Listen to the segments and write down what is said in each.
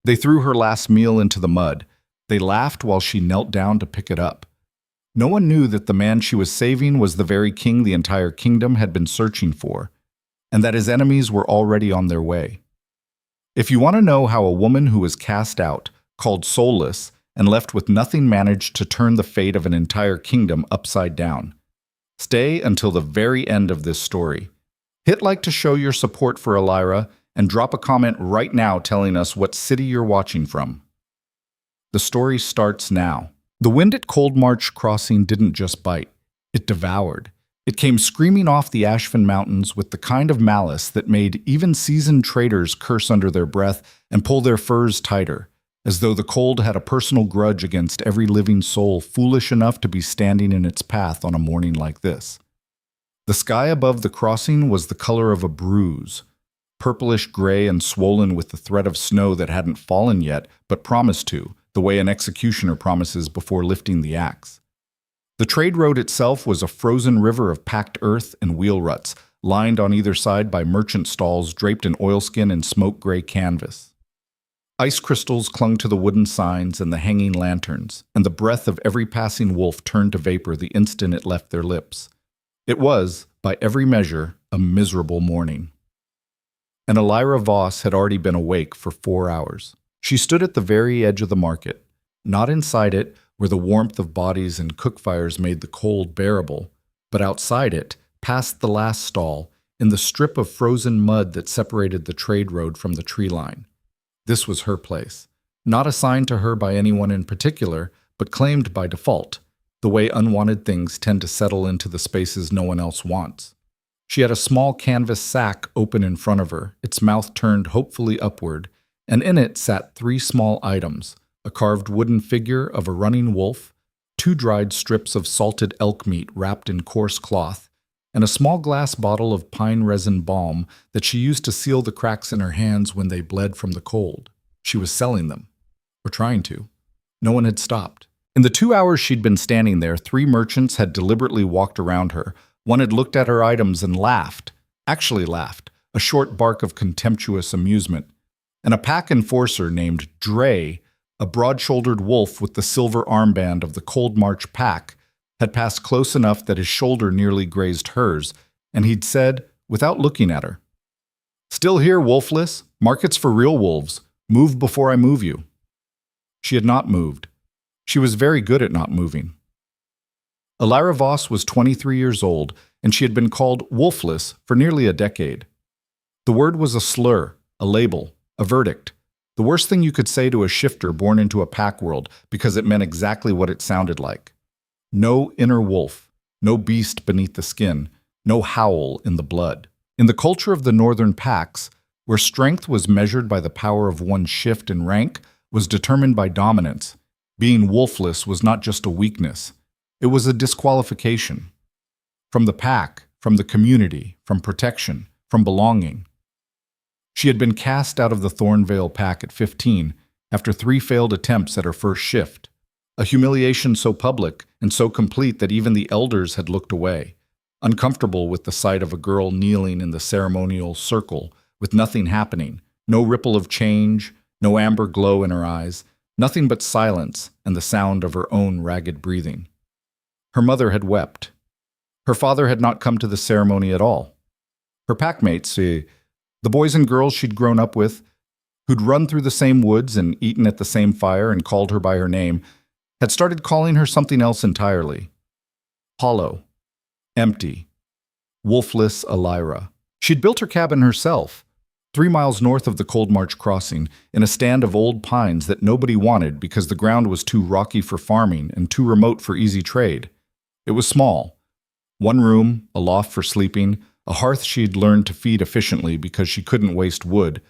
They threw her last meal into the mud. They laughed while she knelt down to pick it up. No one knew that the man she was saving was the very king the entire kingdom had been searching for, and that his enemies were already on their way. If you want to know how a woman who was cast out, called soulless, and left with nothing managed to turn the fate of an entire kingdom upside down, stay until the very end of this story. Hit like to show your support for Elyra, and drop a comment right now telling us what city you're watching from. The story starts now. The wind at Cold March Crossing didn't just bite, it devoured. It came screaming off the Ashfin Mountains with the kind of malice that made even seasoned traders curse under their breath and pull their furs tighter, as though the cold had a personal grudge against every living soul foolish enough to be standing in its path on a morning like this. The sky above the crossing was the color of a bruise, purplish gray and swollen with the threat of snow that hadn't fallen yet but promised to, the way an executioner promises before lifting the axe. The trade road itself was a frozen river of packed earth and wheel ruts, lined on either side by merchant stalls draped in oilskin and smoke-gray canvas. Ice crystals clung to the wooden signs and the hanging lanterns, and the breath of every passing wolf turned to vapor the instant it left their lips. It was, by every measure, a miserable morning. And Elyra Voss had already been awake for 4 hours. She stood at the very edge of the market, not inside it, where the warmth of bodies and cook fires made the cold bearable, but outside it, past the last stall, in the strip of frozen mud that separated the trade road from the tree line. This was her place, not assigned to her by anyone in particular, but claimed by default, the way unwanted things tend to settle into the spaces no one else wants. She had a small canvas sack open in front of her, its mouth turned hopefully upward, and in it sat 3 small items: a carved wooden figure of a running wolf, 2 dried strips of salted elk meat wrapped in coarse cloth, and a small glass bottle of pine resin balm that she used to seal the cracks in her hands when they bled from the cold. She was selling them, or trying to. No one had stopped. In the 2 hours she'd been standing there, 3 merchants had deliberately walked around her. One had looked at her items and laughed, actually laughed, a short bark of contemptuous amusement. And a pack enforcer named Dre, a broad-shouldered wolf with the silver armband of the Cold March pack, had passed close enough that his shoulder nearly grazed hers, and he'd said, without looking at her, "Still here, wolfless. Market's for real wolves. Move before I move you." She had not moved. She was very good at not moving. Elyra Voss was 23 years old, and she had been called wolfless for nearly a decade. The word was a slur, a label, a verdict, the worst thing you could say to a shifter born into a pack world, because it meant exactly what it sounded like. No inner wolf, no beast beneath the skin, no howl in the blood. In the culture of the northern packs, where strength was measured by the power of one's shift and rank, was determined by dominance, being wolfless was not just a weakness. It was a disqualification. From the pack, from the community, from protection, from belonging. She had been cast out of the Thornvale pack at 15 after 3 failed attempts at her first shift, a humiliation so public and so complete that even the elders had looked away, uncomfortable with the sight of a girl kneeling in the ceremonial circle with nothing happening, no ripple of change, no amber glow in her eyes, nothing but silence and the sound of her own ragged breathing. Her mother had wept. Her father had not come to the ceremony at all. Her packmates, the boys and girls she'd grown up with, who'd run through the same woods and eaten at the same fire and called her by her name, had started calling her something else entirely. Hollow. Empty. Wolfless Elyra. She'd built her cabin herself, 3 miles north of the Cold March Crossing, in a stand of old pines that nobody wanted because the ground was too rocky for farming and too remote for easy trade. It was small. 1 room, a loft for sleeping, a hearth she'd learned to feed efficiently because she couldn't waste wood.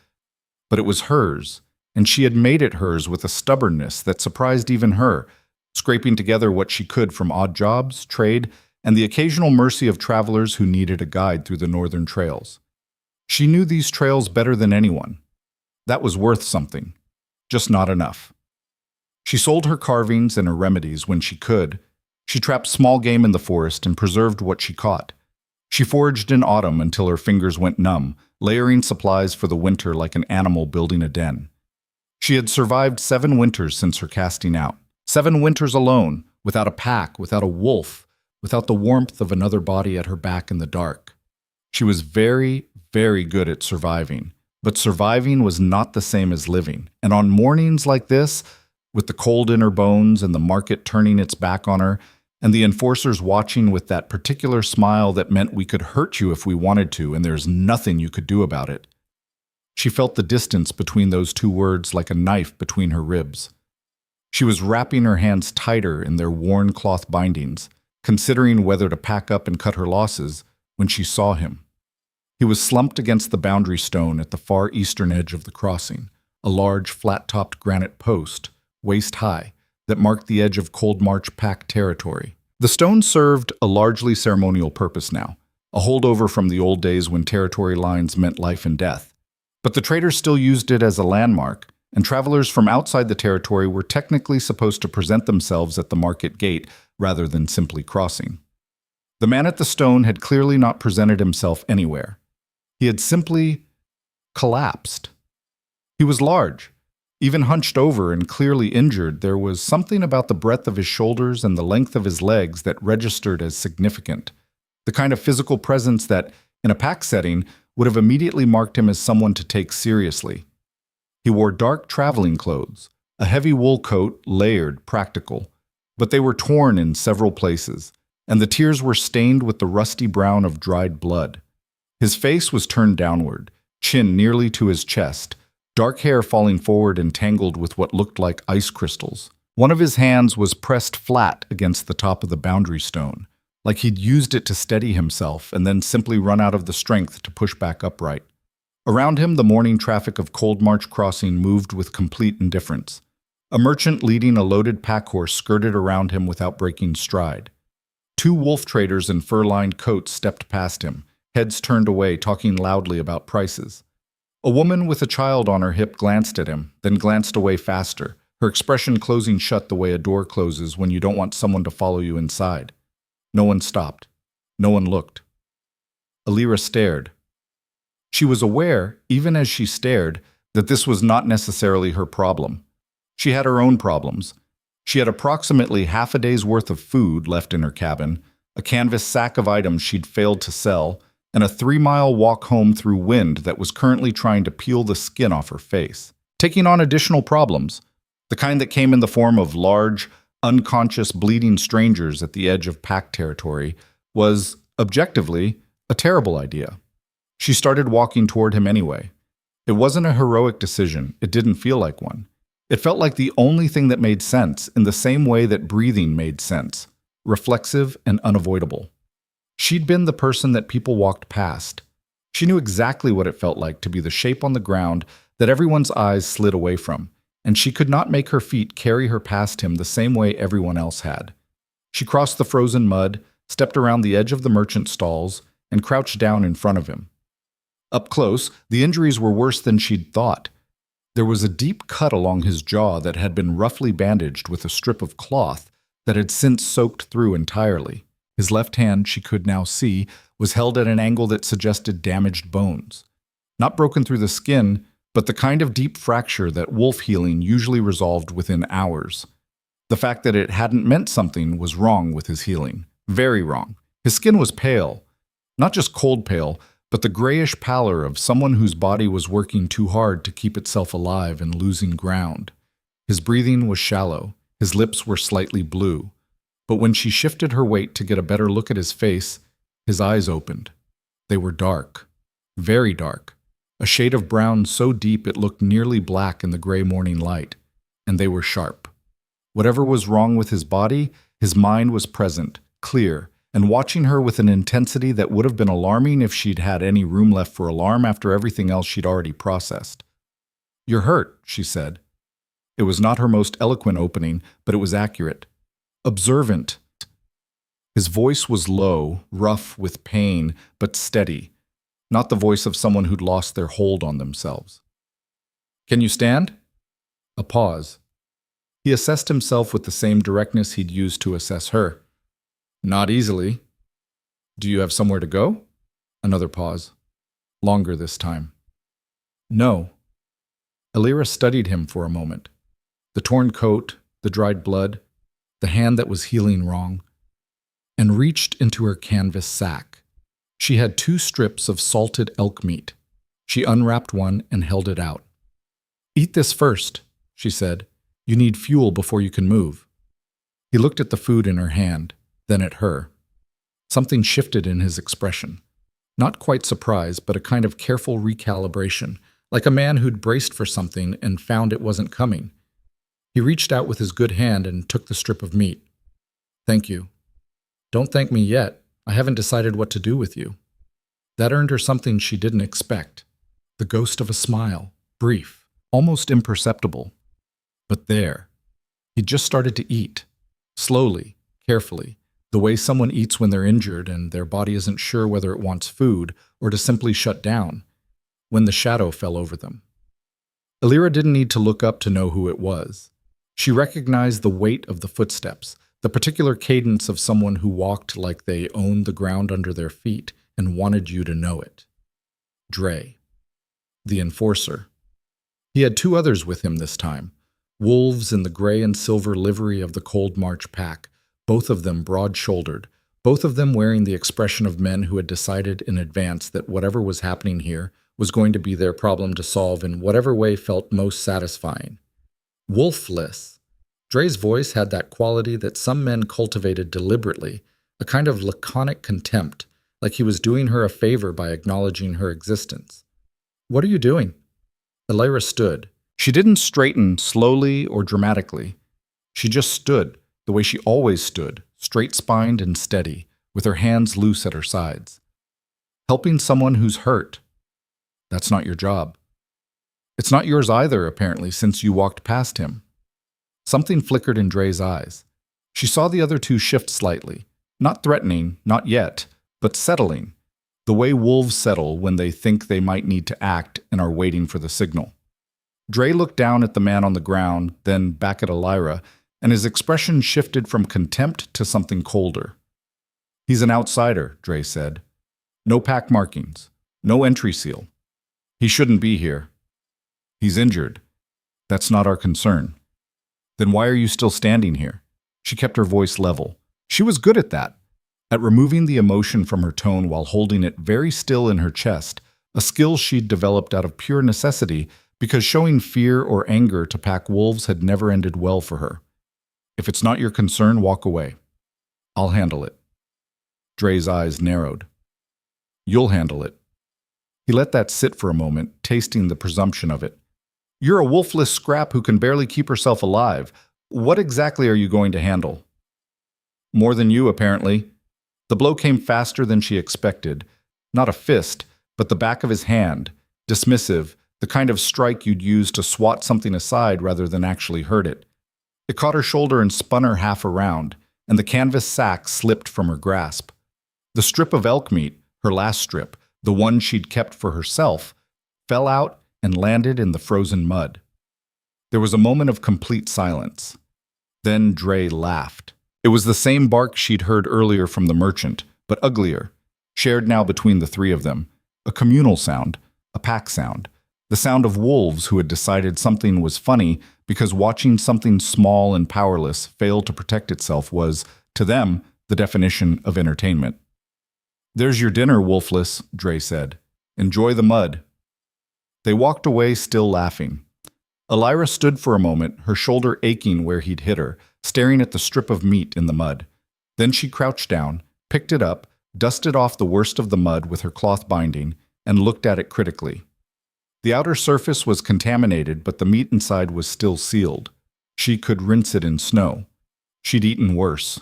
But it was hers, and she had made it hers with a stubbornness that surprised even her, scraping together what she could from odd jobs, trade, and the occasional mercy of travelers who needed a guide through the northern trails. She knew these trails better than anyone. That was worth something, just not enough. She sold her carvings and her remedies when she could. She trapped small game in the forest and preserved what she caught. She foraged in autumn until her fingers went numb, layering supplies for the winter like an animal building a den. She had survived 7 winters since her casting out. 7 winters alone, without a pack, without a wolf, without the warmth of another body at her back in the dark. She was very, very good at surviving, but surviving was not the same as living. And on mornings like this, with the cold in her bones and the market turning its back on her, and the enforcers watching with that particular smile that meant we could hurt you if we wanted to, and there's nothing you could do about it. She felt the distance between those 2 words like a knife between her ribs. She was wrapping her hands tighter in their worn cloth bindings, considering whether to pack up and cut her losses, when she saw him. He was slumped against the boundary stone at the far eastern edge of the crossing, a large, flat-topped granite post, waist-high, that marked the edge of Cold March Pack territory. The stone served a largely ceremonial purpose now, a holdover from the old days when territory lines meant life and death. But the traders still used it as a landmark, and travelers from outside the territory were technically supposed to present themselves at the market gate rather than simply crossing. The man at the stone had clearly not presented himself anywhere. He had simply collapsed. He was large. Even hunched over and clearly injured, there was something about the breadth of his shoulders and the length of his legs that registered as significant. The kind of physical presence that, in a pack setting, would have immediately marked him as someone to take seriously. He wore dark traveling clothes, a heavy wool coat, layered, practical, but they were torn in several places, and the tiers were stained with the rusty brown of dried blood. His face was turned downward, chin nearly to his chest, dark hair falling forward and tangled with what looked like ice crystals. One of his hands was pressed flat against the top of the boundary stone, like he'd used it to steady himself and then simply run out of the strength to push back upright. Around him, the morning traffic of Cold March Crossing moved with complete indifference. A merchant leading a loaded pack horse skirted around him without breaking stride. 2 wolf traders in fur-lined coats stepped past him, heads turned away, talking loudly about prices. A woman with a child on her hip glanced at him, then glanced away faster, her expression closing shut the way a door closes when you don't want someone to follow you inside. No one stopped. No one looked. Elyra stared. She was aware, even as she stared, that this was not necessarily her problem. She had her own problems. She had approximately half a day's worth of food left in her cabin, a canvas sack of items she'd failed to sell, and a 3-mile walk home through wind that was currently trying to peel the skin off her face. Taking on additional problems, the kind that came in the form of large, unconscious, bleeding strangers at the edge of pack territory, was, objectively, a terrible idea. She started walking toward him anyway. It wasn't a heroic decision. It didn't feel like one. It felt like the only thing that made sense, in the same way that breathing made sense, reflexive and unavoidable. She'd been the person that people walked past. She knew exactly what it felt like to be the shape on the ground that everyone's eyes slid away from, and she could not make her feet carry her past him the same way everyone else had. She crossed the frozen mud, stepped around the edge of the merchant stalls, and crouched down in front of him. Up close, the injuries were worse than she'd thought. There was a deep cut along his jaw that had been roughly bandaged with a strip of cloth that had since soaked through entirely. His left hand, she could now see, was held at an angle that suggested damaged bones. Not broken through the skin, but the kind of deep fracture that wolf healing usually resolved within hours. The fact that it hadn't meant something was wrong with his healing. Very wrong. His skin was pale. Not just cold pale, but the grayish pallor of someone whose body was working too hard to keep itself alive and losing ground. His breathing was shallow. His lips were slightly blue. But when she shifted her weight to get a better look at his face, his eyes opened. They were dark. Very dark. A shade of brown so deep it looked nearly black in the gray morning light. And they were sharp. Whatever was wrong with his body, his mind was present, clear, and watching her with an intensity that would have been alarming if she'd had any room left for alarm after everything else she'd already processed. "You're hurt," she said. It was not her most eloquent opening, but it was accurate. Observant. His voice was low, rough with pain, but steady, not the voice of someone who'd lost their hold on themselves. "Can you stand?" A pause. He assessed himself with the same directness he'd used to assess her. "Not easily." "Do you have somewhere to go?" Another pause. Longer this time. "No." Elyra studied him for a moment. The torn coat, the dried blood, the hand that was healing wrong, and reached into her canvas sack. She had 2 strips of salted elk meat. She unwrapped one and held it out. "Eat this first," she said. "You need fuel before you can move." He looked at the food in her hand, then at her. Something shifted in his expression. Not quite surprise, but a kind of careful recalibration, like a man who'd braced for something and found it wasn't coming. He reached out with his good hand and took the strip of meat. "Thank you." "Don't thank me yet. I haven't decided what to do with you." That earned her something she didn't expect. The ghost of a smile, brief, almost imperceptible. But there. He'd just started to eat. Slowly, carefully, the way someone eats when they're injured and their body isn't sure whether it wants food or to simply shut down, when the shadow fell over them. Elyra didn't need to look up to know who it was. She recognized the weight of the footsteps, the particular cadence of someone who walked like they owned the ground under their feet and wanted you to know it. Dre. The enforcer. He had 2 others with him this time, wolves in the gray and silver livery of the Cold March pack, both of them broad-shouldered, both of them wearing the expression of men who had decided in advance that whatever was happening here was going to be their problem to solve in whatever way felt most satisfying. Wolfless. Dre's voice had that quality that some men cultivated deliberately, a kind of laconic contempt, like he was doing her a favor by acknowledging her existence. "What are you doing?" Elyra stood. She didn't straighten slowly or dramatically. She just stood, the way she always stood, straight-spined and steady, with her hands loose at her sides. "Helping someone who's hurt. That's not your job. It's not yours either, apparently, since you walked past him." Something flickered in Dre's eyes. She saw the other 2 shift slightly, not threatening, not yet, but settling, the way wolves settle when they think they might need to act and are waiting for the signal. Dre looked down at the man on the ground, then back at Elyra, and his expression shifted from contempt to something colder. "He's an outsider," Dre said. "No pack markings, no entry seal. He shouldn't be here. He's injured. That's not our concern." "Then why are you still standing here?" She kept her voice level. She was good at that, at removing the emotion from her tone while holding it very still in her chest, a skill she'd developed out of pure necessity because showing fear or anger to pack wolves had never ended well for her. "If it's not your concern, walk away. I'll handle it." Dre's eyes narrowed. "You'll handle it." He let that sit for a moment, tasting the presumption of it. "You're a wolfless scrap who can barely keep herself alive. What exactly are you going to handle?" "More than you, apparently." The blow came faster than she expected. Not a fist, but the back of his hand, dismissive, the kind of strike you'd use to swat something aside rather than actually hurt it. It caught her shoulder and spun her half around, and the canvas sack slipped from her grasp. The strip of elk meat, her last strip, the one she'd kept for herself, fell out and landed in the frozen mud. There was a moment of complete silence. Then Dre laughed. It was the same bark she'd heard earlier from the merchant, but uglier, shared now between the 3 of them. A communal sound, a pack sound, the sound of wolves who had decided something was funny because watching something small and powerless fail to protect itself was, to them, the definition of entertainment. "There's your dinner, wolfless," Dre said. "Enjoy the mud." They walked away, still laughing. Elyra stood for a moment, her shoulder aching where he'd hit her, staring at the strip of meat in the mud. Then she crouched down, picked it up, dusted off the worst of the mud with her cloth binding, and looked at it critically. The outer surface was contaminated, but the meat inside was still sealed. She could rinse it in snow. She'd eaten worse.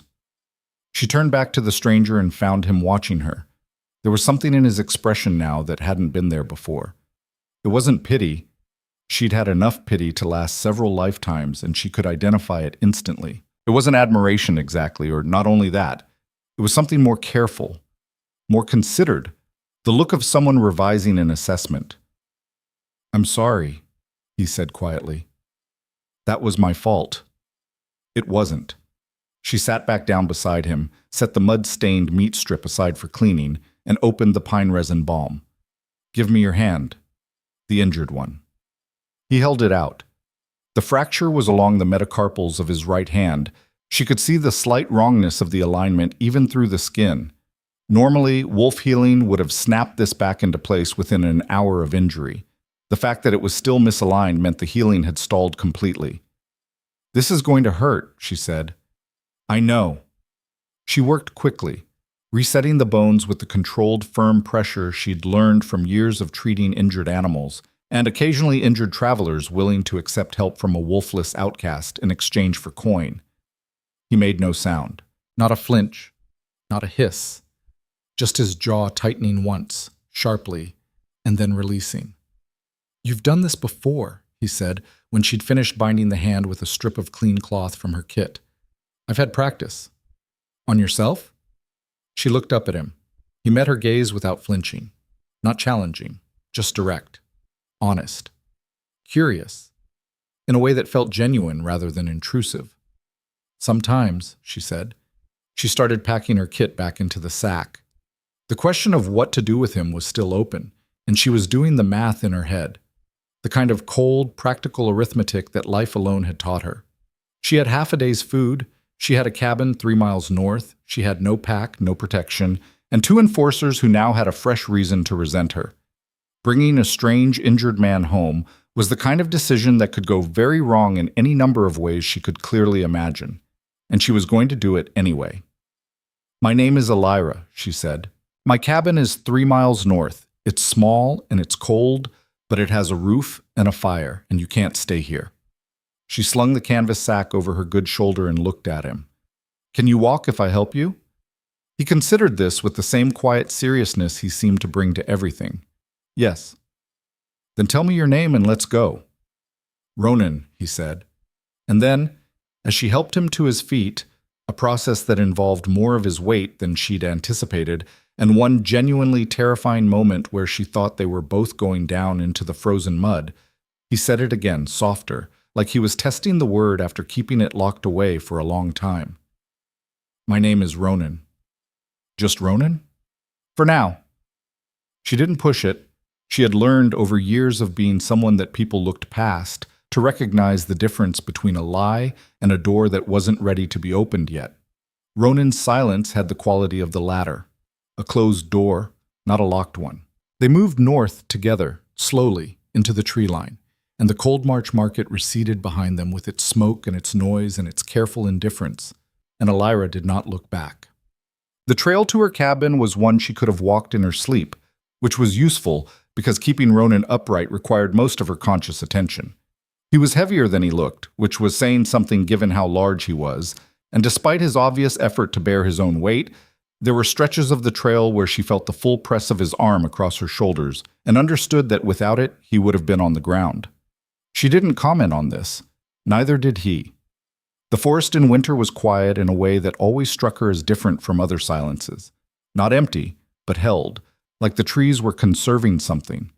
She turned back to the stranger and found him watching her. There was something in his expression now that hadn't been there before. It wasn't pity. She'd had enough pity to last several lifetimes, and she could identify it instantly. It wasn't admiration exactly, or not only that. It was something more careful, more considered, the look of someone revising an assessment. "I'm sorry," he said quietly. "That was my fault." It wasn't. She sat back down beside him, set the mud-stained meat strip aside for cleaning, and opened the pine resin balm. "Give me your hand." The injured one. He held it out. The fracture was along the metacarpals of his right hand. She could see the slight wrongness of the alignment even through the skin. Normally, wolf healing would have snapped this back into place within an hour of injury. The fact that it was still misaligned meant the healing had stalled completely. "This is going to hurt," she said. "I know." She worked quickly, resetting the bones with the controlled, firm pressure she'd learned from years of treating injured animals, and occasionally injured travelers willing to accept help from a wolfless outcast in exchange for coin. He made no sound. Not a flinch, not a hiss. Just his jaw tightening once, sharply, and then releasing. "You've done this before," he said, when she'd finished binding the hand with a strip of clean cloth from her kit. "I've had practice." "On yourself?" She looked up at him. He met her gaze without flinching. Not challenging, just direct. Honest. Curious. In a way that felt genuine rather than intrusive. "Sometimes," she said. She started packing her kit back into the sack. The question of what to do with him was still open, and she was doing the math in her head. The kind of cold, practical arithmetic that life alone had taught her. She had half a day's food, she had a cabin 3 miles north, she had no pack, no protection, and 2 enforcers who now had a fresh reason to resent her. Bringing a strange, injured man home was the kind of decision that could go very wrong in any number of ways she could clearly imagine, and she was going to do it anyway. "My name is Elyra," she said. "My cabin is 3 miles north. It's small and it's cold, but it has a roof and a fire, and you can't stay here." She slung the canvas sack over her good shoulder and looked at him. "Can you walk if I help you?" He considered this with the same quiet seriousness he seemed to bring to everything. "Yes." "Then tell me your name and let's go." "Ronan," he said. And then, as she helped him to his feet, a process that involved more of his weight than she'd anticipated, and one genuinely terrifying moment where she thought they were both going down into the frozen mud, he said it again, softer, like he was testing the word after keeping it locked away for a long time. "My name is Ronan." "Just Ronan?" "For now." She didn't push it. She had learned over years of being someone that people looked past to recognize the difference between a lie and a door that wasn't ready to be opened yet. Ronan's silence had the quality of the latter. A closed door, not a locked one. They moved north together, slowly, into the tree line, and the Cold March market receded behind them with its smoke and its noise and its careful indifference, and Elyra did not look back. The trail to her cabin was one she could have walked in her sleep, which was useful because keeping Ronan upright required most of her conscious attention. He was heavier than he looked, which was saying something given how large he was, and despite his obvious effort to bear his own weight, there were stretches of the trail where she felt the full press of his arm across her shoulders and understood that without it, he would have been on the ground. She didn't comment on this. Neither did he. The forest in winter was quiet in a way that always struck her as different from other silences. Not empty, but held, like the trees were conserving something.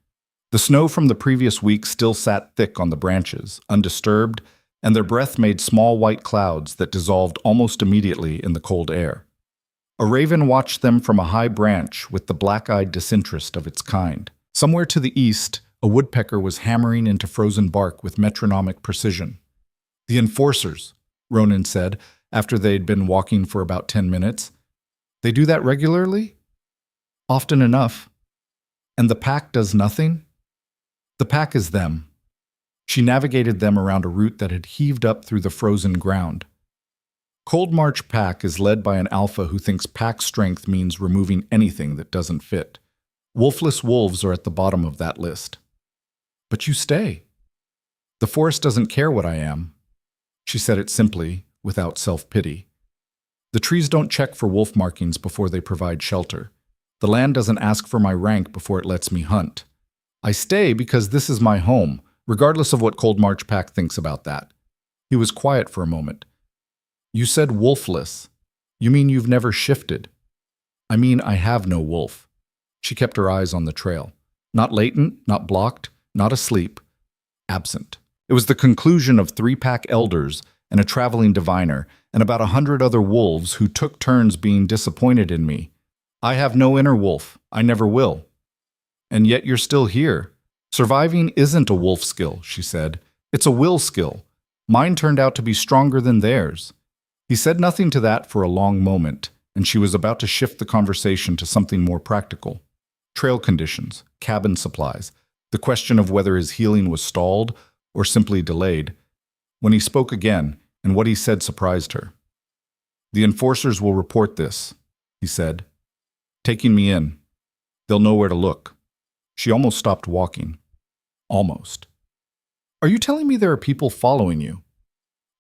The snow from the previous week still sat thick on the branches, undisturbed, and their breath made small white clouds that dissolved almost immediately in the cold air. A raven watched them from a high branch with the black-eyed disinterest of its kind. Somewhere to the east, a woodpecker was hammering into frozen bark with metronomic precision. "The enforcers," Ronan said, after they'd been walking for about 10 minutes. "They do that regularly?" "Often enough." "And the pack does nothing?" "The pack is them." She navigated them around a route that had heaved up through the frozen ground. Cold March Pack is led by an alpha who thinks pack strength means removing anything that doesn't fit. Wolfless wolves are at the bottom of that list. "But you stay." "The forest doesn't care what I am." She said it simply, without self-pity. "The trees don't check for wolf markings before they provide shelter. The land doesn't ask for my rank before it lets me hunt. I stay because this is my home, regardless of what Cold March Pack thinks about that." He was quiet for a moment. "You said wolfless. You mean you've never shifted?" "I mean I have no wolf." She kept her eyes on the trail. Not latent, not blocked, not asleep. Absent. It was the conclusion of 3 pack elders and a traveling diviner, and about 100 other wolves who took turns being disappointed in me. I have no inner wolf. I never will. "And yet you're still here." Surviving isn't a wolf skill, she said. It's a will skill. Mine turned out to be stronger than theirs. He said nothing to that for a long moment, and she was about to shift the conversation to something more practical. Trail conditions, cabin supplies, the question of whether his healing was stalled or simply delayed, when he spoke again, and what he said surprised her. "The enforcers will report this," he said, "taking me in. They'll know where to look." She almost stopped walking. Almost. "Are you telling me there are people following you?"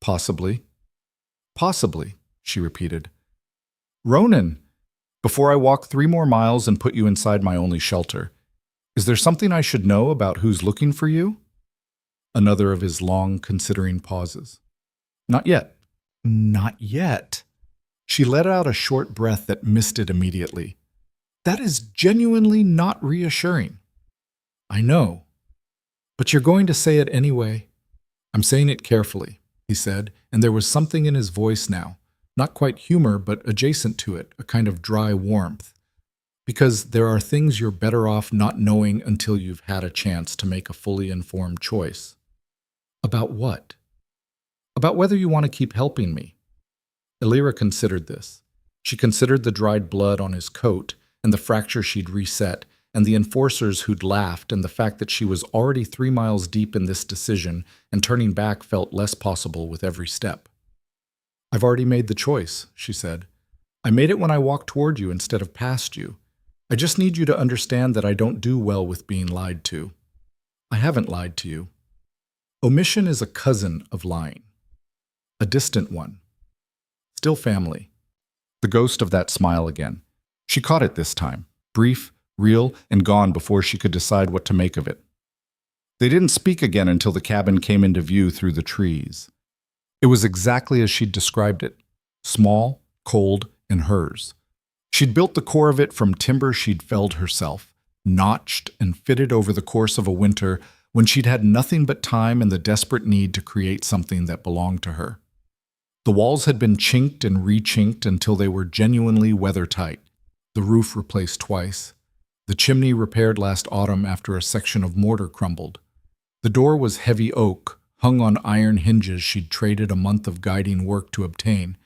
"Possibly." "Possibly," she repeated. "Ronan, before I walk 3 more miles and put you inside my only shelter, is there something I should know about who's looking for you?" Another of his long, considering pauses. "Not yet." "Not yet." She let out a short breath that missed it immediately. "That is genuinely not reassuring." "I know. But you're going to say it anyway." "I'm saying it carefully," he said, and there was something in his voice now, not quite humor, but adjacent to it, a kind of dry warmth. "Because there are things you're better off not knowing until you've had a chance to make a fully informed choice." "About what?" "About whether you want to keep helping me." Elyra considered this. She considered the dried blood on his coat, and the fracture she'd reset, and the enforcers who'd laughed, and the fact that she was already 3 miles deep in this decision, and turning back felt less possible with every step. "I've already made the choice," she said. "I made it when I walked toward you instead of past you. I just need you to understand that I don't do well with being lied to." "I haven't lied to you." Omission is a cousin of lying. A distant one. Still family. The ghost of that smile again. She caught it this time. Brief, real, and gone before she could decide what to make of it. They didn't speak again until the cabin came into view through the trees. It was exactly as she'd described it. Small, cold, and hers. She'd built the core of it from timber she'd felled herself, notched and fitted over the course of a winter when she'd had nothing but time and the desperate need to create something that belonged to her. The walls had been chinked and re-chinked until they were genuinely weather-tight. The roof replaced twice. The chimney repaired last autumn after a section of mortar crumbled. The door was heavy oak, hung on iron hinges she'd traded a month of guiding work to obtain,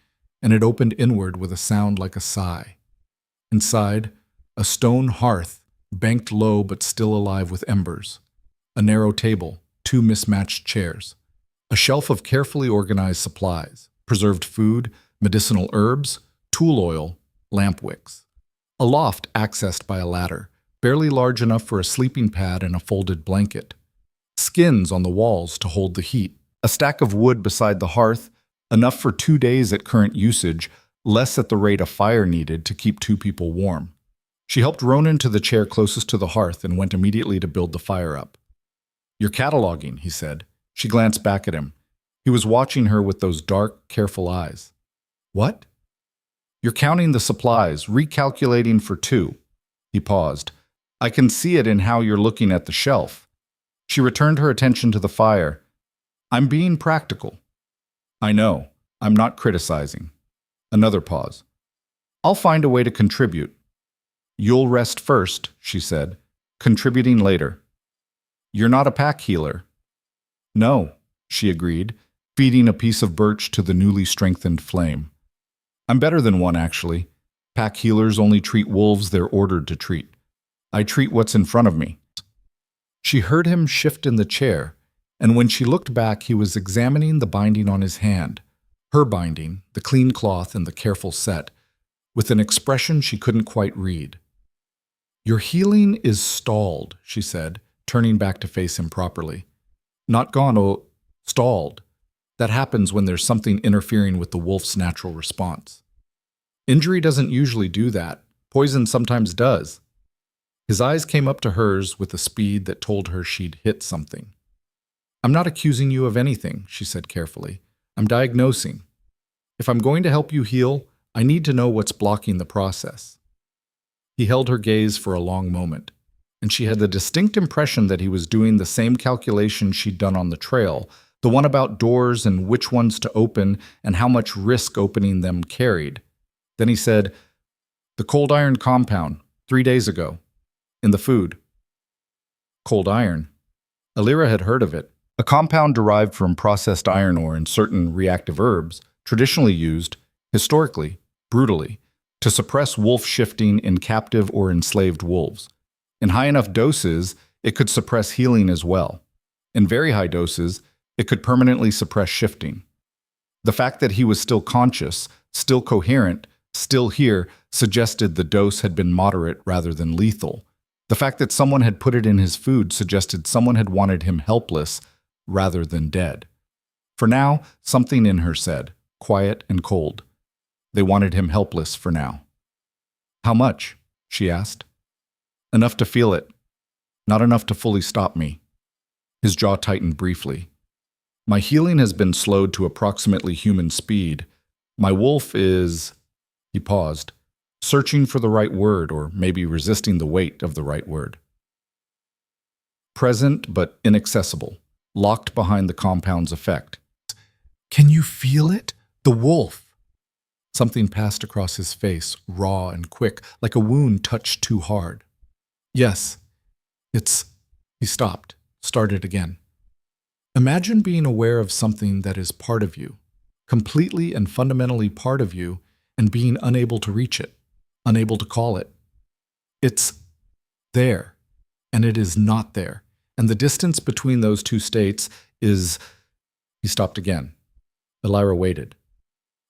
and it opened inward with a sound like a sigh. Inside, a stone hearth, banked low but still alive with embers. A narrow table, 2 mismatched chairs. A shelf of carefully organized supplies, preserved food, medicinal herbs, tool oil, lamp wicks. A loft accessed by a ladder, barely large enough for a sleeping pad and a folded blanket. Skins on the walls to hold the heat. A stack of wood beside the hearth, enough for 2 days at current usage, less at the rate a fire needed to keep 2 people warm. She helped Ronan to the chair closest to the hearth and went immediately to build the fire up. "You're cataloging," he said. She glanced back at him. He was watching her with those dark, careful eyes. "What?" "You're counting the supplies, recalculating for 2. He paused. "I can see it in how you're looking at the shelf." She returned her attention to the fire. "I'm being practical." "I know. I'm not criticizing." Another pause. "I'll find a way to contribute." "You'll rest first," she said, "contributing later." "You're not a pack healer." "No," she agreed, feeding a piece of birch to the newly strengthened flame. "I'm better than one, actually. Pack healers only treat wolves they're ordered to treat. I treat what's in front of me." She heard him shift in the chair, and when she looked back, he was examining the binding on his hand, her binding, the clean cloth and the careful set, with an expression she couldn't quite read. "Your healing is stalled," she said, turning back to face him properly. "Not gone, stalled. That happens when there's something interfering with the wolf's natural response. Injury doesn't usually do that. Poison sometimes does." His eyes came up to hers with a speed that told her she'd hit something. "I'm not accusing you of anything," she said carefully. "I'm diagnosing. If I'm going to help you heal, I need to know what's blocking the process." He held her gaze for a long moment, and she had the distinct impression that he was doing the same calculation she'd done on the trail, the one about doors and which ones to open and how much risk opening them carried. Then he said, "The cold iron compound, 3 days ago. In the food." "Cold iron," Elyra had heard of it, a compound derived from processed iron ore and certain reactive herbs, traditionally used, historically, brutally, to suppress wolf shifting in captive or enslaved wolves. In high enough doses, it could suppress healing as well. In very high doses, it could permanently suppress shifting. The fact that he was still conscious, still coherent, still here, suggested the dose had been moderate rather than lethal. The fact that someone had put it in his food suggested someone had wanted him helpless rather than dead. For now, something in her said, quiet and cold. They wanted him helpless for now. How much? She asked. Enough to feel it. Not enough to fully stop me. His jaw tightened briefly. My healing has been slowed to approximately human speed. My wolf is... He paused, searching for the right word or maybe resisting the weight of the right word. Present but inaccessible, locked behind the compound's effect. Can you feel it? The wolf! Something passed across his face, raw and quick, like a wound touched too hard. Yes, it's... He stopped, started again. Imagine being aware of something that is part of you, completely and fundamentally part of you, and being unable to reach it, unable to call it. It's there, and it is not there, and the distance between those two states is... He stopped again. Elyra waited.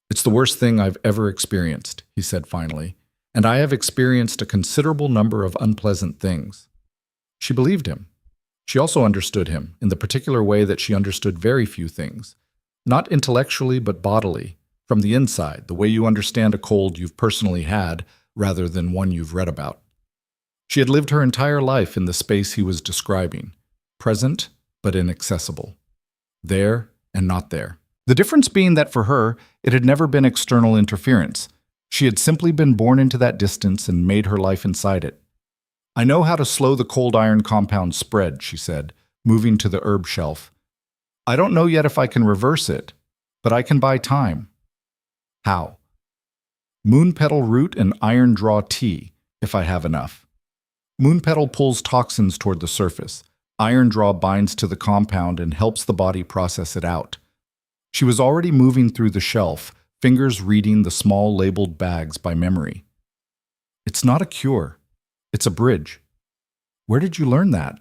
It's the worst thing I've ever experienced, he said finally, and I have experienced a considerable number of unpleasant things. She believed him. She also understood him in the particular way that she understood very few things, not intellectually but bodily, from the inside, the way you understand a cold you've personally had rather than one you've read about. She had lived her entire life in the space he was describing, present but inaccessible, there and not there. The difference being that for her, it had never been external interference. She had simply been born into that distance and made her life inside it. I know how to slow the cold iron compound spread, she said, moving to the herb shelf. I don't know yet if I can reverse it, but I can buy time. How? Moon petal root and iron draw tea, if I have enough. Moon petal pulls toxins toward the surface. Iron draw binds to the compound and helps the body process it out. She was already moving through the shelf, fingers reading the small labeled bags by memory. It's not a cure. It's a bridge. Where did you learn that?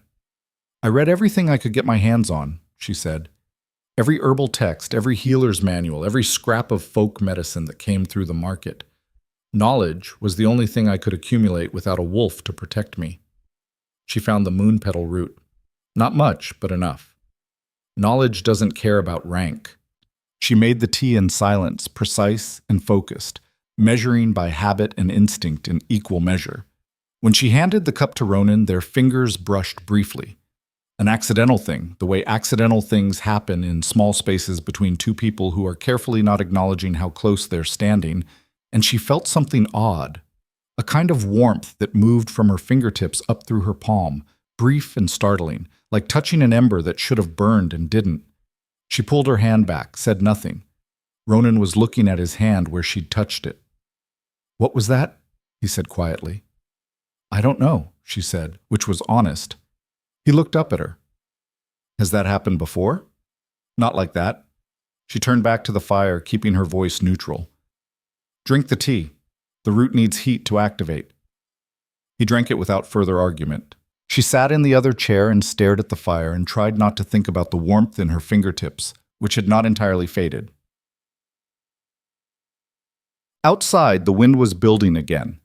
I read everything I could get my hands on, she said. Every herbal text, every healer's manual, every scrap of folk medicine that came through the market. Knowledge was the only thing I could accumulate without a wolf to protect me. She found the moon petal root. Not much, but enough. Knowledge doesn't care about rank. She made the tea in silence, precise and focused, measuring by habit and instinct in equal measure. When she handed the cup to Ronan, their fingers brushed briefly. An accidental thing, the way accidental things happen in small spaces between two people who are carefully not acknowledging how close they're standing, and she felt something odd, a kind of warmth that moved from her fingertips up through her palm, brief and startling, like touching an ember that should have burned and didn't. She pulled her hand back, said nothing. Ronan was looking at his hand where she'd touched it. What was that? He said quietly. I don't know, she said, which was honest. He looked up at her. Has that happened before? Not like that. She turned back to the fire, keeping her voice neutral. Drink the tea. The root needs heat to activate. He drank it without further argument. She sat in the other chair and stared at the fire and tried not to think about the warmth in her fingertips, which had not entirely faded. Outside, the wind was building again.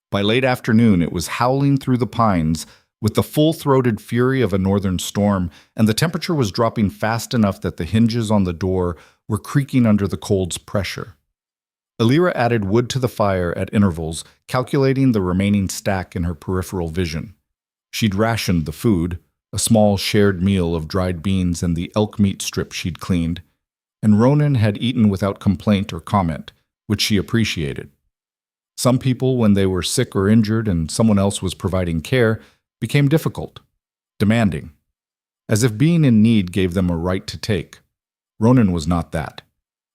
By late afternoon, it was howling through the pines with the full-throated fury of a northern storm, and the temperature was dropping fast enough that the hinges on the door were creaking under the cold's pressure. Elyra added wood to the fire at intervals, calculating the remaining stack in her peripheral vision. She'd rationed the food, a small shared meal of dried beans and the elk meat strip she'd cleaned, and Ronan had eaten without complaint or comment, which she appreciated. Some people, when they were sick or injured and someone else was providing care, became difficult, demanding, as if being in need gave them a right to take. Ronan was not that.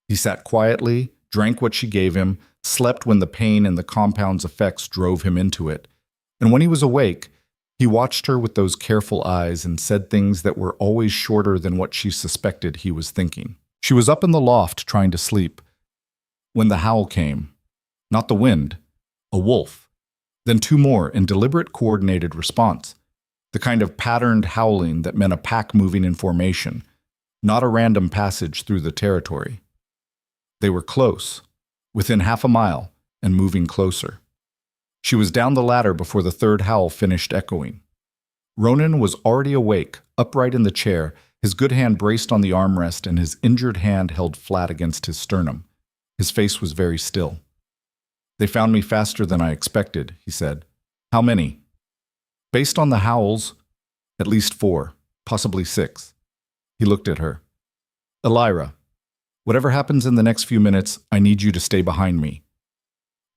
He sat quietly, drank what she gave him, slept when the pain and the compound's effects drove him into it, and when he was awake, He watched her with those careful eyes and said things that were always shorter than what she suspected he was thinking. She was up in the loft trying to sleep when the howl came. Not the wind, a wolf. Then two more in deliberate coordinated response. The kind of patterned howling that meant a pack moving in formation, not a random passage through the territory. They were close, within half a mile, and moving closer. She was down the ladder before the third howl finished echoing. Ronan was already awake, upright in the chair, his good hand braced on the armrest and his injured hand held flat against his sternum. His face was very still. "They found me faster than I expected," he said. "How many?" "Based on the howls, at least 4, possibly 6. He looked at her. "Elyra, whatever happens in the next few minutes, I need you to stay behind me."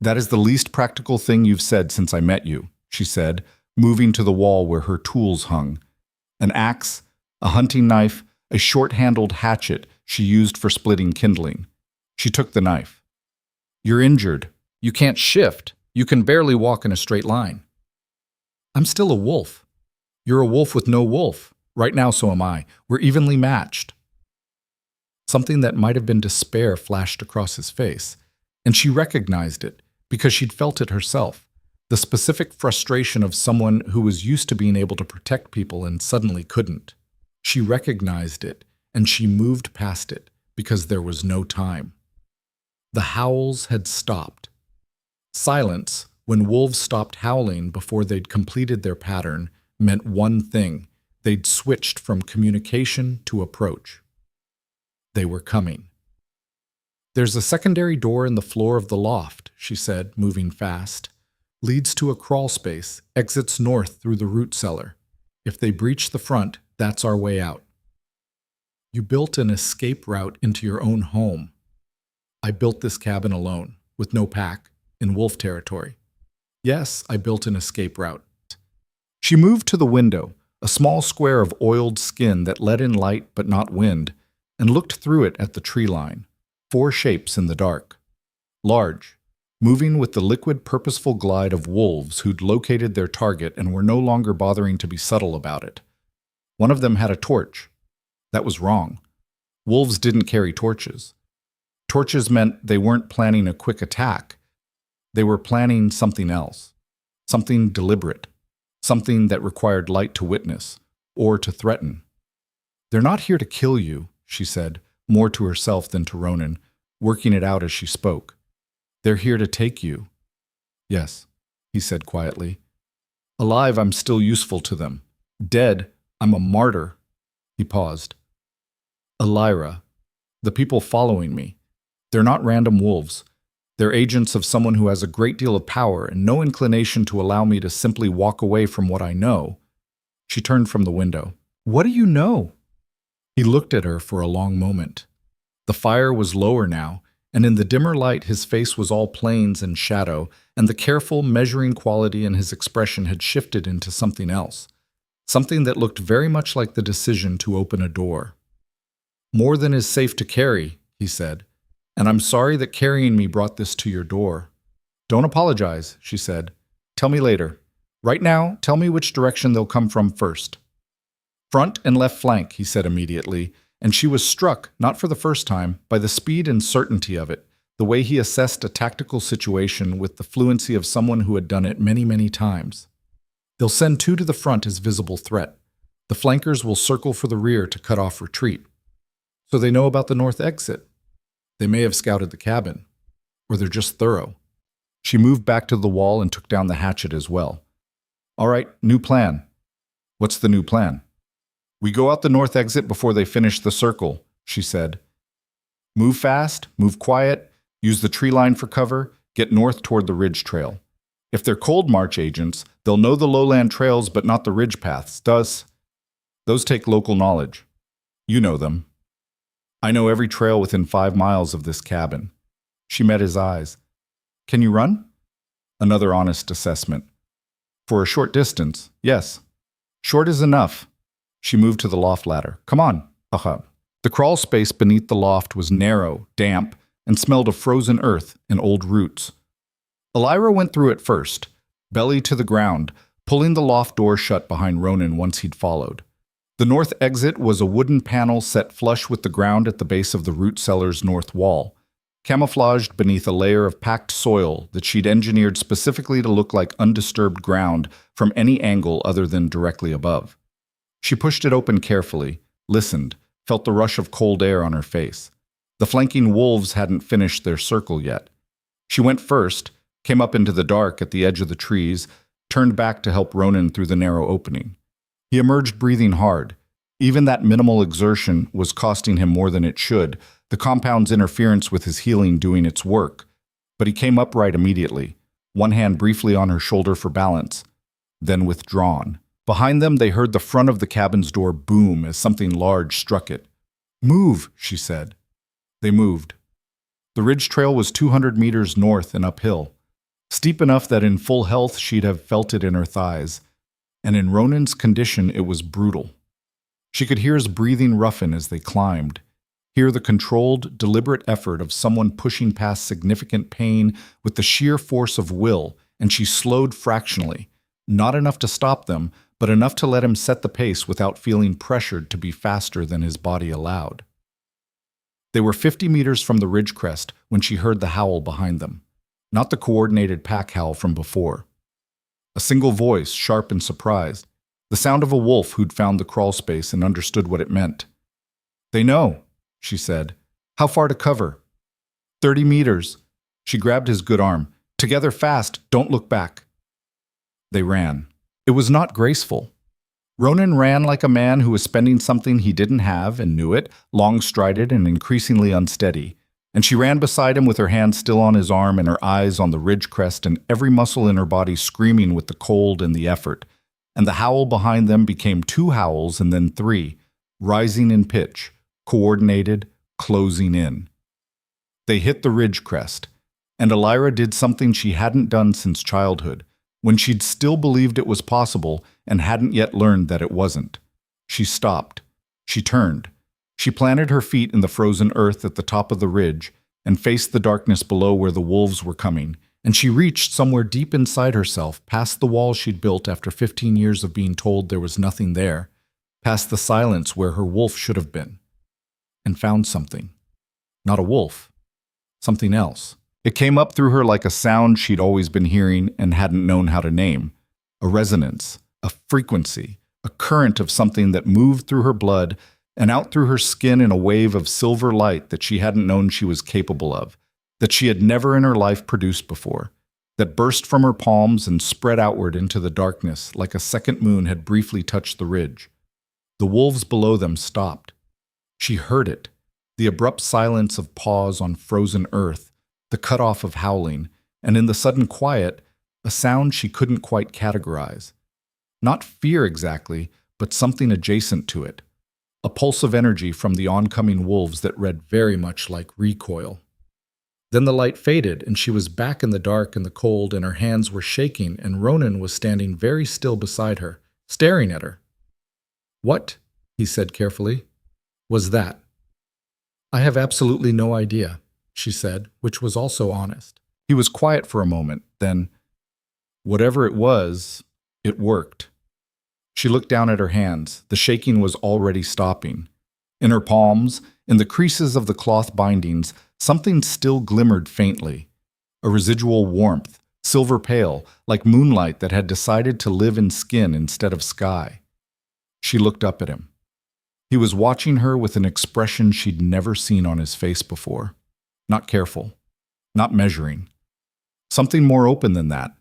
"That is the least practical thing you've said since I met you," she said, moving to the wall where her tools hung. An axe, a hunting knife, a short-handled hatchet she used for splitting kindling. She took the knife. "You're injured. You can't shift. You can barely walk in a straight line." "I'm still a wolf." "You're a wolf with no wolf. Right now, so am I. We're evenly matched." Something that might have been despair flashed across his face, and she recognized it because she'd felt it herself, the specific frustration of someone who was used to being able to protect people and suddenly couldn't. She recognized it, and she moved past it because there was no time. The howls had stopped. Silence, when wolves stopped howling before they'd completed their pattern, meant one thing. They'd switched from communication to approach. They were coming. "There's a secondary door in the floor of the loft," she said, moving fast. "Leads to a crawl space, exits north through the root cellar. If they breach the front, that's our way out." "You built an escape route into your own home." "I built this cabin alone, with no pack, in wolf territory." "Yes, I built an escape route." She moved to the window, a small square of oiled skin that let in light but not wind, and looked through it at the tree line. 4 shapes in the dark. Large, moving with the liquid, purposeful glide of wolves who'd located their target and were no longer bothering to be subtle about it. One of them had a torch. That was wrong. Wolves didn't carry torches. Torches meant they weren't planning a quick attack. They were planning something else. Something deliberate. Something that required light to witness, or to threaten. "They're not here to kill you," she said, more to herself than to Ronan, working it out as she spoke. "They're here to take you." "Yes," he said quietly. "Alive, I'm still useful to them. Dead, I'm a martyr." He paused. "Elyra, the people following me, they're not random wolves. They're agents of someone who has a great deal of power and no inclination to allow me to simply walk away from what I know." She turned from the window. "What do you know?" He looked at her for a long moment. The fire was lower now, and in the dimmer light his face was all plains and shadow, and the careful, measuring quality in his expression had shifted into something else. Something that looked very much like the decision to open a door. "More than is safe to carry," he said. "And I'm sorry that carrying me brought this to your door." "Don't apologize," she said. "Tell me later. Right now, tell me which direction they'll come from first." "Front and left flank," he said immediately, and she was struck, not for the first time, by the speed and certainty of it, the way he assessed a tactical situation with the fluency of someone who had done it many, many times. "They'll send 2 to the front as visible threat. The flankers will circle for the rear to cut off retreat." "So they know about the north exit?" "They may have scouted the cabin. Or they're just thorough." She moved back to the wall and took down the hatchet as well. "All right, new plan." "What's the new plan?" "We go out the north exit before they finish the circle," she said. "Move fast, move quiet, use the tree line for cover, get north toward the ridge trail. If they're cold march agents, they'll know the lowland trails but not the ridge paths. Those take local knowledge. You know them. I know every trail within 5 miles of this cabin." She met his eyes. "Can you run?" Another honest assessment. "For a short distance, yes." "Short is enough." She moved to the loft ladder. "Come on." Haha. The crawl space beneath the loft was narrow, damp, and smelled of frozen earth and old roots. Elyra went through it first, belly to the ground, pulling the loft door shut behind Ronan once he'd followed. The north exit was a wooden panel set flush with the ground at the base of the root cellar's north wall, camouflaged beneath a layer of packed soil that she'd engineered specifically to look like undisturbed ground from any angle other than directly above. She pushed it open carefully, listened, felt the rush of cold air on her face. The flanking wolves hadn't finished their circle yet. She went first, came up into the dark at the edge of the trees, turned back to help Ronan through the narrow opening. He emerged breathing hard. Even that minimal exertion was costing him more than it should, the compound's interference with his healing doing its work. But he came upright immediately, one hand briefly on her shoulder for balance, then withdrawn. Behind them, they heard the front of the cabin's door boom as something large struck it. "Move," she said. They moved. The ridge trail was 200 meters north and uphill, steep enough that in full health she'd have felt it in her thighs, and in Ronan's condition it was brutal. She could hear his breathing roughen as they climbed, hear the controlled, deliberate effort of someone pushing past significant pain with the sheer force of will, and she slowed fractionally, not enough to stop them, but enough to let him set the pace without feeling pressured to be faster than his body allowed. They were 50 meters from the ridge crest when she heard the howl behind them, not the coordinated pack howl from before. A single voice, sharp and surprised, the sound of a wolf who'd found the crawl space and understood what it meant. "They know," she said. "How far to cover?" 30 meters. She grabbed his good arm. "Together fast, don't look back." They ran. It was not graceful. Ronan ran like a man who was spending something he didn't have and knew it, long-strided and increasingly unsteady. And she ran beside him with her hand still on his arm and her eyes on the ridge crest and every muscle in her body screaming with the cold and the effort. And the howl behind them became 2 howls and then 3, rising in pitch, coordinated, closing in. They hit the ridge crest, and Elyra did something she hadn't done since childhood, when she'd still believed it was possible and hadn't yet learned that it wasn't. She stopped. She turned. She planted her feet in the frozen earth at the top of the ridge and faced the darkness below where the wolves were coming, and she reached somewhere deep inside herself, past the wall she'd built after 15 years of being told there was nothing there, past the silence where her wolf should have been, and found something. Not a wolf. Something else. It came up through her like a sound she'd always been hearing and hadn't known how to name. A resonance, a frequency, a current of something that moved through her blood and out through her skin in a wave of silver light that she hadn't known she was capable of, that she had never in her life produced before, that burst from her palms and spread outward into the darkness like a second moon had briefly touched the ridge. The wolves below them stopped. She heard it, the abrupt silence of pause on frozen earth, the cutoff of howling, and in the sudden quiet, a sound she couldn't quite categorize. Not fear exactly, but something adjacent to it. A pulse of energy from the oncoming wolves that read very much like recoil. Then the light faded, and she was back in the dark and the cold, and her hands were shaking, and Ronan was standing very still beside her, staring at her. "What," he said carefully, "was that?" "I have absolutely no idea," she said, which was also honest. He was quiet for a moment, then, "Whatever it was, it worked." She looked down at her hands. The shaking was already stopping. In her palms, in the creases of the cloth bindings, something still glimmered faintly. A residual warmth, silver pale, like moonlight that had decided to live in skin instead of sky. She looked up at him. He was watching her with an expression she'd never seen on his face before. Not careful, not measuring. Something more open than that.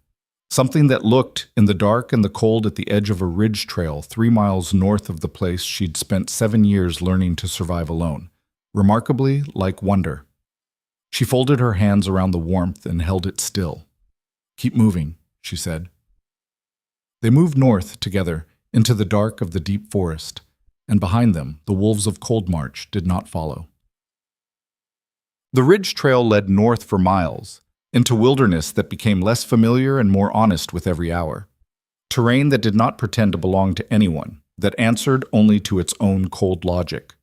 Something that looked, in the dark and the cold at the edge of a ridge trail 3 miles north of the place she'd spent 7 years learning to survive alone. Remarkably like wonder. She folded her hands around the warmth and held it still. "Keep moving," she said. They moved north together into the dark of the deep forest, and behind them, the wolves of Cold March did not follow. The ridge trail led north for miles, into wilderness that became less familiar and more honest with every hour. Terrain that did not pretend to belong to anyone, that answered only to its own cold logic.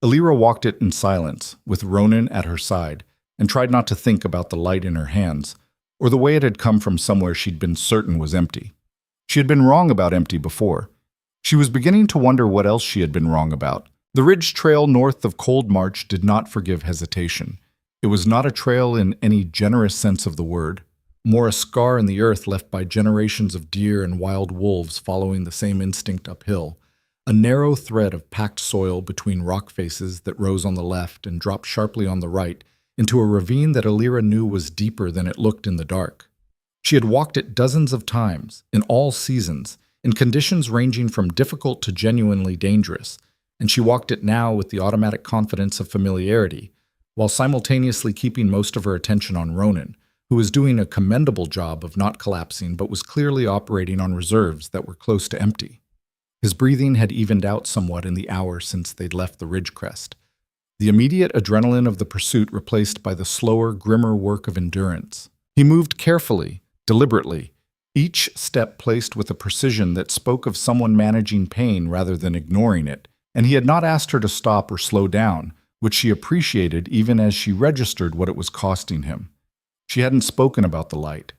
Elyra walked it in silence, with Ronan at her side, and tried not to think about the light in her hands, or the way it had come from somewhere she'd been certain was empty. She had been wrong about empty before. She was beginning to wonder what else she had been wrong about. The ridge trail north of Cold March did not forgive hesitation. It was not a trail in any generous sense of the word, more a scar in the earth left by generations of deer and wild wolves following the same instinct uphill, a narrow thread of packed soil between rock faces that rose on the left and dropped sharply on the right into a ravine that Elyra knew was deeper than it looked in the dark. She had walked it dozens of times, in all seasons, in conditions ranging from difficult to genuinely dangerous, and she walked it now with the automatic confidence of familiarity, while simultaneously keeping most of her attention on Ronan, who was doing a commendable job of not collapsing but was clearly operating on reserves that were close to empty. His breathing had evened out somewhat in the hour since they'd left the ridge crest. The immediate adrenaline of the pursuit replaced by the slower, grimmer work of endurance. He moved carefully, deliberately, each step placed with a precision that spoke of someone managing pain rather than ignoring it, and he had not asked her to stop or slow down, which she appreciated even as she registered what it was costing him. She hadn't spoken about the light.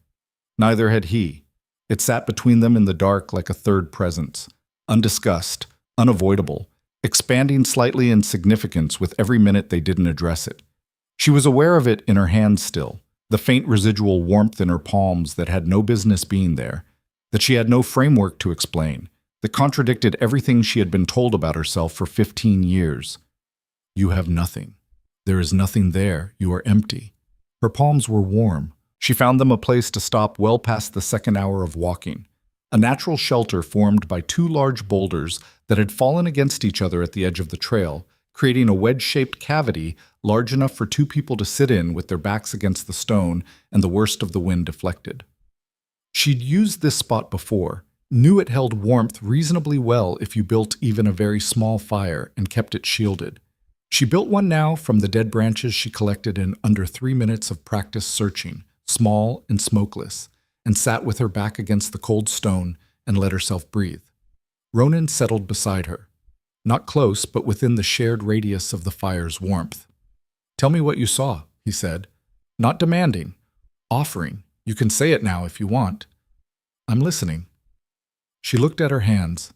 Neither had he. It sat between them in the dark like a third presence, undiscussed, unavoidable, expanding slightly in significance with every minute they didn't address it. She was aware of it in her hands still, the faint residual warmth in her palms that had no business being there, that she had no framework to explain, that contradicted everything she had been told about herself for 15 years. You have nothing. There is nothing there. You are empty. Her palms were warm. She found them a place to stop well past the second hour of walking, a natural shelter formed by two large boulders that had fallen against each other at the edge of the trail, creating a wedge-shaped cavity large enough for two people to sit in with their backs against the stone and the worst of the wind deflected. She'd used this spot before, knew it held warmth reasonably well if you built even a very small fire and kept it shielded. She built one now from the dead branches she collected in under 3 minutes of practice searching, small and smokeless, and sat with her back against the cold stone and let herself breathe. Ronan settled beside her, not close but within the shared radius of the fire's warmth. Tell me what you saw, he said, not demanding, offering. You can say it now if you want. I'm listening. She looked at her hands.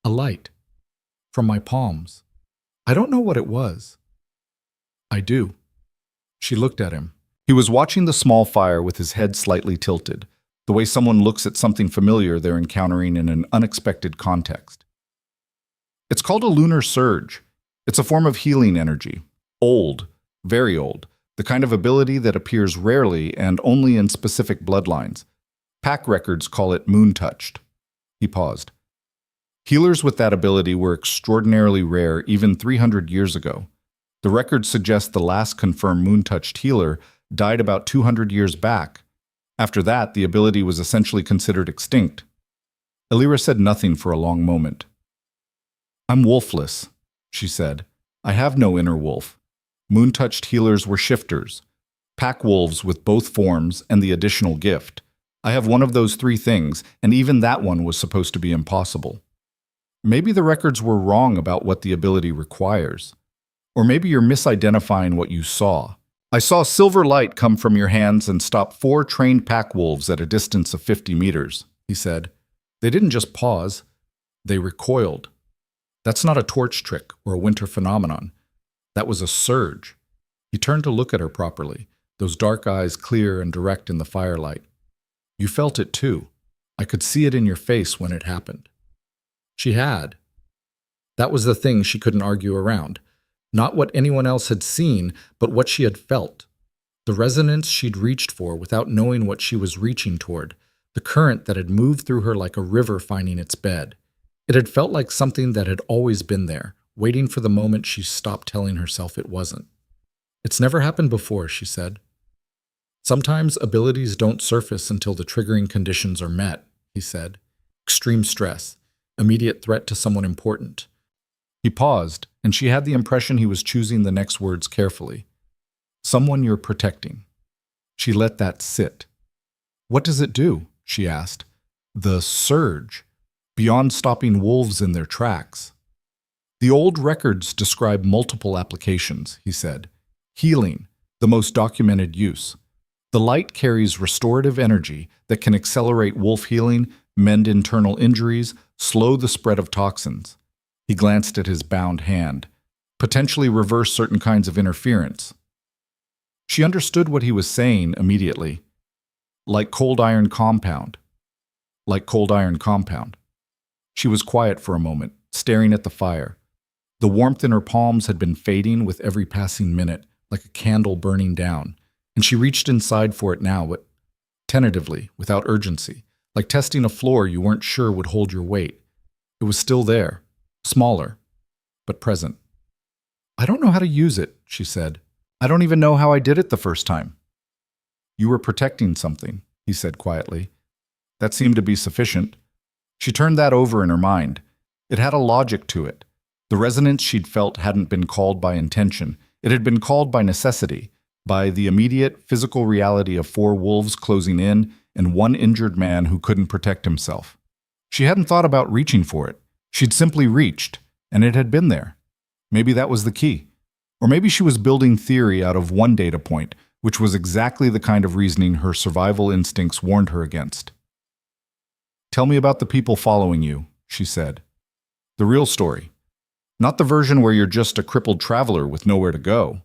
A light. From my palms. I don't know what it was. I do. She looked at him. He was watching the small fire with his head slightly tilted, the way someone looks at something familiar they're encountering in an unexpected context. It's called a lunar surge. It's a form of healing energy. Old, very old, the kind of ability that appears rarely and only in specific bloodlines. Pack records call it moon-touched. He paused. Healers with that ability were extraordinarily rare even 300 years ago. The records suggest the last confirmed moon-touched healer died about 200 years back. After that, the ability was essentially considered extinct. Elyra said nothing for a long moment. I'm wolfless, she said. I have no inner wolf. Moon-touched healers were shifters, pack wolves with both forms and the additional gift. I have one of those three things, and even that one was supposed to be impossible. Maybe the records were wrong about what the ability requires. Or maybe you're misidentifying what you saw. I saw silver light come from your hands and stop 4 trained pack wolves at a distance of 50 meters, he said. They didn't just pause. They recoiled. That's not a torch trick or a winter phenomenon. That was a surge. He turned to look at her properly, those dark eyes clear and direct in the firelight. You felt it too. I could see it in your face when it happened. She had. That was the thing she couldn't argue around. Not what anyone else had seen, but what she had felt. The resonance she'd reached for without knowing what she was reaching toward. The current that had moved through her like a river finding its bed. It had felt like something that had always been there, waiting for the moment she stopped telling herself it wasn't. It's never happened before, she said. Sometimes abilities don't surface until the triggering conditions are met, he said. Extreme stress, immediate threat to someone important. He paused, and she had the impression he was choosing the next words carefully. Someone you're protecting. She let that sit. What does it do? She asked. The surge. Beyond stopping wolves in their tracks. The old records describe multiple applications, he said. Healing, the most documented use. The light carries restorative energy that can accelerate wolf healing, mend internal injuries, slow the spread of toxins. He glanced at his bound hand. Potentially reverse certain kinds of interference. She understood what he was saying immediately. Like cold iron compound. Like cold iron compound. She was quiet for a moment, staring at the fire. The warmth in her palms had been fading with every passing minute, like a candle burning down, and she reached inside for it now, but tentatively, without urgency, like testing a floor you weren't sure would hold your weight. It was still there, smaller, but present. I don't know how to use it, she said. I don't even know how I did it the first time. You were protecting something, he said quietly. That seemed to be sufficient. She turned that over in her mind. It had a logic to it. The resonance she'd felt hadn't been called by intention. It had been called by necessity, by the immediate physical reality of 4 wolves closing in and 1 injured man who couldn't protect himself. She hadn't thought about reaching for it. She'd simply reached, and it had been there. Maybe that was the key. Or maybe she was building theory out of 1 data point, which was exactly the kind of reasoning her survival instincts warned her against. Tell me about the people following you, she said. The real story. Not the version where you're just a crippled traveler with nowhere to go.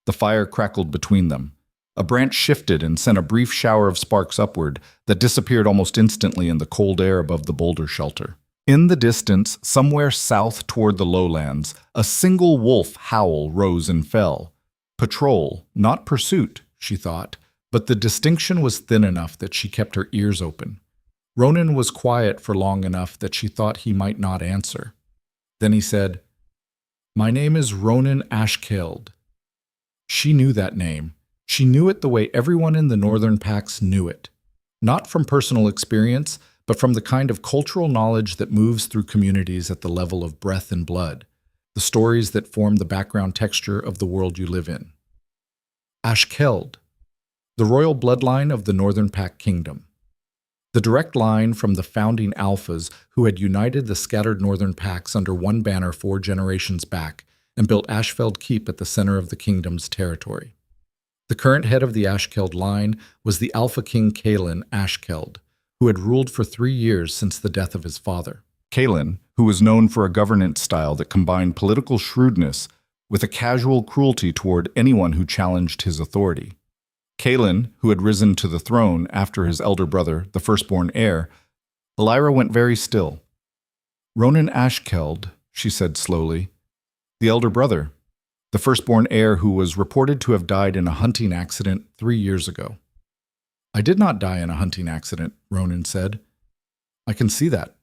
The fire crackled between them. A branch shifted and sent a brief shower of sparks upward that disappeared almost instantly in the cold air above the boulder shelter. In the distance, somewhere south toward the lowlands, a single wolf howl rose and fell. Patrol, not pursuit, she thought, but the distinction was thin enough that she kept her ears open. Ronan was quiet for long enough that she thought he might not answer. Then he said, "My name is Ronan Ashkeld." She knew that name. She knew it the way everyone in the northern packs knew it. Not from personal experience, but from the kind of cultural knowledge that moves through communities at the level of breath and blood, the stories that form the background texture of the world you live in. Ashkeld, the royal bloodline of the Northern Pack Kingdom. The direct line from the founding Alphas who had united the scattered Northern Packs under one banner 4 generations back and built Ashfeld Keep at the center of the kingdom's territory. The current head of the Ashkeld line was the Alpha King Kaelin Ashkeld, who had ruled for 3 years since the death of his father. Kaelin, who was known for a governance style that combined political shrewdness with a casual cruelty toward anyone who challenged his authority. Kaelin, who had risen to the throne after his elder brother, the firstborn heir, Elyra went very still. Ronan Ashkeld, she said slowly. The elder brother, the firstborn heir who was reported to have died in a hunting accident 3 years ago. I did not die in a hunting accident, Ronan said. I can see that.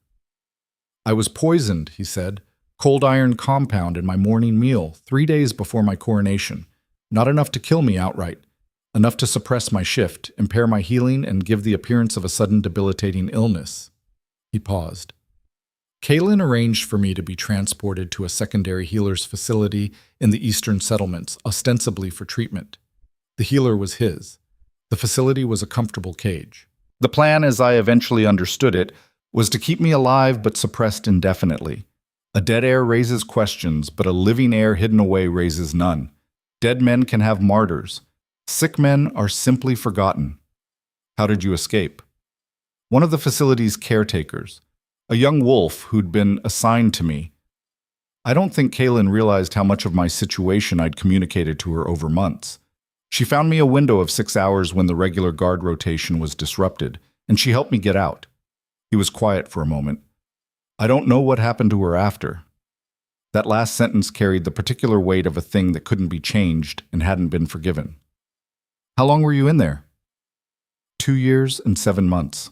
I was poisoned, he said. Cold iron compound in my morning meal 3 days before my coronation. Not enough to kill me outright. Enough to suppress my shift, impair my healing, and give the appearance of a sudden debilitating illness. He paused. Kaelin arranged for me to be transported to a secondary healer's facility in the eastern settlements, ostensibly for treatment. The healer was his. The facility was a comfortable cage. The plan, as I eventually understood it, was to keep me alive but suppressed indefinitely. A dead heir raises questions, but a living heir hidden away raises none. Dead men can have martyrs. Sick men are simply forgotten. How did you escape? One of the facility's caretakers, a young wolf who'd been assigned to me. I don't think Kaelin realized how much of my situation I'd communicated to her over months. She found me a window of 6 hours when the regular guard rotation was disrupted, and she helped me get out. He was quiet for a moment. I don't know what happened to her after. That last sentence carried the particular weight of a thing that couldn't be changed and hadn't been forgiven. How long were you in there? 2 years and 7 months.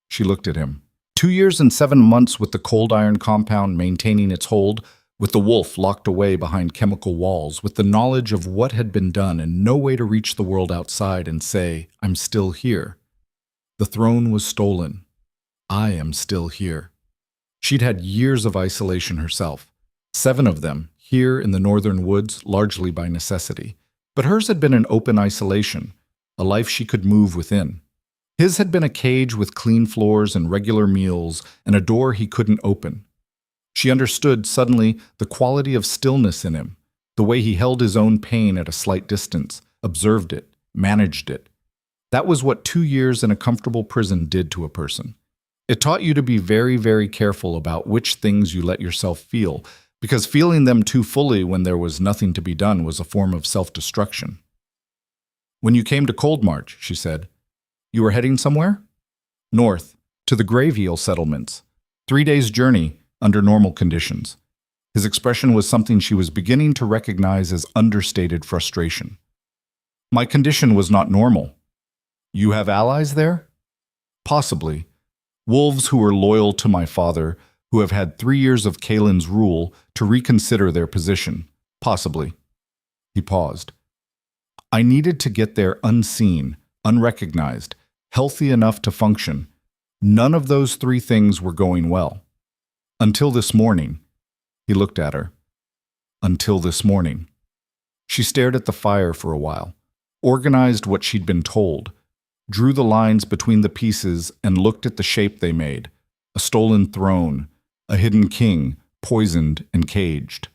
She looked at him. 2 years and 7 months with the cold iron compound maintaining its hold, with the wolf locked away behind chemical walls, with the knowledge of what had been done and no way to reach the world outside and say, I'm still here. The throne was stolen. I am still here. She'd had years of isolation herself, 7 of them, here in the northern woods, largely by necessity. But hers had been an open isolation, a life she could move within. His had been a cage with clean floors and regular meals and a door he couldn't open. She understood suddenly the quality of stillness in him, the way he held his own pain at a slight distance, observed it, managed it. That was what 2 years in a comfortable prison did to a person. It taught you to be very, very careful about which things you let yourself feel, because feeling them too fully when there was nothing to be done was a form of self-destruction. When you came to Cold March, she said, you were heading somewhere? North, to the grave eel settlements. 3 days' journey under normal conditions. His expression was something she was beginning to recognize as understated frustration. My condition was not normal. You have allies there? Possibly. Wolves who were loyal to my father, who have had 3 years of Kaelin's rule to reconsider their position. Possibly. He paused. I needed to get there unseen, unrecognized, healthy enough to function. None of those 3 things were going well. Until this morning. He looked at her. Until this morning. She stared at the fire for a while, organized what she'd been told, drew the lines between the pieces and looked at the shape they made. A stolen throne, a hidden king, poisoned and caged.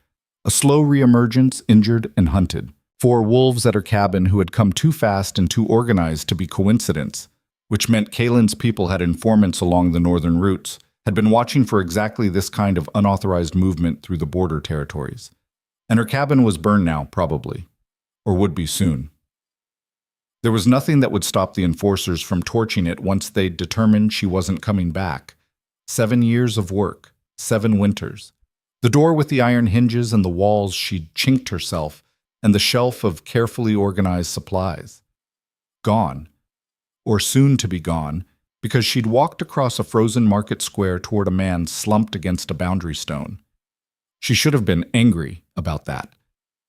A slow reemergence, injured and hunted. 4 wolves at her cabin who had come too fast and too organized to be coincidence, which meant Kaelin's people had informants along the northern routes, had been watching for exactly this kind of unauthorized movement through the border territories. And her cabin was burned now, probably. Or would be soon. There was nothing that would stop the enforcers from torching it once they'd determined she wasn't coming back. 7 years of work, 7 winters. The door with the iron hinges and the walls she'd chinked herself, and the shelf of carefully organized supplies. Gone. Or soon to be gone, because she'd walked across a frozen market square toward a man slumped against a boundary stone. She should have been angry about that.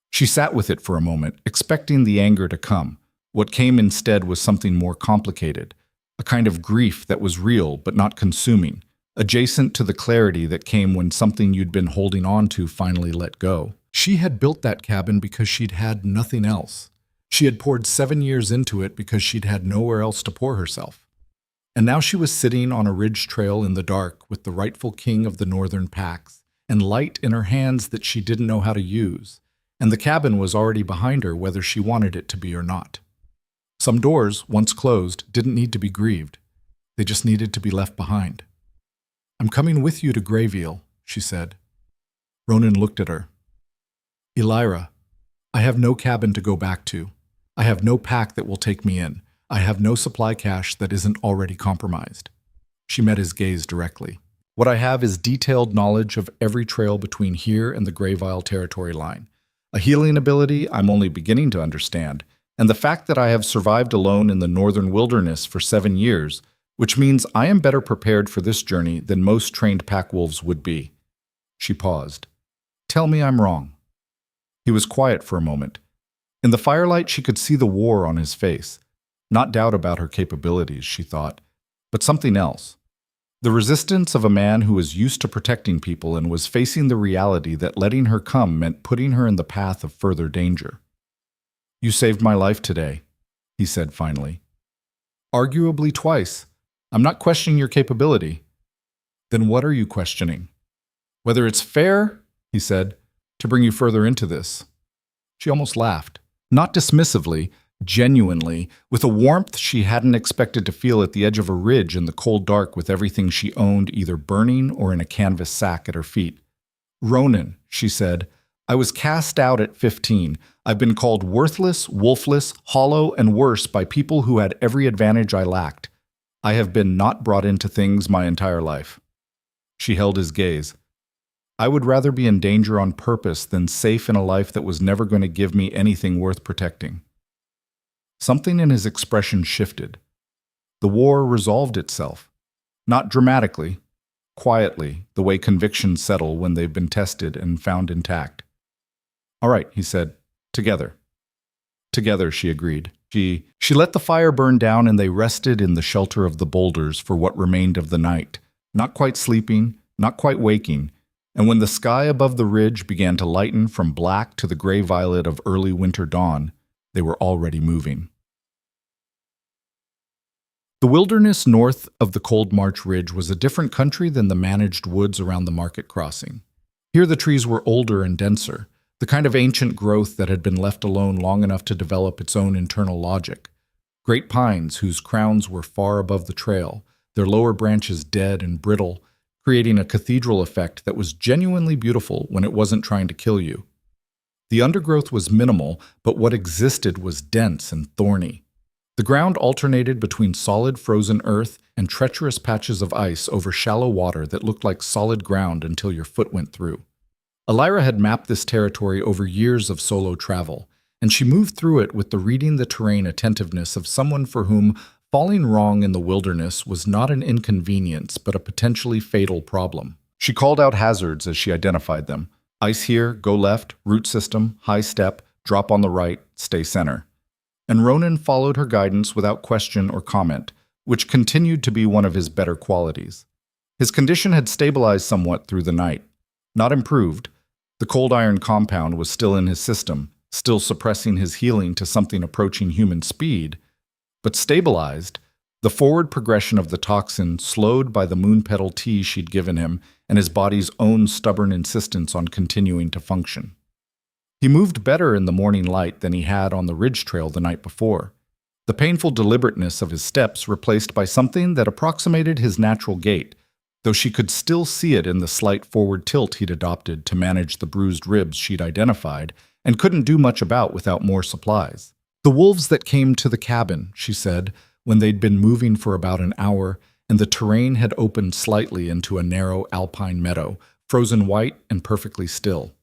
She sat with it for a moment, expecting the anger to come. What came instead was something more complicated, a kind of grief that was real but not consuming, adjacent to the clarity that came when something you'd been holding on to finally let go. She had built that cabin because she'd had nothing else. She had poured 7 years into it because she'd had nowhere else to pour herself. And now she was sitting on a ridge trail in the dark with the rightful king of the northern packs, and light in her hands that she didn't know how to use, and the cabin was already behind her whether she wanted it to be or not. Some doors, once closed, didn't need to be grieved. They just needed to be left behind. I'm coming with you to Grave Eel, she said. Ronan looked at her. Elyra, I have no cabin to go back to. I have no pack that will take me in. I have no supply cache that isn't already compromised. She met his gaze directly. What I have is detailed knowledge of every trail between here and the Grave Isle territory line. A healing ability I'm only beginning to understand, and the fact that I have survived alone in the northern wilderness for 7 years, which means I am better prepared for this journey than most trained pack wolves would be. She paused. Tell me I'm wrong. He was quiet for a moment. In the firelight, she could see the war on his face. Not doubt about her capabilities, she thought, but something else. The resistance of a man who was used to protecting people and was facing the reality that letting her come meant putting her in the path of further danger. You saved my life today, he said finally. Arguably twice. I'm not questioning your capability. Then what are you questioning? Whether it's fair, he said, to bring you further into this. She almost laughed, not dismissively, genuinely, with a warmth she hadn't expected to feel at the edge of a ridge in the cold dark with everything she owned either burning or in a canvas sack at her feet. Ronan, she said, I was cast out at 15. I've been called worthless, wolfless, hollow, and worse by people who had every advantage I lacked. I have been not brought into things my entire life. She held his gaze. I would rather be in danger on purpose than safe in a life that was never going to give me anything worth protecting. Something in his expression shifted. The war resolved itself. Not dramatically, quietly, the way convictions settle when they've been tested and found intact. All right, he said, together. Together, she agreed. She let the fire burn down and they rested in the shelter of the boulders for what remained of the night, not quite sleeping, not quite waking, and when the sky above the ridge began to lighten from black to the gray violet of early winter dawn, they were already moving. The wilderness north of the Cold March Ridge was a different country than the managed woods around the market crossing. Here the trees were older and denser, the kind of ancient growth that had been left alone long enough to develop its own internal logic. Great pines whose crowns were far above the trail, their lower branches dead and brittle, creating a cathedral effect that was genuinely beautiful when it wasn't trying to kill you. The undergrowth was minimal, but what existed was dense and thorny. The ground alternated between solid frozen earth and treacherous patches of ice over shallow water that looked like solid ground until your foot went through. Elyra had mapped this territory over years of solo travel, and she moved through it with the reading the terrain attentiveness of someone for whom falling wrong in the wilderness was not an inconvenience but a potentially fatal problem. She called out hazards as she identified them. Ice here, go left, root system, high step, drop on the right, stay center. And Ronan followed her guidance without question or comment, which continued to be one of his better qualities. His condition had stabilized somewhat through the night. Not improved. The cold iron compound was still in his system, still suppressing his healing to something approaching human speed, but stabilized. The forward progression of the toxin slowed by the moon petal tea she'd given him and his body's own stubborn insistence on continuing to function. He moved better in the morning light than he had on the ridge trail the night before, the painful deliberateness of his steps replaced by something that approximated his natural gait, though she could still see it in the slight forward tilt he'd adopted to manage the bruised ribs she'd identified and couldn't do much about without more supplies. The wolves that came to the cabin, she said, when they'd been moving for about an hour, and the terrain had opened slightly into a narrow alpine meadow, frozen white and perfectly still.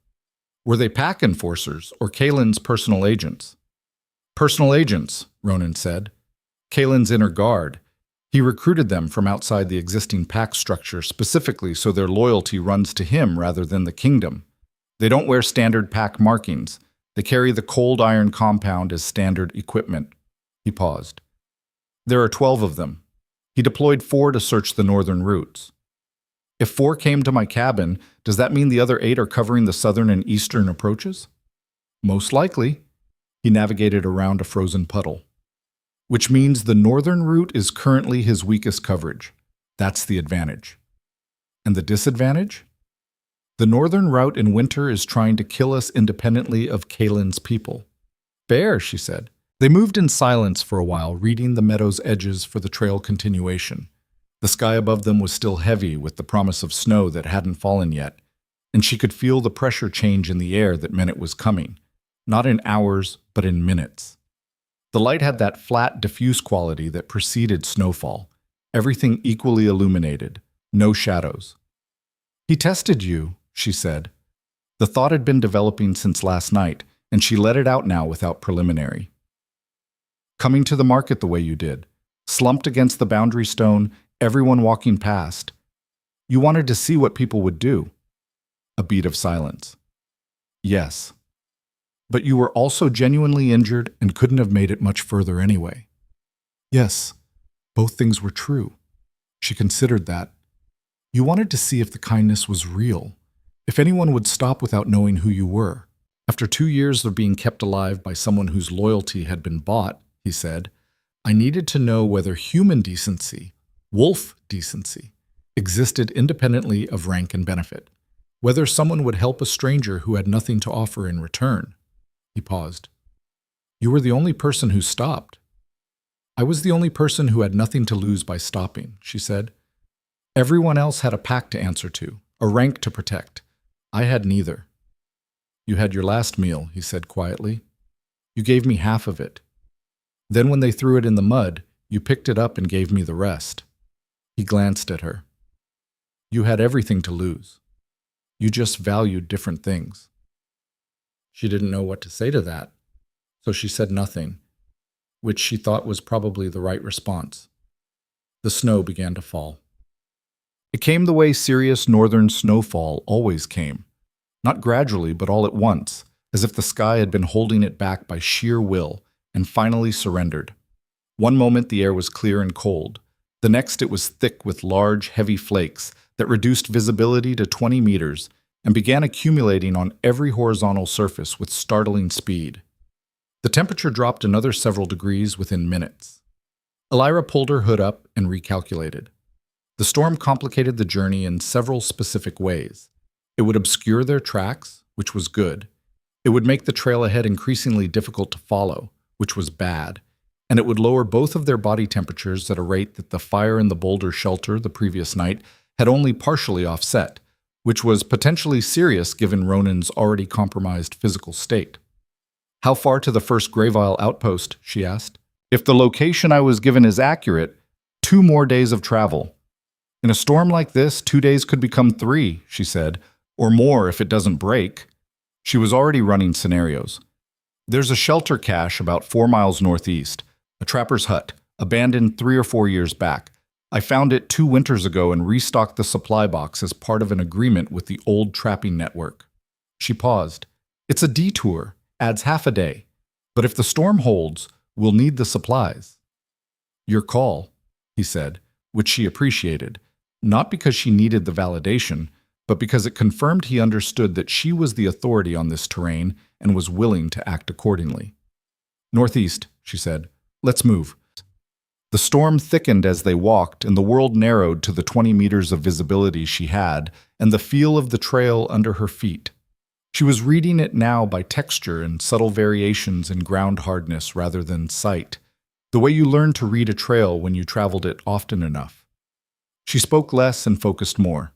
Were they pack enforcers or Kalen's personal agents? Personal agents, Ronan said. Kalen's inner guard. He recruited them from outside the existing pack structure specifically so their loyalty runs to him rather than the kingdom. They don't wear standard pack markings. They carry the cold iron compound as standard equipment. He paused. There are 12 of them. He deployed 4 to search the northern routes. If 4 came to my cabin, does that mean the other 8 are covering the southern and eastern approaches? Most likely. He navigated around a frozen puddle. Which means the northern route is currently his weakest coverage. That's the advantage. And the disadvantage? The northern route in winter is trying to kill us independently of Kalen's people. Fair, she said. They moved in silence for a while, reading the meadow's edges for the trail continuation. The sky above them was still heavy with the promise of snow that hadn't fallen yet, and she could feel the pressure change in the air that meant it was coming, not in hours, but in minutes. The light had that flat, diffuse quality that preceded snowfall, everything equally illuminated, no shadows. He tested you, she said. The thought had been developing since last night, and she let it out now without preliminary. Coming to the market the way you did, slumped against the boundary stone, everyone walking past. You wanted to see what people would do. A beat of silence. Yes. But you were also genuinely injured and couldn't have made it much further anyway. Yes, both things were true. She considered that. You wanted to see if the kindness was real, if anyone would stop without knowing who you were. After 2 years of being kept alive by someone whose loyalty had been bought, he said, I needed to know whether human decency, wolf decency, existed independently of rank and benefit, whether someone would help a stranger who had nothing to offer in return. He paused. You were the only person who stopped. I was the only person who had nothing to lose by stopping, she said. Everyone else had a pack to answer to, a rank to protect. I had neither. You had your last meal, he said quietly. You gave me half of it. Then when they threw it in the mud, you picked it up and gave me the rest. He glanced at her. You had everything to lose. You just valued different things. She didn't know what to say to that, so she said nothing, which she thought was probably the right response. The snow began to fall. It came the way serious northern snowfall always came, not gradually but all at once, as if the sky had been holding it back by sheer will, and finally surrendered. One moment the air was clear and cold. The next it was thick with large, heavy flakes that reduced visibility to 20 meters and began accumulating on every horizontal surface with startling speed. The temperature dropped another several degrees within minutes. Elyra pulled her hood up and recalculated. The storm complicated the journey in several specific ways. It would obscure their tracks, which was good. It would make the trail ahead increasingly difficult to follow, which was bad. and it would lower both of their body temperatures at a rate that the fire in the boulder shelter the previous night had only partially offset, which was potentially serious given Ronan's already compromised physical state. "How far to the first Greyville outpost?" she asked. "If the location I was given is accurate, 2 more days of travel." "In a storm like this, 2 days could become 3, she said, "or more if it doesn't break." She was already running scenarios. "There's a shelter cache about 4 miles northeast, a trapper's hut, abandoned 3 or 4 years back. I found it 2 winters ago and restocked the supply box as part of an agreement with the old trapping network." She paused. "It's a detour, adds half a day. But if the storm holds, we'll need the supplies." "Your call," he said, which she appreciated, not because she needed the validation, but because it confirmed he understood that she was the authority on this terrain and was willing to act accordingly. "Northeast," she said. "Let's move." The storm thickened as they walked, and the world narrowed to the 20 meters of visibility she had and the feel of the trail under her feet. She was reading it now by texture and subtle variations in ground hardness rather than sight, the way you learn to read a trail when you traveled it often enough. She spoke less and focused more,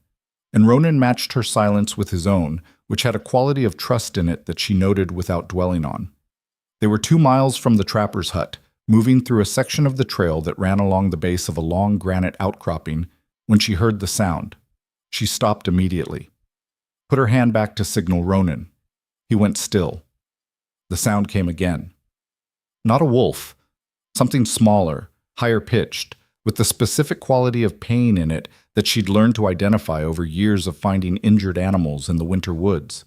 and Ronan matched her silence with his own, which had a quality of trust in it that she noted without dwelling on. They were 2 miles from the trapper's hut, moving through a section of the trail that ran along the base of a long granite outcropping, when she heard the sound. She stopped immediately. Put her hand back to signal Ronan. He went still. The sound came again. Not a wolf. Something smaller, higher pitched, with the specific quality of pain in it that she'd learned to identify over years of finding injured animals in the winter woods.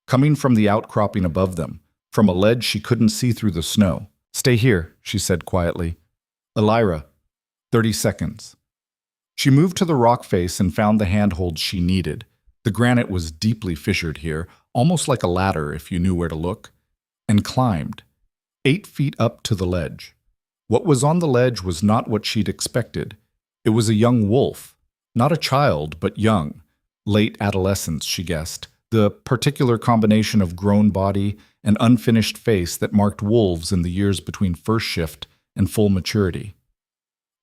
Coming from the outcropping above them, from a ledge she couldn't see through the snow. "Stay here," she said quietly. "Elyra, 30 seconds." She moved to the rock face and found the handholds she needed. The granite was deeply fissured here, almost like a ladder if you knew where to look, and climbed, 8 feet up to the ledge. What was on the ledge was not what she'd expected. It was a young wolf, not a child, but young, late adolescence, she guessed, the particular combination of grown body and unfinished face that marked wolves in the years between first shift and full maturity.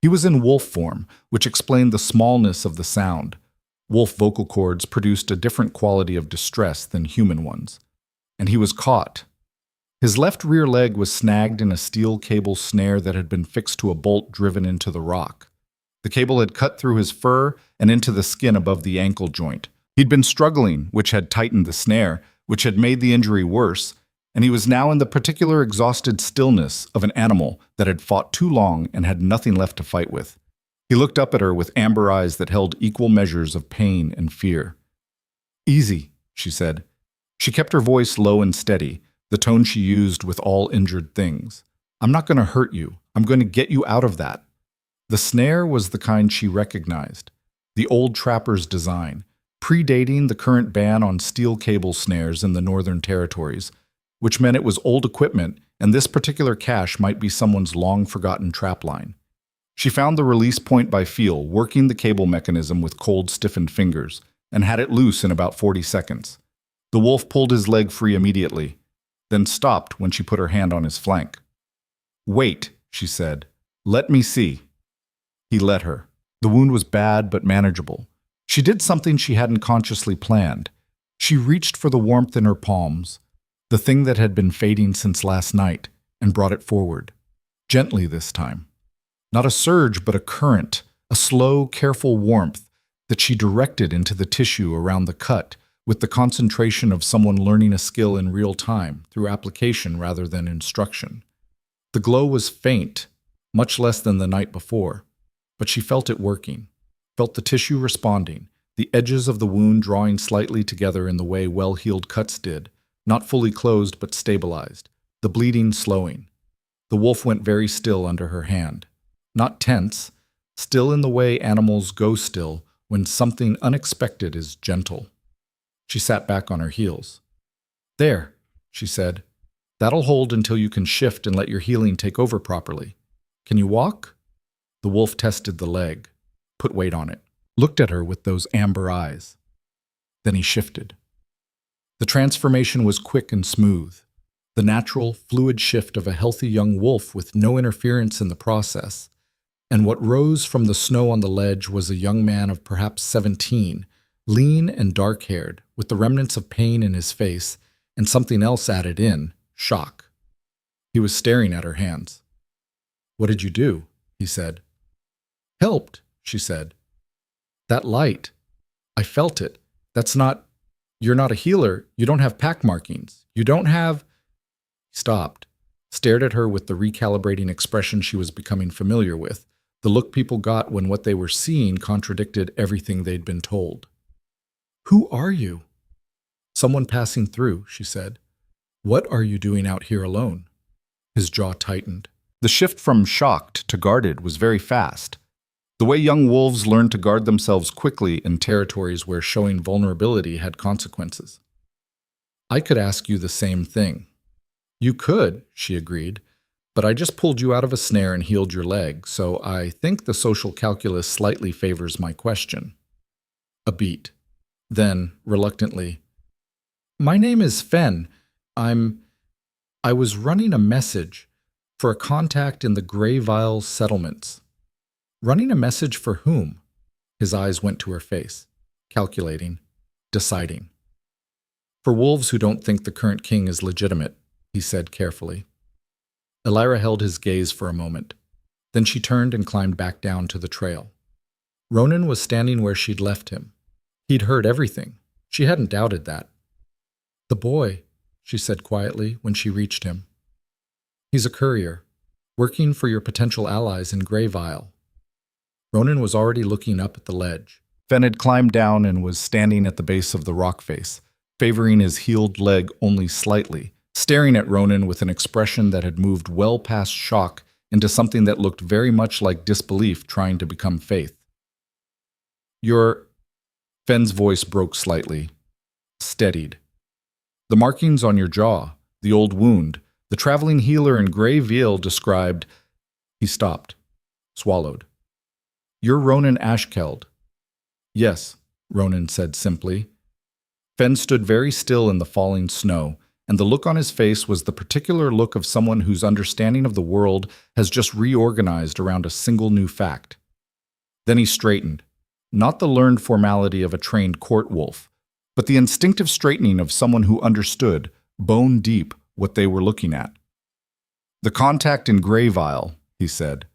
He was in wolf form, which explained the smallness of the sound. Wolf vocal cords produced a different quality of distress than human ones. And he was caught. His left rear leg was snagged in a steel cable snare that had been fixed to a bolt driven into the rock. The cable had cut through his fur and into the skin above the ankle joint. He'd been struggling, which had tightened the snare, which had made the injury worse, and he was now in the particular exhausted stillness of an animal that had fought too long and had nothing left to fight with. He looked up at her with amber eyes that held equal measures of pain and fear. "Easy," she said. She kept her voice low and steady, the tone she used with all injured things. "I'm not going to hurt you. I'm going to get you out of that." The snare was the kind she recognized, the old trapper's design, predating the current ban on steel cable snares in the Northern Territories, which meant it was old equipment, and this particular cache might be someone's long-forgotten trapline. She found the release point by feel, working the cable mechanism with cold, stiffened fingers, and had it loose in about 40 seconds. The wolf pulled his leg free immediately, then stopped when she put her hand on his flank. "Wait," she said. "Let me see." He let her. The wound was bad but manageable. She did something she hadn't consciously planned. She reached for the warmth in her palms, the thing that had been fading since last night, and brought it forward. Gently this time. Not a surge, but a current, a slow, careful warmth that she directed into the tissue around the cut, with the concentration of someone learning a skill in real time, through application rather than instruction. The glow was faint, much less than the night before, but she felt it working, felt the tissue responding, the edges of the wound drawing slightly together in the way well-healed cuts did, not fully closed but stabilized, the bleeding slowing. The wolf went very still under her hand. Not tense, still in the way animals go still when something unexpected is gentle. She sat back on her heels. "There," she said. "That'll hold until you can shift and let your healing take over properly. Can you walk?" The wolf tested the leg, put weight on it, looked at her with those amber eyes. Then he shifted. The transformation was quick and smooth. the natural, fluid shift of a healthy young wolf with no interference in the process. And what rose from the snow on the ledge was a young man of perhaps 17, lean and dark-haired, with the remnants of pain in his face, and something else added in, shock. He was staring at her hands. "What did you do?" he said. "Helped," she said. "That light. I felt it. That's not... You're not a healer. You don't have pack markings. You don't have..." He stopped, stared at her with the recalibrating expression she was becoming familiar with, the look people got when what they were seeing contradicted everything they'd been told. "Who are you?" "Someone passing through," she said. "What are you doing out here alone?" His jaw tightened. The shift from shocked to guarded was very fast. The way young wolves learn to guard themselves quickly in territories where showing vulnerability had consequences. "I could ask you the same thing." "You could," she agreed, "but I just pulled you out of a snare and healed your leg, so I think the social calculus slightly favors my question." A beat. Then, reluctantly, "My name is Fen. I was running a message for a contact in the Greyville settlements." "Running a message for whom?" His eyes went to her face, calculating, deciding. "For wolves who don't think the current king is legitimate," he said carefully. Elyra held his gaze for a moment. Then she turned and climbed back down to the trail. Ronan was standing where she'd left him. He'd heard everything. She hadn't doubted that. "The boy," she said quietly when she reached him. "He's a courier, working for your potential allies in Greyville." Ronan was already looking up at the ledge. Fen had climbed down and was standing at the base of the rock face, favoring his healed leg only slightly, staring at Ronan with an expression that had moved well past shock into something that looked very much like disbelief trying to become faith. "You're..." Fen's voice broke slightly, steadied. "The markings on your jaw, the old wound, the traveling healer in Greyville described..." He stopped, swallowed. "You're Ronan Ashkeld." "Yes," Ronan said simply. Fen stood very still in the falling snow, and the look on his face was the particular look of someone whose understanding of the world has just reorganized around a single new fact. Then he straightened, not the learned formality of a trained court wolf, but the instinctive straightening of someone who understood, bone deep, what they were looking at. "The contact in Greyville," he said.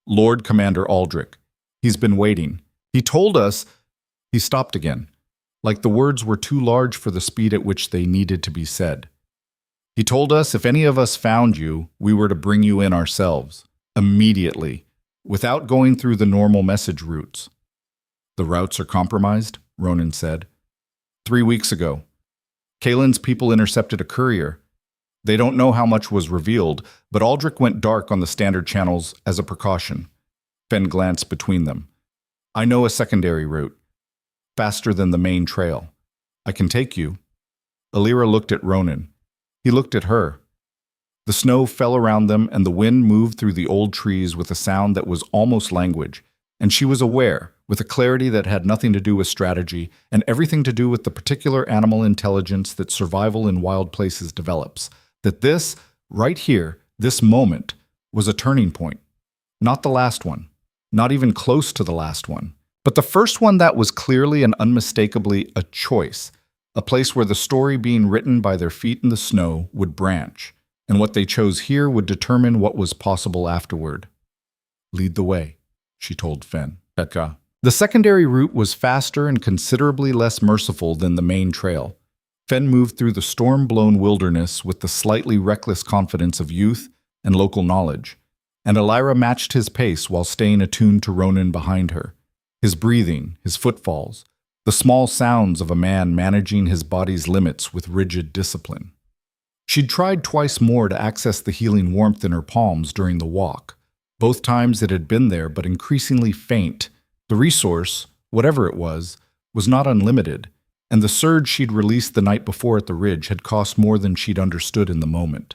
"Lord Commander Aldrich. He's been waiting. He told us..." He stopped again, like the words were too large for the speed at which they needed to be said. "He told us if any of us found you, we were to bring you in ourselves, immediately, without going through the normal message routes." "The routes are compromised," Ronan said. 3 weeks ago, Kalen's people intercepted a courier. They don't know how much was revealed, but Aldrich went dark on the standard channels as a precaution." Fen glanced between them. "I know a secondary route, faster than the main trail. I can take you." Elyra looked at Ronan. He looked at her. The snow fell around them and the wind moved through the old trees with a sound that was almost language, and she was aware, with a clarity that had nothing to do with strategy and everything to do with the particular animal intelligence that survival in wild places develops, that this, right here, this moment, was a turning point. Not the last one. Not even close to the last one, but the first one that was clearly and unmistakably a choice, a place where the story being written by their feet in the snow would branch, and what they chose here would determine what was possible afterward. "Lead the way," she told Fen. "Becca." The secondary route was faster and considerably less merciful than the main trail. Fen moved through the storm-blown wilderness with the slightly reckless confidence of youth and local knowledge, and Elyra matched his pace while staying attuned to Ronan behind her, his breathing, his footfalls, the small sounds of a man managing his body's limits with rigid discipline. She'd tried twice more to access the healing warmth in her palms during the walk. Both times it had been there, but increasingly faint. The resource, whatever it was not unlimited, and the surge she'd released the night before at the ridge had cost more than she'd understood in the moment.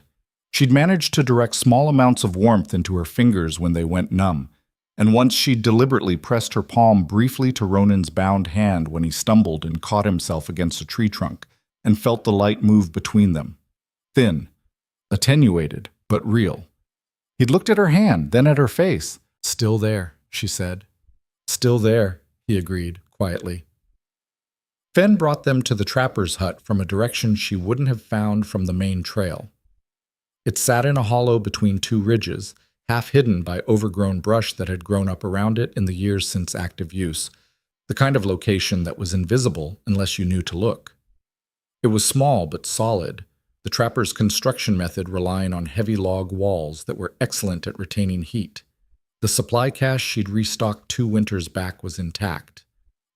She'd managed to direct small amounts of warmth into her fingers when they went numb, and once she'd deliberately pressed her palm briefly to Ronan's bound hand when he stumbled and caught himself against a tree trunk, and felt the light move between them. Thin, attenuated, but real. He'd looked at her hand, then at her face. "Still there," she said. "Still there," he agreed, quietly. Fen brought them to the trapper's hut from a direction she wouldn't have found from the main trail. It sat in a hollow between two ridges, half hidden by overgrown brush that had grown up around it in the years since active use, the kind of location that was invisible unless you knew to look. It was small but solid, the trapper's construction method relying on heavy log walls that were excellent at retaining heat. The supply cache she'd restocked 2 winters back was intact.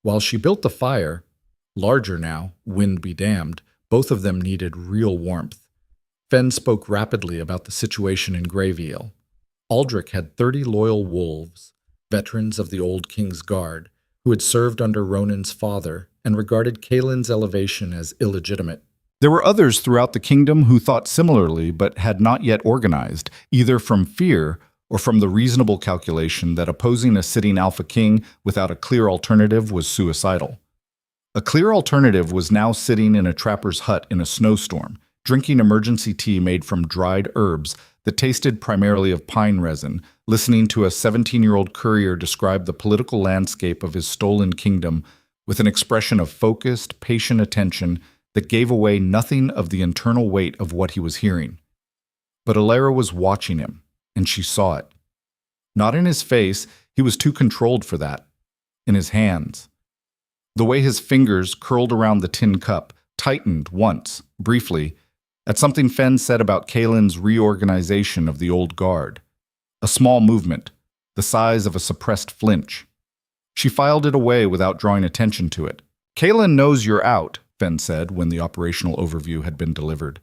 While she built the fire, larger now, wind be damned, both of them needed real warmth. Fen spoke rapidly about the situation in Greyville. Aldrich had 30 loyal wolves, veterans of the old King's Guard, who had served under Ronan's father and regarded Kaelin's elevation as illegitimate. There were others throughout the kingdom who thought similarly but had not yet organized, either from fear or from the reasonable calculation that opposing a sitting Alpha King without a clear alternative was suicidal. A clear alternative was now sitting in a trapper's hut in a snowstorm, drinking emergency tea made from dried herbs that tasted primarily of pine resin, listening to a 17-year-old courier describe the political landscape of his stolen kingdom with an expression of focused, patient attention that gave away nothing of the internal weight of what he was hearing. But Elyra was watching him, and she saw it. Not in his face, he was too controlled for that. In his hands. The way his fingers curled around the tin cup tightened once, briefly, at something Fen said about Kaelin's reorganization of the old guard. A small movement, the size of a suppressed flinch. She filed it away without drawing attention to it. "Kaelin knows you're out," Fen said when the operational overview had been delivered.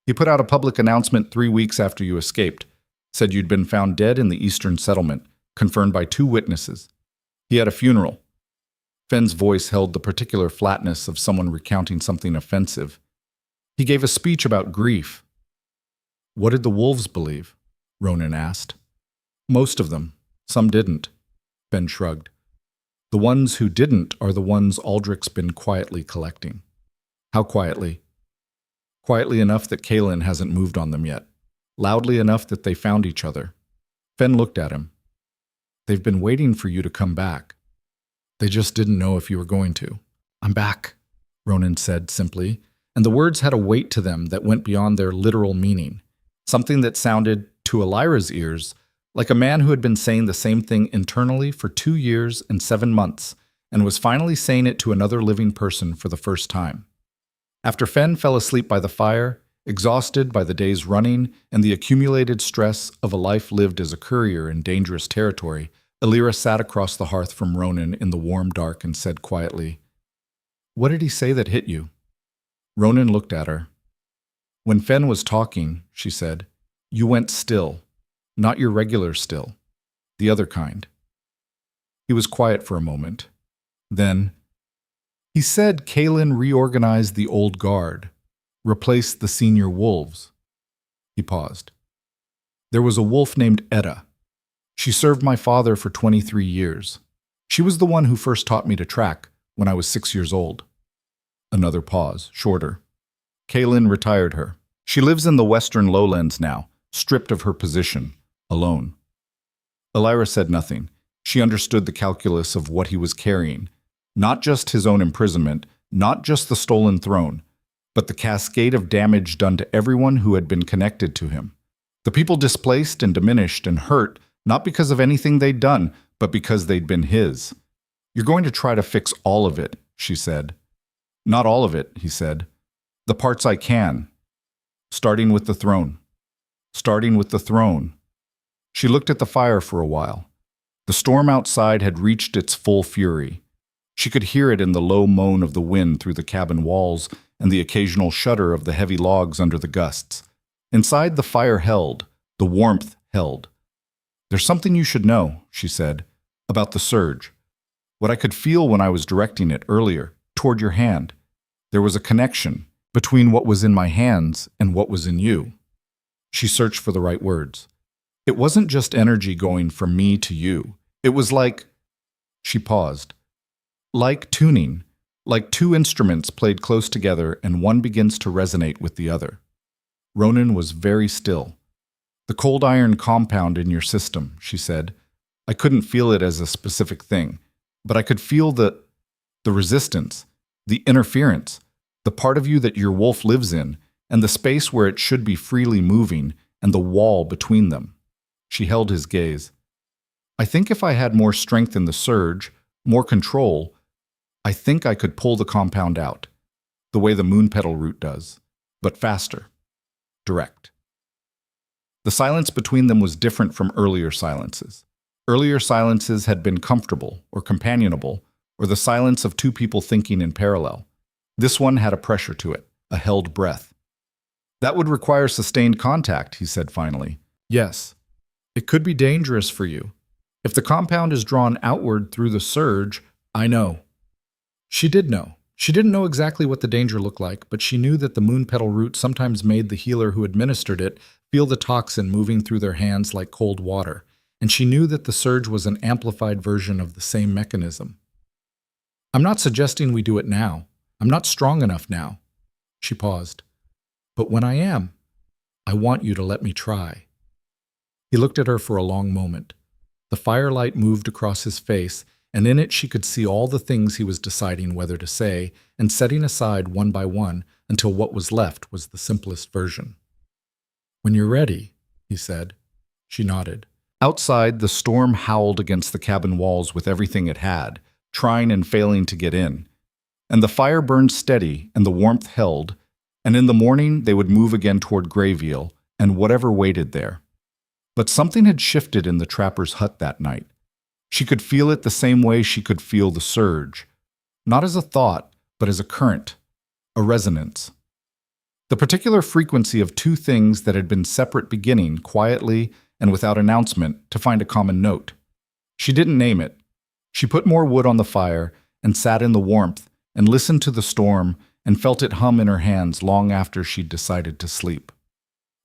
"He put out a public announcement 3 weeks after you escaped. Said you'd been found dead in the eastern settlement, confirmed by 2 witnesses. He had a funeral." Fen's voice held the particular flatness of someone recounting something offensive. "He gave a speech about grief." "What did the wolves believe?" Ronan asked. "Most of them. Some didn't." Fen shrugged. "The ones who didn't are the ones Aldrich's been quietly collecting." "How quietly?" "Quietly enough that Kaelin hasn't moved on them yet. Loudly enough that they found each other." Fen looked at him. "They've been waiting for you to come back. They just didn't know if you were going to." "I'm back," Ronan said simply, and the words had a weight to them that went beyond their literal meaning, something that sounded, to Elyra's ears, like a man who had been saying the same thing internally for 2 years and 7 months, and was finally saying it to another living person for the first time. After Fen fell asleep by the fire, exhausted by the day's running and the accumulated stress of a life lived as a courier in dangerous territory, Elyra sat across the hearth from Ronan in the warm dark and said quietly, "What did he say that hit you?" Ronan looked at her. "When Fen was talking," she said, "you went still. Not your regular still. The other kind." He was quiet for a moment. Then, "He said Kaelin reorganized the old guard, replaced the senior wolves." He paused. "There was a wolf named Etta. She served my father for 23 years. She was the one who first taught me to track when I was 6 years old." Another pause, shorter. "Kaelin retired her. She lives in the western lowlands now, stripped of her position, alone." Elyra said nothing. She understood the calculus of what he was carrying. Not just his own imprisonment, not just the stolen throne, but the cascade of damage done to everyone who had been connected to him. The people displaced and diminished and hurt, not because of anything they'd done, but because they'd been his. "You're going to try to fix all of it," she said. "Not all of it," he said. "The parts I can. Starting with the throne. Starting with the throne." She looked at the fire for a while. The storm outside had reached its full fury. She could hear it in the low moan of the wind through the cabin walls and the occasional shudder of the heavy logs under the gusts. Inside, the fire held, the warmth held. "There's something you should know," she said, "about the surge. What I could feel when I was directing it earlier, toward your hand. There was a connection between what was in my hands and what was in you." She searched for the right words. "It wasn't just energy going from me to you. It was like—" She paused. "Like tuning, like 2 instruments played close together and one begins to resonate with the other." Ronan was very still. "The cold iron compound in your system," she said. "I couldn't feel it as a specific thing, but I could feel the resistance, the interference, the part of you that your wolf lives in, and the space where it should be freely moving, and the wall between them." She held his gaze. "I think if I had more strength in the surge, more control, I think I could pull the compound out, the way the moon petal root does, but faster, direct." The silence between them was different from earlier silences. Earlier silences had been comfortable or companionable, or the silence of two people thinking in parallel. This one had a pressure to it, a held breath. "That would require sustained contact," he said finally. "Yes. It could be dangerous for you. If the compound is drawn outward through the surge, I know." She did know. She didn't know exactly what the danger looked like, but she knew that the moon petal root sometimes made the healer who administered it feel the toxin moving through their hands like cold water, and she knew that the surge was an amplified version of the same mechanism. "I'm not suggesting we do it now. I'm not strong enough now." She paused. "But when I am, I want you to let me try." He looked at her for a long moment. The firelight moved across his face, and in it she could see all the things he was deciding whether to say, and setting aside one by one until what was left was the simplest version. "When you're ready," he said. She nodded. Outside, the storm howled against the cabin walls with everything it had, trying and failing to get in. And the fire burned steady, and the warmth held, and in the morning they would move again toward Greyveal, and whatever waited there. But something had shifted in the trapper's hut that night. She could feel it the same way she could feel the surge, not as a thought, but as a current, a resonance. The particular frequency of two things that had been separate beginning quietly and without announcement to find a common note. She didn't name it. She put more wood on the fire and sat in the warmth and listened to the storm and felt it hum in her hands long after she'd decided to sleep.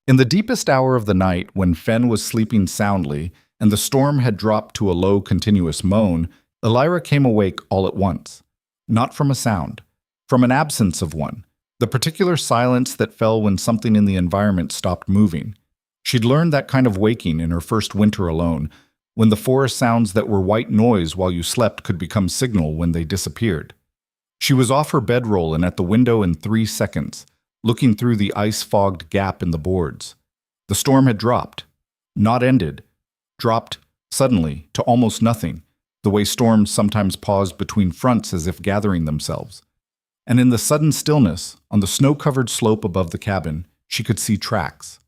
In the deepest hour of the night, when Fen was sleeping soundly and the storm had dropped to a low, continuous moan, Elyra came awake all at once. Not from a sound, from an absence of one, the particular silence that fell when something in the environment stopped moving. She'd learned that kind of waking in her first winter alone, when the forest sounds that were white noise while you slept could become signal when they disappeared. She was off her bedroll and at the window in 3 seconds, looking through the ice-fogged gap in the boards. The storm had dropped, not ended, dropped suddenly to almost nothing, the way storms sometimes paused between fronts as if gathering themselves. And in the sudden stillness, on the snow-covered slope above the cabin, she could see tracks,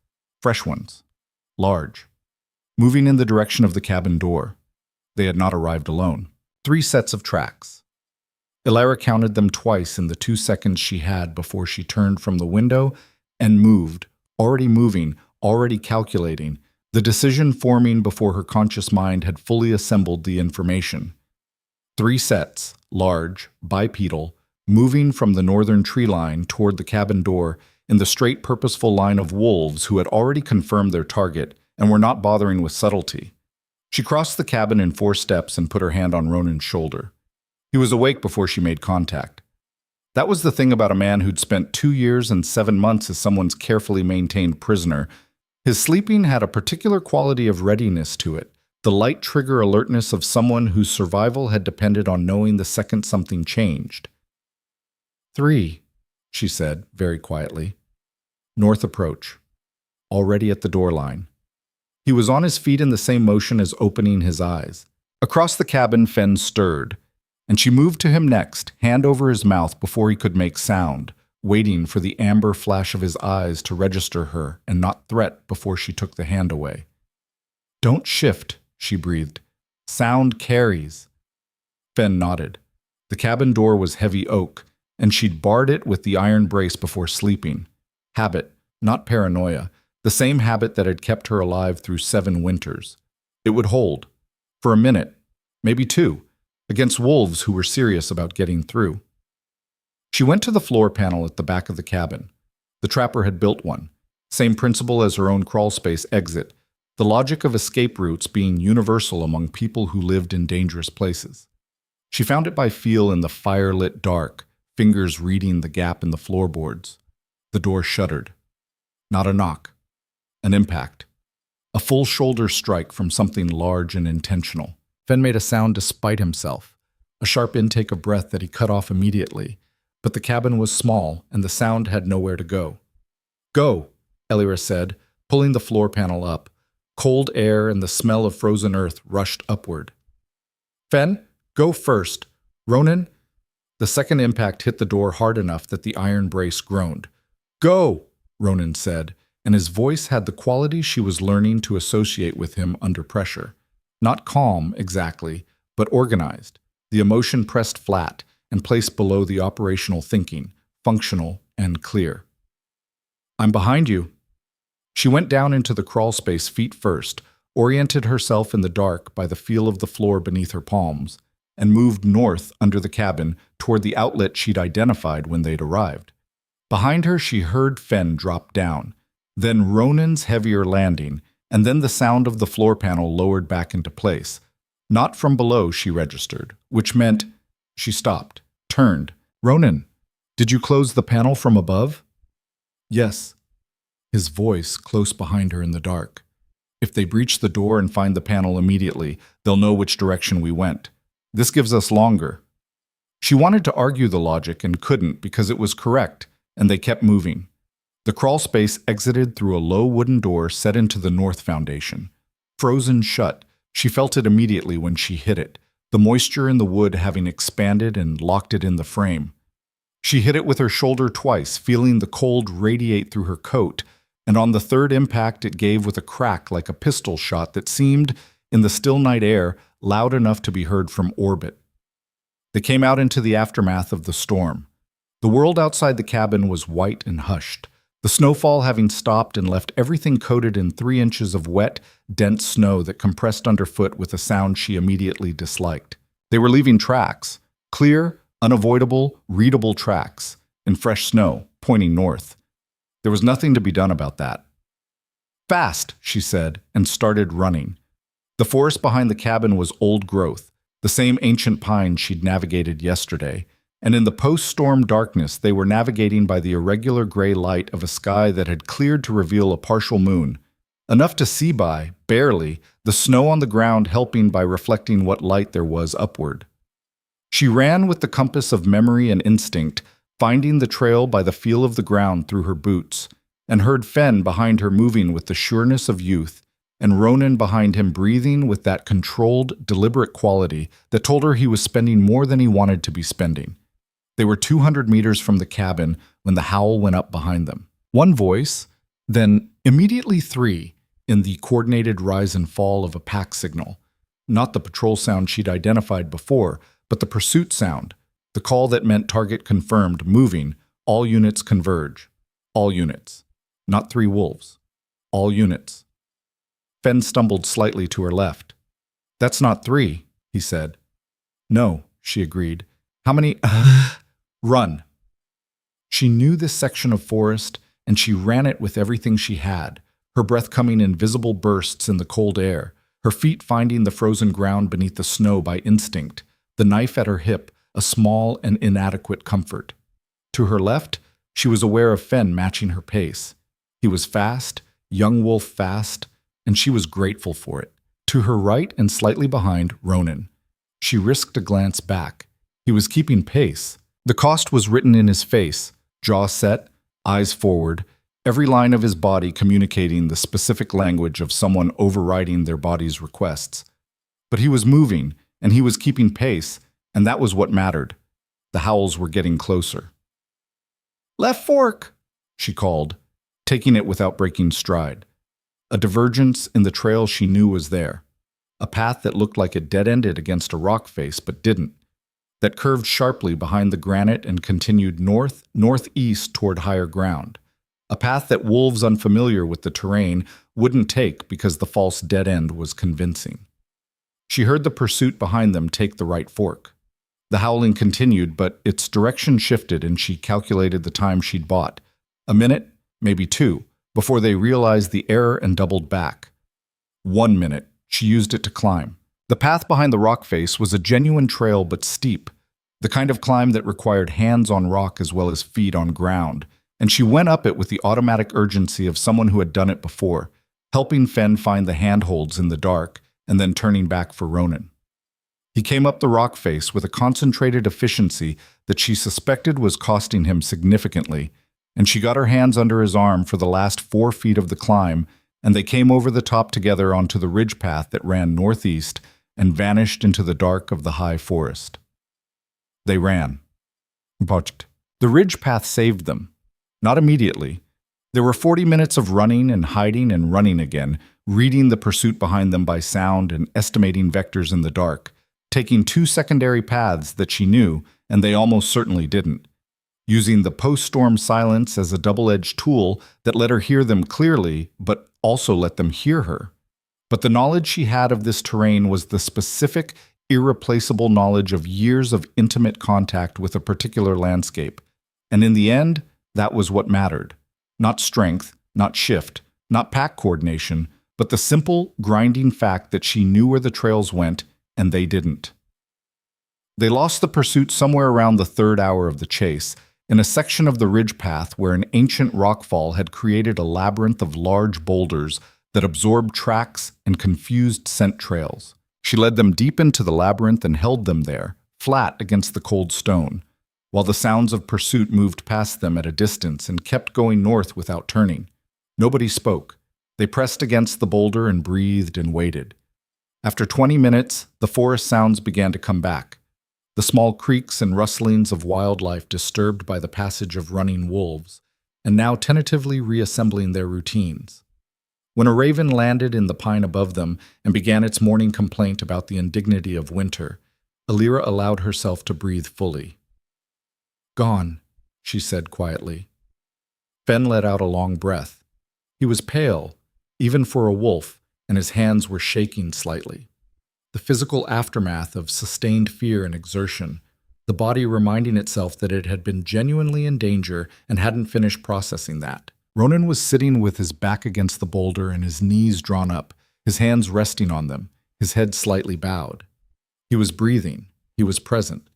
fresh ones, large, moving in the direction of the cabin door. They had not arrived alone. 3 sets of tracks. Elyra counted them twice in the 2 seconds she had before she turned from the window and moved, already moving, already calculating, the decision forming before her conscious mind had fully assembled the information. 3 sets, large, bipedal, moving from the northern tree line toward the cabin door in the straight, purposeful line of wolves who had already confirmed their target and were not bothering with subtlety. She crossed the cabin in 4 steps and put her hand on Ronan's shoulder. He was awake before she made contact. That was the thing about a man who'd spent 2 years and 7 months as someone's carefully maintained prisoner. His sleeping had a particular quality of readiness to it, the light trigger alertness of someone whose survival had depended on knowing the second something changed. 3, she said, very quietly. North approach. Already at the door line. He was on his feet in the same motion as opening his eyes. Across the cabin, Fen stirred, and she moved to him next, hand over his mouth before he could make sound, waiting for the amber flash of his eyes to register her and not threat before she took the hand away. "Don't shift," she breathed. "Sound carries." Fen nodded. The cabin door was heavy oak, and she'd barred it with the iron brace before sleeping. Habit, not paranoia, the same habit that had kept her alive through 7 winters. It would hold. For a minute, maybe 2, against wolves who were serious about getting through. She went to the floor panel at the back of the cabin. The trapper had built one. Same principle as her own crawlspace exit, the logic of escape routes being universal among people who lived in dangerous places. She found it by feel in the fire-lit dark, fingers reading the gap in the floorboards. The door shuddered. Not a knock. An impact. A full shoulder strike from something large and intentional. Fen made a sound despite himself, a sharp intake of breath that he cut off immediately, but the cabin was small and the sound had nowhere to go. Go, Elyra said, pulling the floor panel up. Cold air and the smell of frozen earth rushed upward. Fen, go first. Ronan? The second impact hit the door hard enough that the iron brace groaned. Go, Ronan said, and his voice had the quality she was learning to associate with him under pressure. Not calm, exactly, but organized. The emotion pressed flat and placed below the operational thinking, functional and clear. I'm behind you. She went down into the crawl space feet first, oriented herself in the dark by the feel of the floor beneath her palms, and moved north under the cabin toward the outlet she'd identified when they'd arrived. Behind her, she heard Fen drop down, then Ronan's heavier landing, and then the sound of the floor panel lowered back into place. Not from below, she registered, which meant she stopped, turned. Ronan, did you close the panel from above? Yes. His voice close behind her in the dark. If they breach the door and find the panel immediately, they'll know which direction we went. This gives us longer. She wanted to argue the logic and couldn't because it was correct, and they kept moving. The crawl space exited through a low wooden door set into the north foundation. Frozen shut, she felt it immediately when she hit it, the moisture in the wood having expanded and locked it in the frame. She hit it with her shoulder twice, feeling the cold radiate through her coat, and on the third impact it gave with a crack like a pistol shot that seemed, in the still night air, loud enough to be heard from orbit. They came out into the aftermath of the storm. The world outside the cabin was white and hushed, the snowfall having stopped and left everything coated in 3 inches of wet, dense snow that compressed underfoot with a sound she immediately disliked. They were leaving tracks, clear, unavoidable, readable tracks, in fresh snow, pointing north. There was nothing to be done about that. Fast, she said, and started running. The forest behind the cabin was old growth, the same ancient pines she'd navigated yesterday, and in the post-storm darkness they were navigating by the irregular gray light of a sky that had cleared to reveal a partial moon, enough to see by, barely, the snow on the ground helping by reflecting what light there was upward. She ran with the compass of memory and instinct, finding the trail by the feel of the ground through her boots, and heard Fen behind her moving with the sureness of youth, and Ronan behind him breathing with that controlled, deliberate quality that told her he was spending more than he wanted to be spending. They were 200 meters from the cabin when the howl went up behind them. One voice, then immediately 3, in the coordinated rise and fall of a pack signal. Not the patrol sound she'd identified before, but the pursuit sound, the call that meant target confirmed, moving, all units converge. All units. Not 3 wolves. All units. Fen stumbled slightly to her left. That's not 3, he said. No, she agreed. How many? Run. She knew this section of forest, and she ran it with everything she had, her breath coming in visible bursts in the cold air, her feet finding the frozen ground beneath the snow by instinct, the knife at her hip, a small and inadequate comfort. To her left, she was aware of Fen matching her pace. He was fast, young wolf fast, and she was grateful for it. To her right and slightly behind, Ronan. She risked a glance back. He was keeping pace. The cost was written in his face, jaw set, eyes forward, every line of his body communicating the specific language of someone overriding their body's requests. But he was moving, and he was keeping pace, and that was what mattered. The howls were getting closer. Left fork, she called, taking it without breaking stride. A divergence in the trail she knew was there. A path that looked like it dead-ended against a rock face but didn't. That curved sharply behind the granite and continued northeast toward higher ground. A path that wolves unfamiliar with the terrain wouldn't take because the false dead end was convincing. She heard the pursuit behind them take the right fork. The howling continued, but its direction shifted and she calculated the time she'd bought. A minute, maybe 2, before they realized the error and doubled back. 1 minute, she used it to climb. The path behind the rock face was a genuine trail but steep, the kind of climb that required hands on rock as well as feet on ground, and she went up it with the automatic urgency of someone who had done it before, helping Fen find the handholds in the dark and then turning back for Ronan. He came up the rock face with a concentrated efficiency that she suspected was costing him significantly, and she got her hands under his arm for the last 4 feet of the climb, and they came over the top together onto the ridge path that ran northeast and vanished into the dark of the high forest. They ran. The ridge path saved them. Not immediately. There were 40 minutes of running and hiding and running again, reading the pursuit behind them by sound and estimating vectors in the dark, taking 2 secondary paths that she knew, and they almost certainly didn't, using the post-storm silence as a double-edged tool that let her hear them clearly, but also let them hear her. But the knowledge she had of this terrain was the specific, irreplaceable knowledge of years of intimate contact with a particular landscape. And in the end, that was what mattered. Not strength, not shift, not pack coordination, but the simple, grinding fact that she knew where the trails went, and they didn't. They lost the pursuit somewhere around the 3rd hour of the chase, in a section of the ridge path where an ancient rockfall had created a labyrinth of large boulders that absorbed tracks and confused scent trails. She led them deep into the labyrinth and held them there, flat against the cold stone, while the sounds of pursuit moved past them at a distance and kept going north without turning. Nobody spoke. They pressed against the boulder and breathed and waited. After 20 minutes, the forest sounds began to come back. The small creaks and rustlings of wildlife disturbed by the passage of running wolves, and now tentatively reassembling their routines. When a raven landed in the pine above them and began its morning complaint about the indignity of winter, Elyra allowed herself to breathe fully. "Gone," she said quietly. Fen let out a long breath. He was pale, even for a wolf, and his hands were shaking slightly. The physical aftermath of sustained fear and exertion, the body reminding itself that it had been genuinely in danger and hadn't finished processing that. Ronan was sitting with his back against the boulder and his knees drawn up, his hands resting on them, his head slightly bowed. He was breathing. He was present.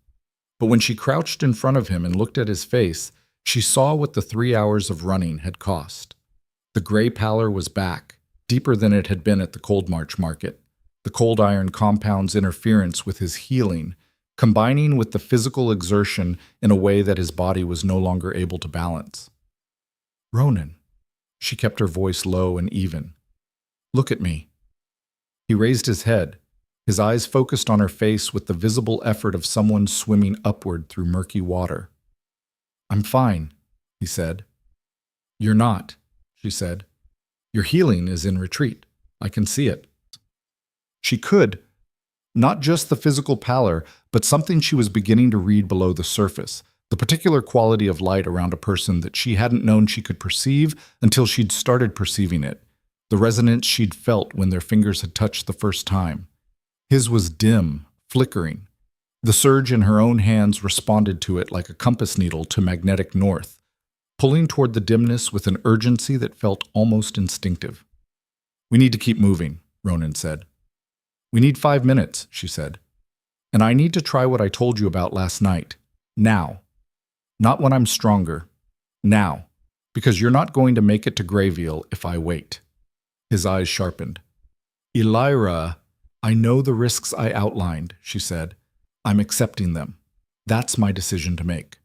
But when she crouched in front of him and looked at his face, she saw what the 3 hours of running had cost. The gray pallor was back, deeper than it had been at the Cold March market, the cold iron compound's interference with his healing, combining with the physical exertion in a way that his body was no longer able to balance. "Ronan," she kept her voice low and even. "Look at me." He raised his head, his eyes focused on her face with the visible effort of someone swimming upward through murky water. "I'm fine," he said. "You're not," she said. "Your healing is in retreat. I can see it." She could. Not just the physical pallor, but something she was beginning to read below the surface, the particular quality of light around a person that she hadn't known she could perceive until she'd started perceiving it, the resonance she'd felt when their fingers had touched the first time. His was dim, flickering. The surge in her own hands responded to it like a compass needle to magnetic north, pulling toward the dimness with an urgency that felt almost instinctive. "We need to keep moving," Ronan said. "We need 5 minutes," she said. "And I need to try what I told you about last night. Now. Not when I'm stronger. Now. Because you're not going to make it to Grayveal if I wait." His eyes sharpened. "Elyra, I know the risks I outlined," she said. "I'm accepting them. That's my decision to make."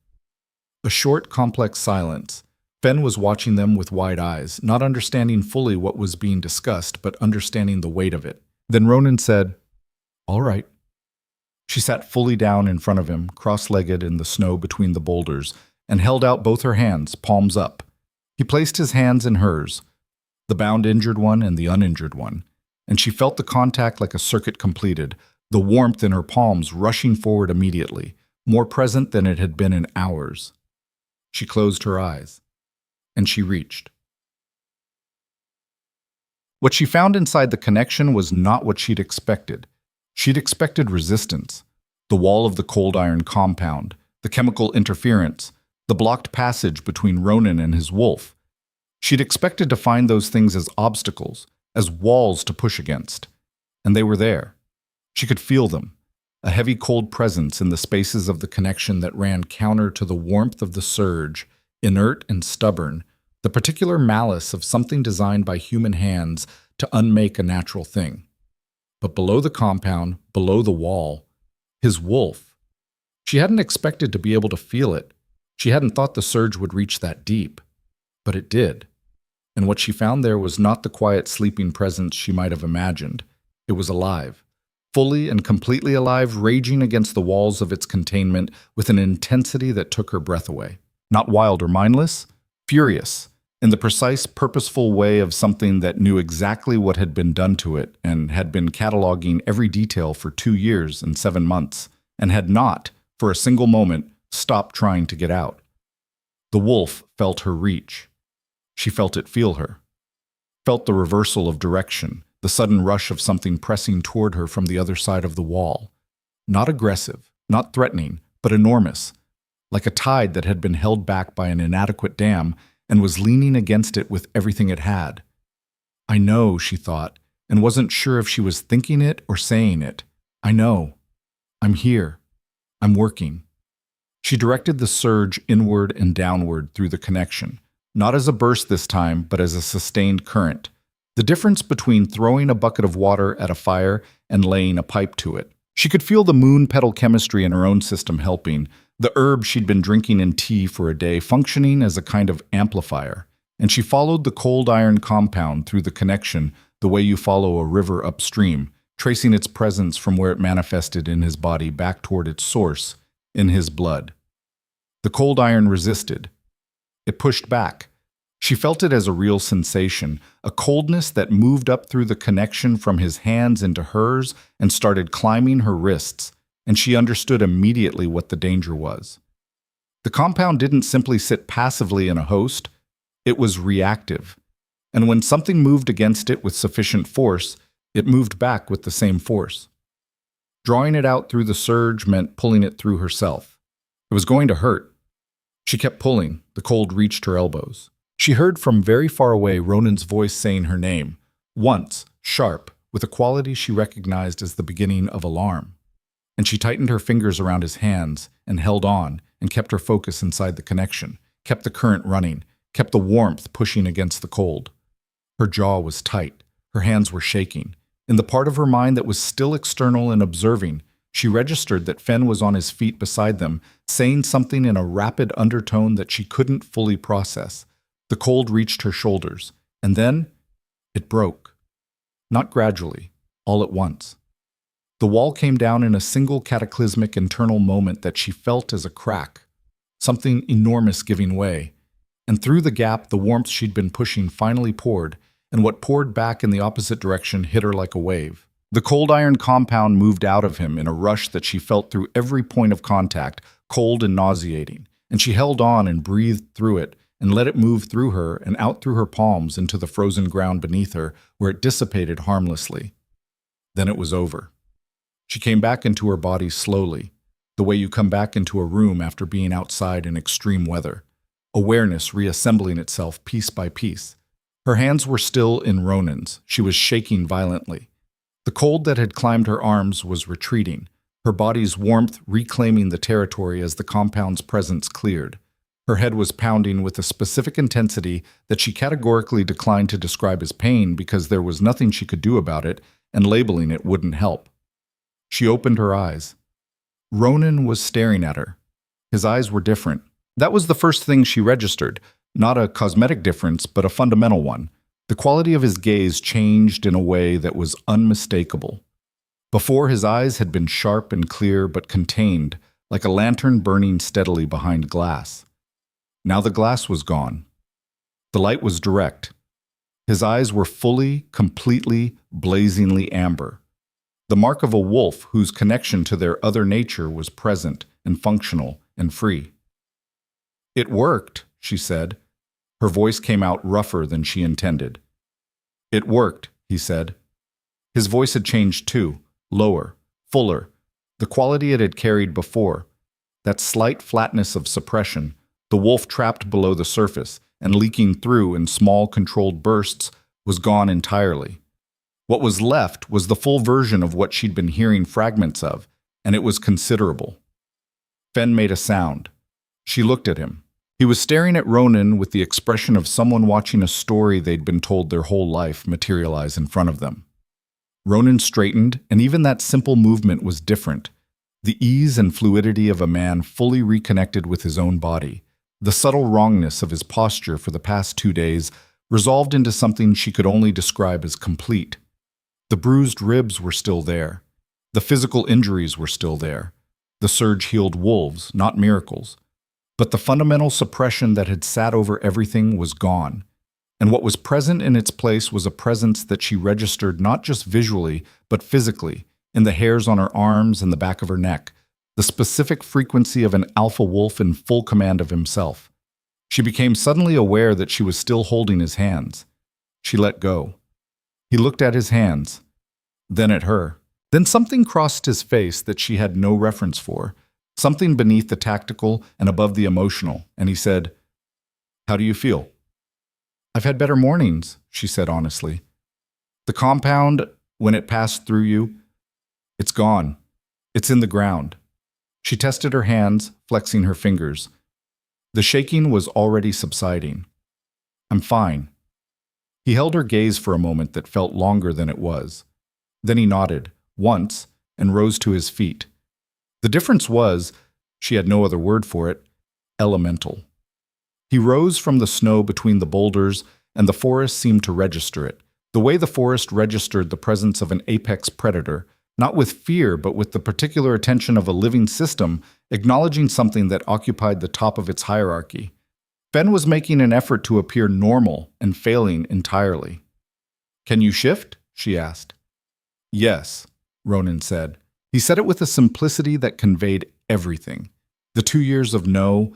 A short, complex silence. Fen was watching them with wide eyes, not understanding fully what was being discussed, but understanding the weight of it. Then Ronan said, "All right." She sat fully down in front of him, cross-legged in the snow between the boulders, and held out both her hands, palms up. He placed his hands in hers, the bound injured one and the uninjured one, and she felt the contact like a circuit completed, the warmth in her palms rushing forward immediately, more present than it had been in hours. She closed her eyes, and she reached. What she found inside the connection was not what she'd expected. She'd expected resistance, the wall of the cold iron compound, the chemical interference, the blocked passage between Ronan and his wolf. She'd expected to find those things as obstacles, as walls to push against. And they were there. She could feel them, a heavy cold presence in the spaces of the connection that ran counter to the warmth of the surge, inert and stubborn, the particular malice of something designed by human hands to unmake a natural thing. But below the compound, below the wall, his wolf. She hadn't expected to be able to feel it. She hadn't thought the surge would reach that deep. But it did. And what she found there was not the quiet, sleeping presence she might have imagined. It was alive. Fully and completely alive, raging against the walls of its containment with an intensity that took her breath away. Not wild or mindless, furious, in the precise, purposeful way of something that knew exactly what had been done to it and had been cataloging every detail for 2 years and 7 months, and had not, for a single moment, stopped trying to get out. The wolf felt her reach. She felt it feel her. Felt the reversal of direction, the sudden rush of something pressing toward her from the other side of the wall. Not aggressive, not threatening, but enormous, like a tide that had been held back by an inadequate dam and was leaning against it with everything it had. I know, she thought, and wasn't sure if she was thinking it or saying it. I know. I'm here. I'm working. She directed the surge inward and downward through the connection, not as a burst this time, but as a sustained current. The difference between throwing a bucket of water at a fire and laying a pipe to it. She could feel the moon petal chemistry in her own system helping, the herb she'd been drinking in tea for a day functioning as a kind of amplifier, and she followed the cold iron compound through the connection the way you follow a river upstream, tracing its presence from where it manifested in his body back toward its source, in his blood. The cold iron resisted. It pushed back. She felt it as a real sensation, a coldness that moved up through the connection from his hands into hers and started climbing her wrists, and she understood immediately what the danger was. The compound didn't simply sit passively in a host, it was reactive, and when something moved against it with sufficient force, it moved back with the same force. Drawing it out through the surge meant pulling it through herself. It was going to hurt. She kept pulling, the cold reached her elbows. She heard from very far away Ronan's voice saying her name, once, sharp, with a quality she recognized as the beginning of alarm. And she tightened her fingers around his hands and held on and kept her focus inside the connection, kept the current running, kept the warmth pushing against the cold. Her jaw was tight, her hands were shaking. In the part of her mind that was still external and observing, she registered that Fenn was on his feet beside them, saying something in a rapid undertone that she couldn't fully process. The cold reached her shoulders, and then it broke. Not gradually, all at once. The wall came down in a single cataclysmic internal moment that she felt as a crack, something enormous giving way. And through the gap, the warmth she'd been pushing finally poured, and what poured back in the opposite direction hit her like a wave. The cold iron compound moved out of him in a rush that she felt through every point of contact, cold and nauseating, and she held on and breathed through it, and let it move through her and out through her palms into the frozen ground beneath her, where it dissipated harmlessly. Then it was over. She came back into her body slowly, the way you come back into a room after being outside in extreme weather, awareness reassembling itself piece by piece. Her hands were still in Ronan's. She was shaking violently. The cold that had climbed her arms was retreating, her body's warmth reclaiming the territory as the compound's presence cleared. Her head was pounding with a specific intensity that she categorically declined to describe as pain because there was nothing she could do about it, and labeling it wouldn't help. She opened her eyes. Ronan was staring at her. His eyes were different. That was the first thing she registered, not a cosmetic difference, but a fundamental one. The quality of his gaze changed in a way that was unmistakable. Before, his eyes had been sharp and clear but contained, like a lantern burning steadily behind glass. Now the glass was gone. The light was direct. His eyes were fully, completely, blazingly amber. The mark of a wolf whose connection to their other nature was present and functional and free. "It worked," she said. Her voice came out rougher than she intended. "It worked," he said. His voice had changed too, lower, fuller, the quality it had carried before, that slight flatness of suppression, the wolf trapped below the surface and leaking through in small controlled bursts, was gone entirely. What was left was the full version of what she'd been hearing fragments of, and it was considerable. Fenn made a sound. She looked at him. He was staring at Ronan with the expression of someone watching a story they'd been told their whole life materialize in front of them. Ronan straightened, and even that simple movement was different. The ease and fluidity of a man fully reconnected with his own body. The subtle wrongness of his posture for the past 2 days resolved into something she could only describe as complete. The bruised ribs were still there. The physical injuries were still there. The surge healed wolves, not miracles. But the fundamental suppression that had sat over everything was gone. And what was present in its place was a presence that she registered not just visually, but physically, in the hairs on her arms and the back of her neck, the specific frequency of an alpha wolf in full command of himself. She became suddenly aware that she was still holding his hands. She let go. He looked at his hands, then at her. Then something crossed his face that she had no reference for, something beneath the tactical and above the emotional, and he said, "How do you feel?" "I've had better mornings," she said honestly. "The compound, when it passed through you, it's gone. It's in the ground." She tested her hands, flexing her fingers. The shaking was already subsiding. "I'm fine." He held her gaze for a moment that felt longer than it was. Then he nodded, once, and rose to his feet. The difference was, she had no other word for it, elemental. He rose from the snow between the boulders, and the forest seemed to register it, the way the forest registered the presence of an apex predator, not with fear but with the particular attention of a living system acknowledging something that occupied the top of its hierarchy. Ben was making an effort to appear normal and failing entirely. "Can you shift?" she asked. "Yes," Ronan said. He said it with a simplicity that conveyed everything. The 2 years of no,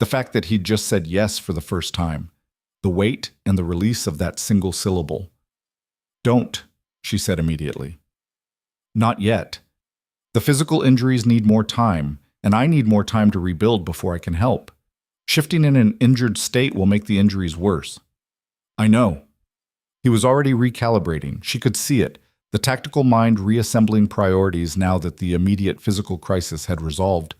the fact that he'd just said yes for the first time, the weight and the release of that single syllable. "Don't," she said immediately. "Not yet. The physical injuries need more time, and I need more time to rebuild before I can help. Shifting in an injured state will make the injuries worse." "I know." He was already recalibrating. She could see it, the tactical mind reassembling priorities now that the immediate physical crisis had resolved.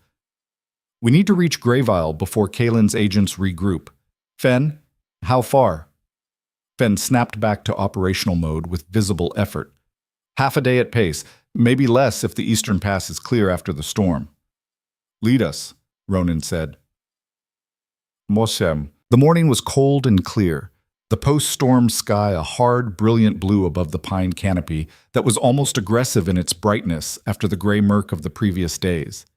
"We need to reach Greyville before Kalen's agents regroup. Fen, how far?" Fen snapped back to operational mode with visible effort. "Half a day at pace, maybe less if the eastern pass is clear after the storm." "Lead us," Ronan said. Moshem. The morning was cold and clear. The post-storm sky a hard, brilliant blue above the pine canopy that was almost aggressive in its brightness after the gray murk of the previous days.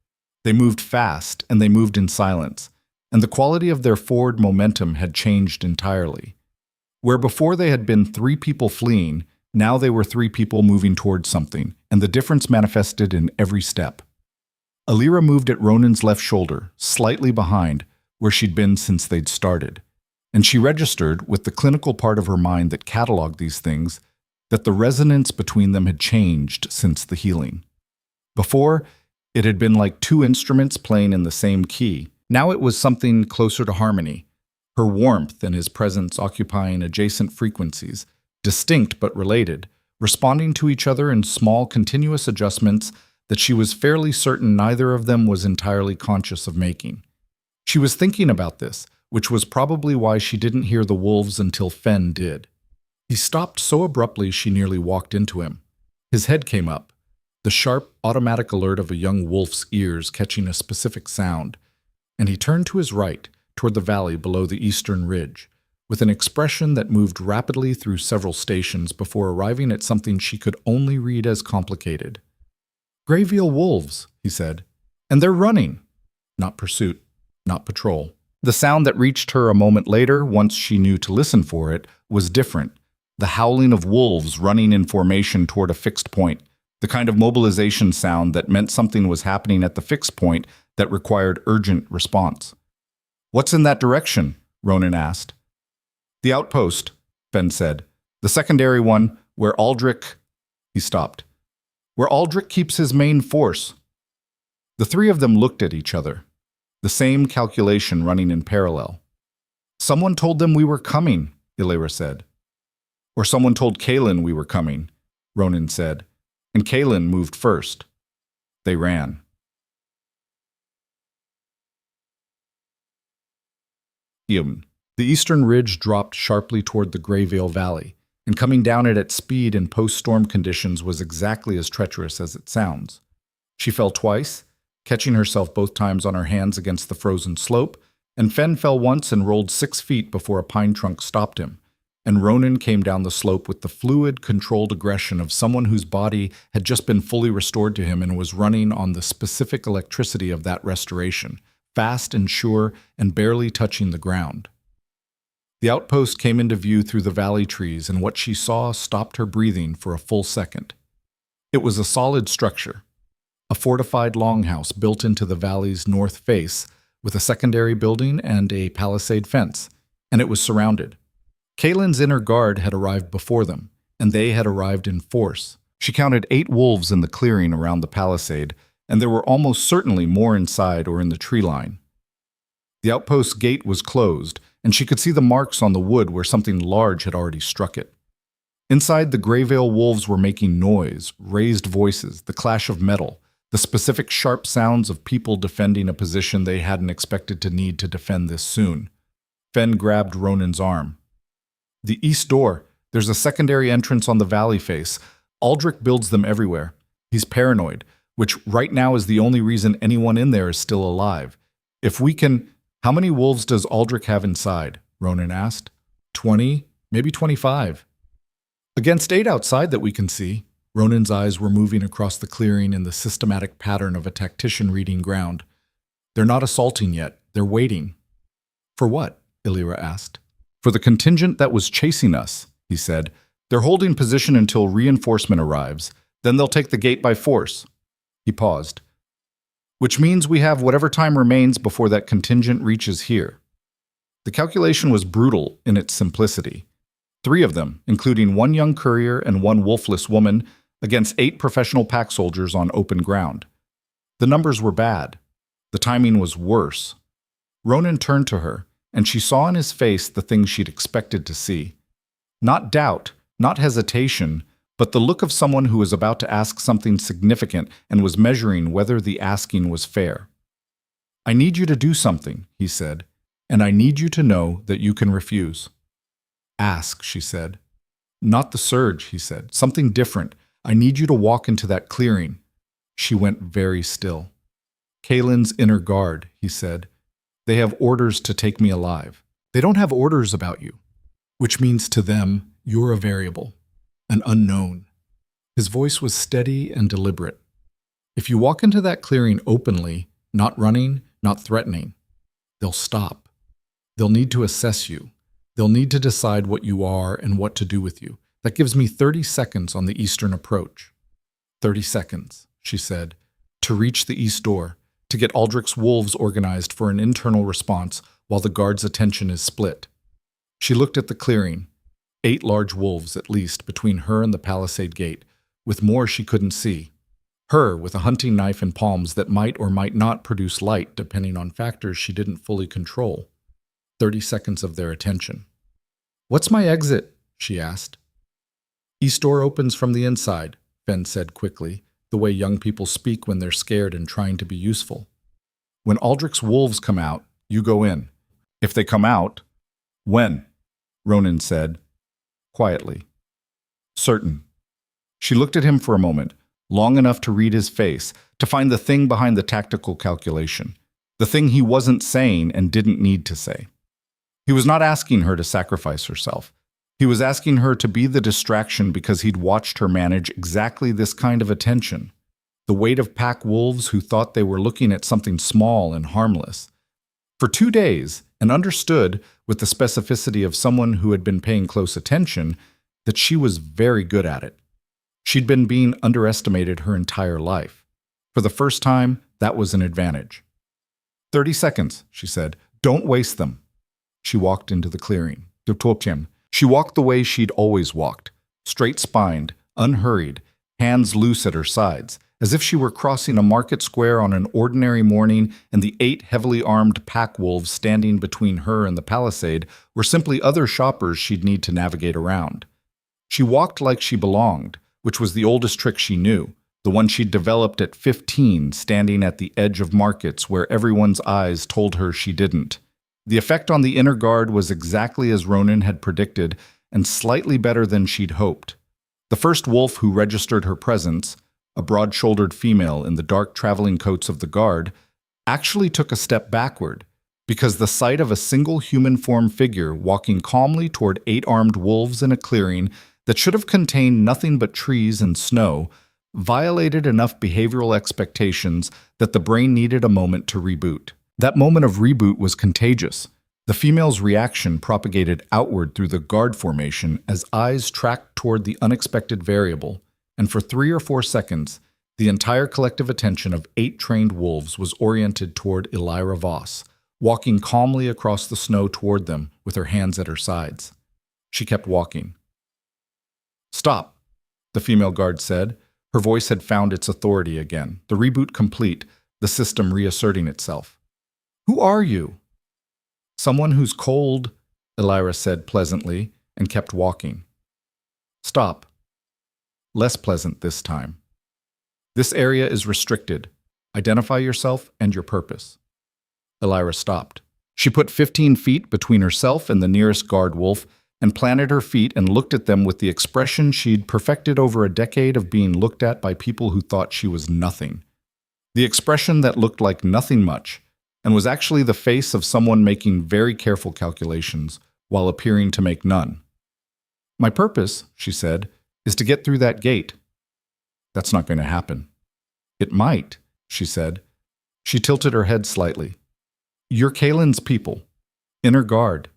They moved fast, and they moved in silence, and the quality of their forward momentum had changed entirely. Where before they had been 3 people fleeing, now they were 3 people moving towards something, and the difference manifested in every step. Elyra moved at Ronan's left shoulder, slightly behind, where she'd been since they'd started. And she registered, with the clinical part of her mind that cataloged these things, that the resonance between them had changed since the healing. Before, it had been like 2 instruments playing in the same key. Now it was something closer to harmony, her warmth and his presence occupying adjacent frequencies, distinct but related, responding to each other in small continuous adjustments that she was fairly certain neither of them was entirely conscious of making. She was thinking about this, which was probably why she didn't hear the wolves until Fen did. He stopped so abruptly she nearly walked into him. His head came up, the sharp, automatic alert of a young wolf's ears catching a specific sound, and he turned to his right, toward the valley below the eastern ridge, with an expression that moved rapidly through several stations before arriving at something she could only read as complicated. "Greyville wolves," he said, "and they're running." Not pursuit, not patrol. The sound that reached her a moment later, once she knew to listen for it, was different. The howling of wolves running in formation toward a fixed point, the kind of mobilization sound that meant something was happening at the fixed point that required urgent response. "What's in that direction?" Ronan asked. "The outpost," Fen said. "The secondary one, where Aldrich—" He stopped. "Where Aldrich keeps his main force." The 3 of them looked at each other. The same calculation running in parallel. "Someone told them we were coming," Elyra said. "Or someone told Kalen we were coming," Ronan said, and Kalen moved first. They ran. The eastern ridge dropped sharply toward the Greyvale Valley, and coming down it at speed in post-storm conditions was exactly as treacherous as it sounds. She fell twice, catching herself both times on her hands against the frozen slope, and Fen fell once and rolled 6 feet before a pine trunk stopped him, and Ronan came down the slope with the fluid, controlled aggression of someone whose body had just been fully restored to him and was running on the specific electricity of that restoration, fast and sure and barely touching the ground. The outpost came into view through the valley trees, and what she saw stopped her breathing for a full second. It was a solid structure, a fortified longhouse built into the valley's north face, with a secondary building and a palisade fence, and it was surrounded. Kaylin's inner guard had arrived before them, and they had arrived in force. She counted 8 wolves in the clearing around the palisade, and there were almost certainly more inside or in the tree line. The outpost's gate was closed, and she could see the marks on the wood where something large had already struck it. Inside, the Greyvale wolves were making noise, raised voices, the clash of metal, the specific sharp sounds of people defending a position they hadn't expected to need to defend this soon. Fen grabbed Ronan's arm. The east door. There's a secondary entrance on the valley face. Aldrich builds them everywhere. He's paranoid, which right now is the only reason anyone in there is still alive. If we can... How many wolves does Aldrich have inside? Ronan asked. 20, maybe 25. Against 8 outside that we can see. Ronan's eyes were moving across the clearing in the systematic pattern of a tactician reading ground. They're not assaulting yet. They're waiting. For what? Elyra asked. For the contingent that was chasing us, he said. They're holding position until reinforcement arrives. Then they'll take the gate by force. He paused. Which means we have whatever time remains before that contingent reaches here. The calculation was brutal in its simplicity. 3 of them, including 1 young courier and 1 wolfless woman, against 8 professional pack soldiers on open ground. The numbers were bad. The timing was worse. Ronan turned to her, and she saw in his face the thing she'd expected to see. Not doubt, not hesitation, but the look of someone who was about to ask something significant and was measuring whether the asking was fair. I need you to do something, he said, and I need you to know that you can refuse. Ask, she said. Not the surge, he said. Something different. I need you to walk into that clearing. She went very still. Kaylin's inner guard, he said. They have orders to take me alive. They don't have orders about you, which means to them, you're a variable. An unknown. His voice was steady and deliberate. If you walk into that clearing openly, not running, not threatening, they'll stop. They'll need to assess you. They'll need to decide what you are and what to do with you. That gives me 30 seconds on the eastern approach. 30 seconds, she said, to reach the east door, to get Aldrich's wolves organized for an internal response while the guard's attention is split. She looked at the clearing. 8 large wolves, at least, between her and the palisade gate, with more she couldn't see. Her with a hunting knife in palms that might or might not produce light depending on factors she didn't fully control. 30 seconds of their attention. What's my exit? She asked. East door opens from the inside, Fen said quickly, the way young people speak when they're scared and trying to be useful. When Aldrich's wolves come out, you go in. If they come out, when? Ronan said, quietly. Certain. She looked at him for a moment, long enough to read his face, to find the thing behind the tactical calculation, the thing he wasn't saying and didn't need to say. He was not asking her to sacrifice herself. He was asking her to be the distraction because he'd watched her manage exactly this kind of attention. The weight of pack wolves who thought they were looking at something small and harmless. For 2 days, and understood, with the specificity of someone who had been paying close attention, that she was very good at it. She'd been being underestimated her entire life. For the first time, that was an advantage. 30 seconds, she said. Don't waste them. She walked into the clearing. She walked the way she'd always walked, straight-spined, unhurried, hands loose at her sides, as if she were crossing a market square on an ordinary morning and the 8 heavily armed pack wolves standing between her and the palisade were simply other shoppers she'd need to navigate around. She walked like she belonged, which was the oldest trick she knew, the one she'd developed at 15, standing at the edge of markets where everyone's eyes told her she didn't. The effect on the inner guard was exactly as Ronan had predicted, and slightly better than she'd hoped. The first wolf who registered her presence, a broad-shouldered female in the dark traveling coats of the guard, actually took a step backward, because the sight of a single human form figure walking calmly toward 8 armed wolves in a clearing that should have contained nothing but trees and snow violated enough behavioral expectations that the brain needed a moment to reboot. That moment of reboot was contagious. The female's reaction propagated outward through the guard formation as eyes tracked toward the unexpected variable, and for 3 or 4 seconds, the entire collective attention of 8 trained wolves was oriented toward Elyra Voss, walking calmly across the snow toward them with her hands at her sides. She kept walking. "Stop," the female guard said. Her voice had found its authority again, the reboot complete, the system reasserting itself. "Who are you?" "Someone who's cold," Elyra said pleasantly, and kept walking. "Stop." Less pleasant this time. "This area is restricted. Identify yourself and your purpose." Elyra stopped. She put 15 feet between herself and the nearest guard wolf and planted her feet and looked at them with the expression she'd perfected over a decade of being looked at by people who thought she was nothing. The expression that looked like nothing much, and was actually the face of someone making very careful calculations while appearing to make none. "My purpose," she said, "is to get through that gate." "That's not going to happen." "It might," she said. She tilted her head slightly. "You're Kalen's people. Inner guard."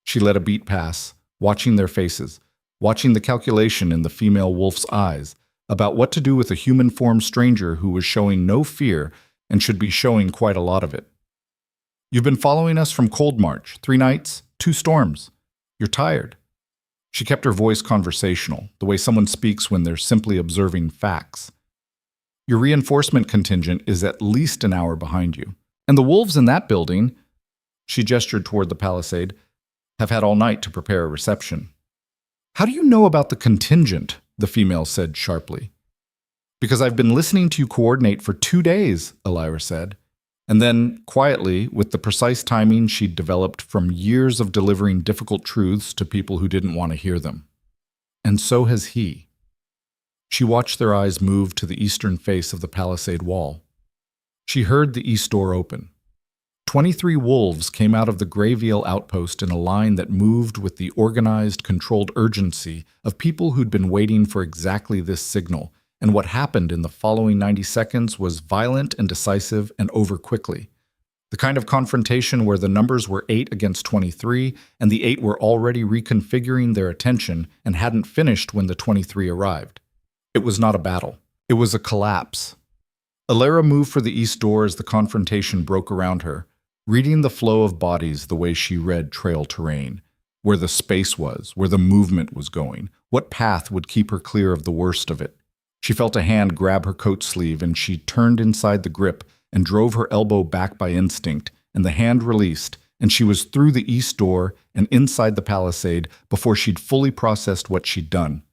She let a beat pass, watching their faces, watching the calculation in the female wolf's eyes about what to do with a human-formed stranger who was showing no fear and should be showing quite a lot of it. "You've been following us from Cold March, 3 nights, 2 storms. You're tired." She kept her voice conversational, the way someone speaks when they're simply observing facts. "Your reinforcement contingent is at least an hour behind you. And the wolves in that building," she gestured toward the palisade, "have had all night to prepare a reception." "How do you know about the contingent?" the female said sharply. "Because I've been listening to you coordinate for 2 days," Elyra said. And then, quietly, with the precise timing she'd developed from years of delivering difficult truths to people who didn't want to hear them. "And so has he." She watched their eyes move to the eastern face of the palisade wall. She heard the east door open. 23 wolves came out of the Grayveil outpost in a line that moved with the organized, controlled urgency of people who'd been waiting for exactly this signal, and what happened in the following 90 seconds was violent and decisive and over quickly. The kind of confrontation where the numbers were 8 against 23, and the 8 were already reconfiguring their attention and hadn't finished when the 23 arrived. It was not a battle. It was a collapse. Elyra moved for the east door as the confrontation broke around her, reading the flow of bodies the way she read trail terrain, where the space was, where the movement was going, what path would keep her clear of the worst of it. She felt a hand grab her coat sleeve, and she turned inside the grip and drove her elbow back by instinct, and the hand released, and she was through the east door and inside the palisade before she'd fully processed what she'd done.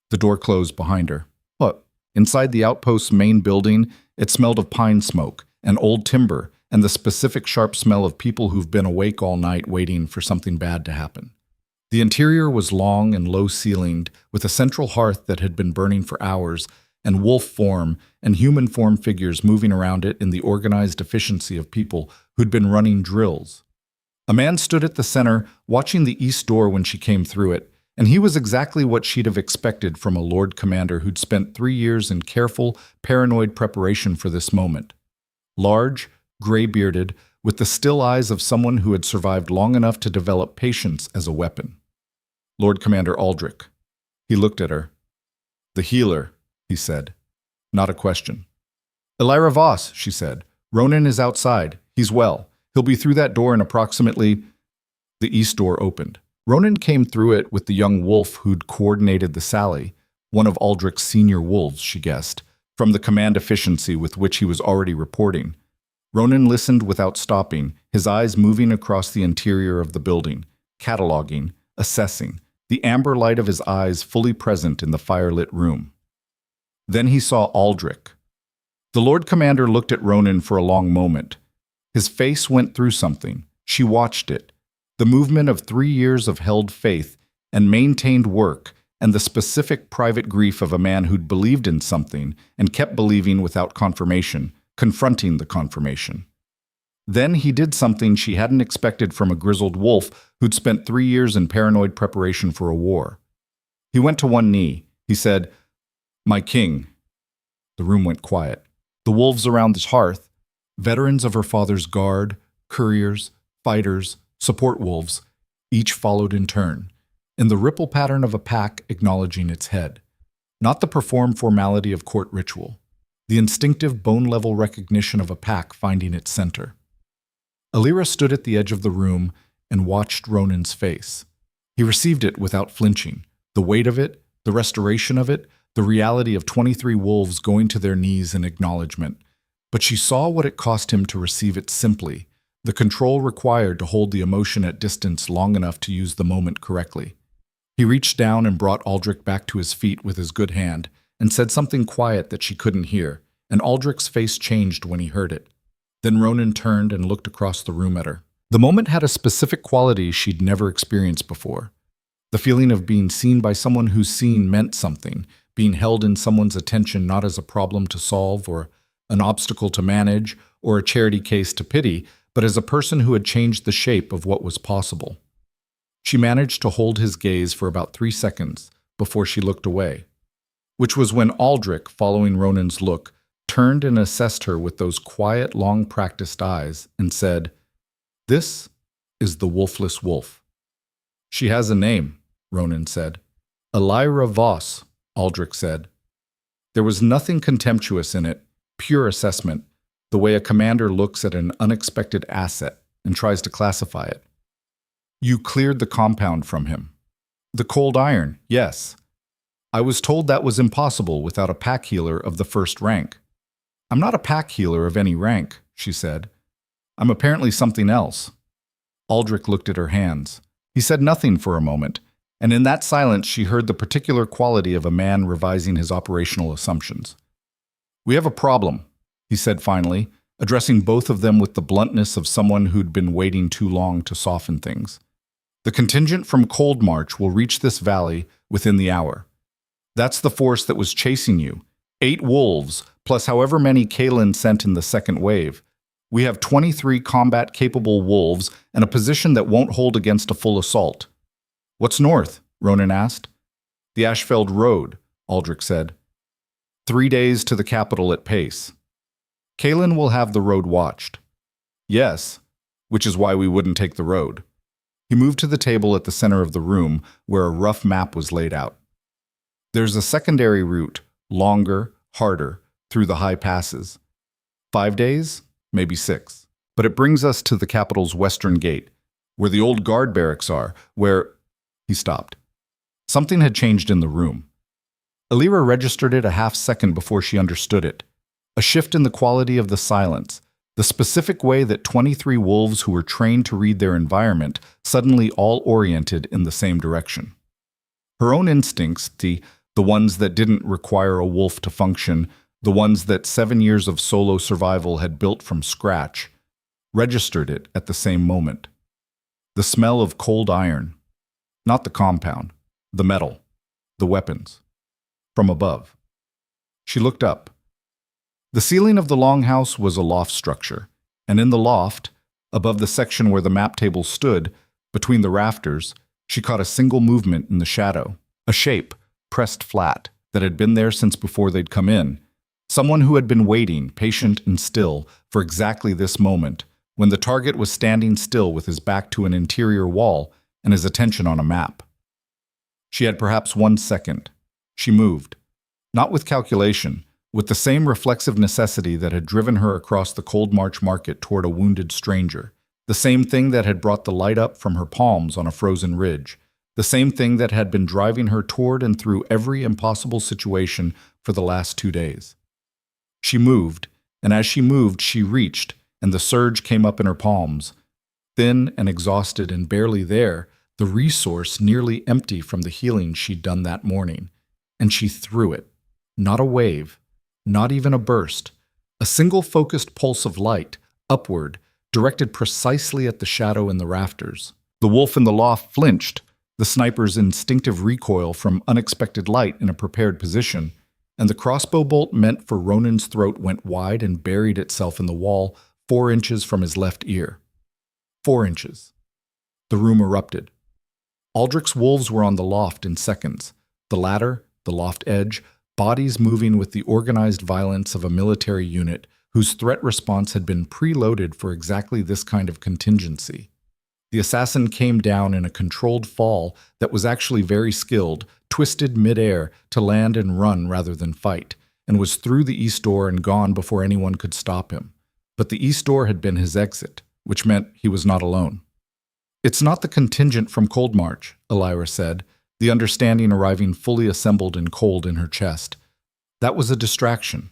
The door closed behind her. What? Inside the outpost's main building, it smelled of pine smoke and old timber and the specific sharp smell of people who've been awake all night waiting for something bad to happen. The interior was long and low-ceilinged, with a central hearth that had been burning for hours, and wolf form and human form figures moving around it in the organized efficiency of people who'd been running drills. A man stood at the center, watching the east door when she came through it, and he was exactly what she'd have expected from a Lord Commander who'd spent 3 years in careful, paranoid preparation for this moment. Large, gray-bearded, with the still eyes of someone who had survived long enough to develop patience as a weapon. Lord Commander Aldrich. He looked at her. "The healer," he said. Not a question. "Elyra Voss," she said. "Ronan is outside. He's well. He'll be through that door in approximately—" The east door opened. Ronan came through it with the young wolf who'd coordinated the sally, one of Aldrich's senior wolves, she guessed, from the command efficiency with which he was already reporting. Ronan listened without stopping, his eyes moving across the interior of the building, cataloging, assessing, the amber light of his eyes fully present in the firelit room. Then he saw Aldrich. The Lord Commander looked at Ronan for a long moment. His face went through something, She watched it, the movement of 3 years of held faith and maintained work, and the specific private grief of a man who'd believed in something and kept believing without confirmation, confronting the confirmation. Then he did something she hadn't expected from a grizzled wolf who'd spent 3 years in paranoid preparation for a war. He went to one knee. He said, "My king." The room went quiet. The wolves around his hearth, veterans of her father's guard, couriers, fighters, support wolves, each followed in turn, in the ripple pattern of a pack acknowledging its head. Not the performed formality of court ritual, the instinctive bone-level recognition of a pack finding its center. Elyra stood at the edge of the room and watched Ronan's face. He received it without flinching, the weight of it, the restoration of it, the reality of 23 wolves going to their knees in acknowledgement. But she saw what it cost him to receive it simply, the control required to hold the emotion at distance long enough to use the moment correctly. He reached down and brought Aldrich back to his feet with his good hand, and said something quiet that she couldn't hear, and Aldrich's face changed when he heard it. Then Ronan turned and looked across the room at her. The moment had a specific quality she'd never experienced before. The feeling of being seen by someone whose seeing meant something, being held in someone's attention not as a problem to solve or an obstacle to manage or a charity case to pity, but as a person who had changed the shape of what was possible. She managed to hold his gaze for about 3 seconds before she looked away, which was when Aldrich, following Ronan's look, turned and assessed her with those quiet, long-practiced eyes and said, "This is the wolfless wolf." "She has a name," Ronan said. "Elyra Voss," Aldrich said. There was nothing contemptuous in it, pure assessment, the way a commander looks at an unexpected asset and tries to classify it. "You cleared the compound from him." "The cold iron, yes. I was told that was impossible without a pack healer of the first rank." "I'm not a pack healer of any rank," she said. "I'm apparently something else." Aldrich looked at her hands. He said nothing for a moment, and in that silence she heard the particular quality of a man revising his operational assumptions. "We have a problem," he said finally, addressing both of them with the bluntness of someone who'd been waiting too long to soften things. "The contingent from Cold March will reach this valley within the hour. That's the force that was chasing you. 8 wolves, plus however many Kalen sent in the second wave. We have 23 combat-capable wolves and a position that won't hold against a full assault." "What's north?" Ronan asked. "The Ashfeld Road," Aldrich said. 3 days to the capital at pace. Kalen will have the road watched." "Yes, which is why we wouldn't take the road." He moved to the table at the center of the room, where a rough map was laid out. "There's a secondary route, longer, harder, through the high passes. 5 days, maybe 6. But it brings us to the capital's western gate, where the old guard barracks are, where—" He stopped. Something had changed in the room. Elyra registered it a half-second before she understood it. A shift in the quality of the silence, the specific way that 23 wolves who were trained to read their environment suddenly all oriented in the same direction. Her own instincts, the ones that didn't require a wolf to function, the ones that 7 years of solo survival had built from scratch, registered it at the same moment. The smell of cold iron. Not the compound, the metal, the weapons. From above. She looked up. The ceiling of the longhouse was a loft structure, and in the loft, above the section where the map table stood, between the rafters, she caught a single movement in the shadow, a shape, pressed flat, that had been there since before they'd come in. Someone who had been waiting, patient and still, for exactly this moment, when the target was standing still with his back to an interior wall and his attention on a map. She had perhaps 1 second. She moved, not with calculation, with the same reflexive necessity that had driven her across the Cold March market toward a wounded stranger, the same thing that had brought the light up from her palms on a frozen ridge, the same thing that had been driving her toward and through every impossible situation for the last 2 days. She moved, and as she moved, she reached, and the surge came up in her palms. Thin and exhausted and barely there, the resource nearly empty from the healing she'd done that morning. And she threw it. Not a wave, not even a burst. A single focused pulse of light, upward, directed precisely at the shadow in the rafters. The wolf in the loft flinched, the sniper's instinctive recoil from unexpected light in a prepared position, and the crossbow bolt meant for Ronan's throat went wide and buried itself in the wall 4 inches from his left ear. 4 inches. The room erupted. Aldrich's wolves were on the loft in seconds. The ladder, the loft edge, bodies moving with the organized violence of a military unit whose threat response had been preloaded for exactly this kind of contingency. The assassin came down in a controlled fall that was actually very skilled, twisted midair to land and run rather than fight, and was through the east door and gone before anyone could stop him. But the east door had been his exit, which meant he was not alone. "It's not the contingent from Cold March," Elyra said, the understanding arriving fully assembled and cold in her chest. "That was a distraction.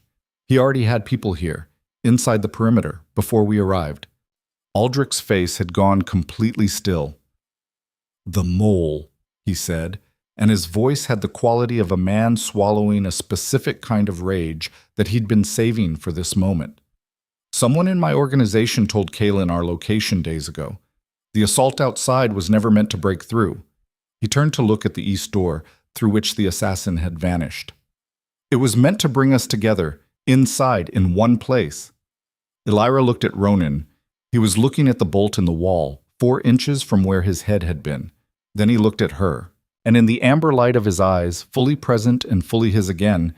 He already had people here, inside the perimeter, before we arrived." Aldrich's face had gone completely still. "The mole," he said, and his voice had the quality of a man swallowing a specific kind of rage that he'd been saving for this moment. "Someone in my organization told Kaelin our location days ago. The assault outside was never meant to break through." He turned to look at the east door, through which the assassin had vanished. "It was meant to bring us together, inside, in one place." Elyra looked at Ronan. He was looking at the bolt in the wall, 4 inches from where his head had been. Then he looked at her, and in the amber light of his eyes, fully present and fully his again,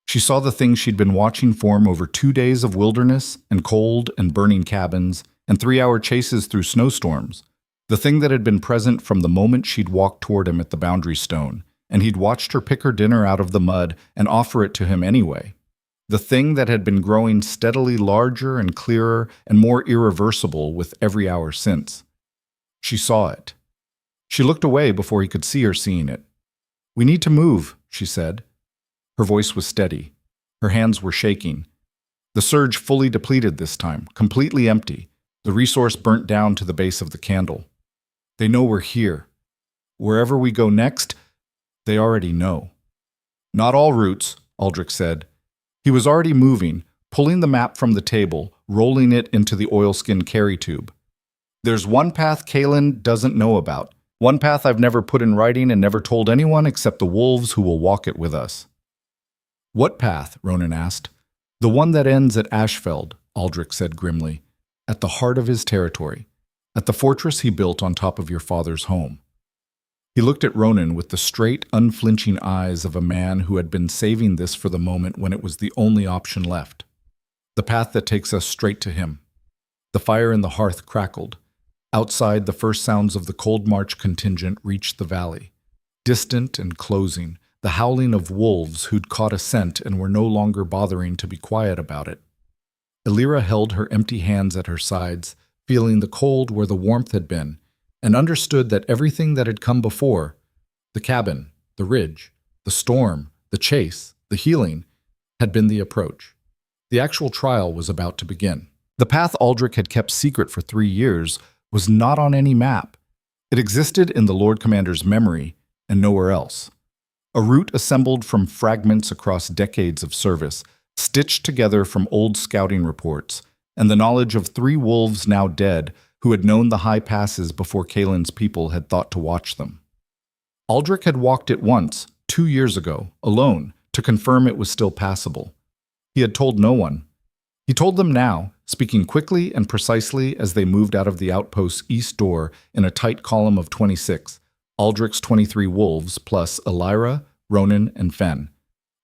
she saw the thing she'd been watching form over 2 days of wilderness and cold and burning cabins and 3-hour chases through snowstorms. The thing that had been present from the moment she'd walked toward him at the boundary stone, and he'd watched her pick her dinner out of the mud and offer it to him anyway. The thing that had been growing steadily larger and clearer and more irreversible with every hour since. She saw it. She looked away before he could see her seeing it. "We need to move," she said. Her voice was steady. Her hands were shaking. The surge fully depleted this time, completely empty. The resource burnt down to the base of the candle. "They know we're here. Wherever we go next, they already know." "Not all routes," Aldrich said. He was already moving, pulling the map from the table, rolling it into the oilskin carry tube. "There's one path Kaelin doesn't know about. One path I've never put in writing and never told anyone except the wolves who will walk it with us." "What path?" Ronan asked. "The one that ends at Ashfeld," Aldrich said grimly. "At the heart of his territory. At the fortress he built on top of your father's home." He looked at Ronan with the straight, unflinching eyes of a man who had been saving this for the moment when it was the only option left. "The path that takes us straight to him." The fire in the hearth crackled. Outside, the first sounds of the Cold March contingent reached the valley. Distant and closing, the howling of wolves who'd caught a scent and were no longer bothering to be quiet about it. Elyra held her empty hands at her sides, feeling the cold where the warmth had been, and understood that everything that had come before, the cabin, the ridge, the storm, the chase, the healing, had been the approach. The actual trial was about to begin. The path Aldrich had kept secret for 3 years was not on any map. It existed in the Lord Commander's memory and nowhere else. A route assembled from fragments across decades of service, stitched together from old scouting reports, and the knowledge of 3 wolves now dead who had known the high passes before Kaelin's people had thought to watch them. Aldrich had walked it once, 2 years ago, alone, to confirm it was still passable. He had told no one. He told them now, speaking quickly and precisely as they moved out of the outpost's east door in a tight column of 26, Aldrich's 23 wolves plus Elyra, Ronan, and Fen,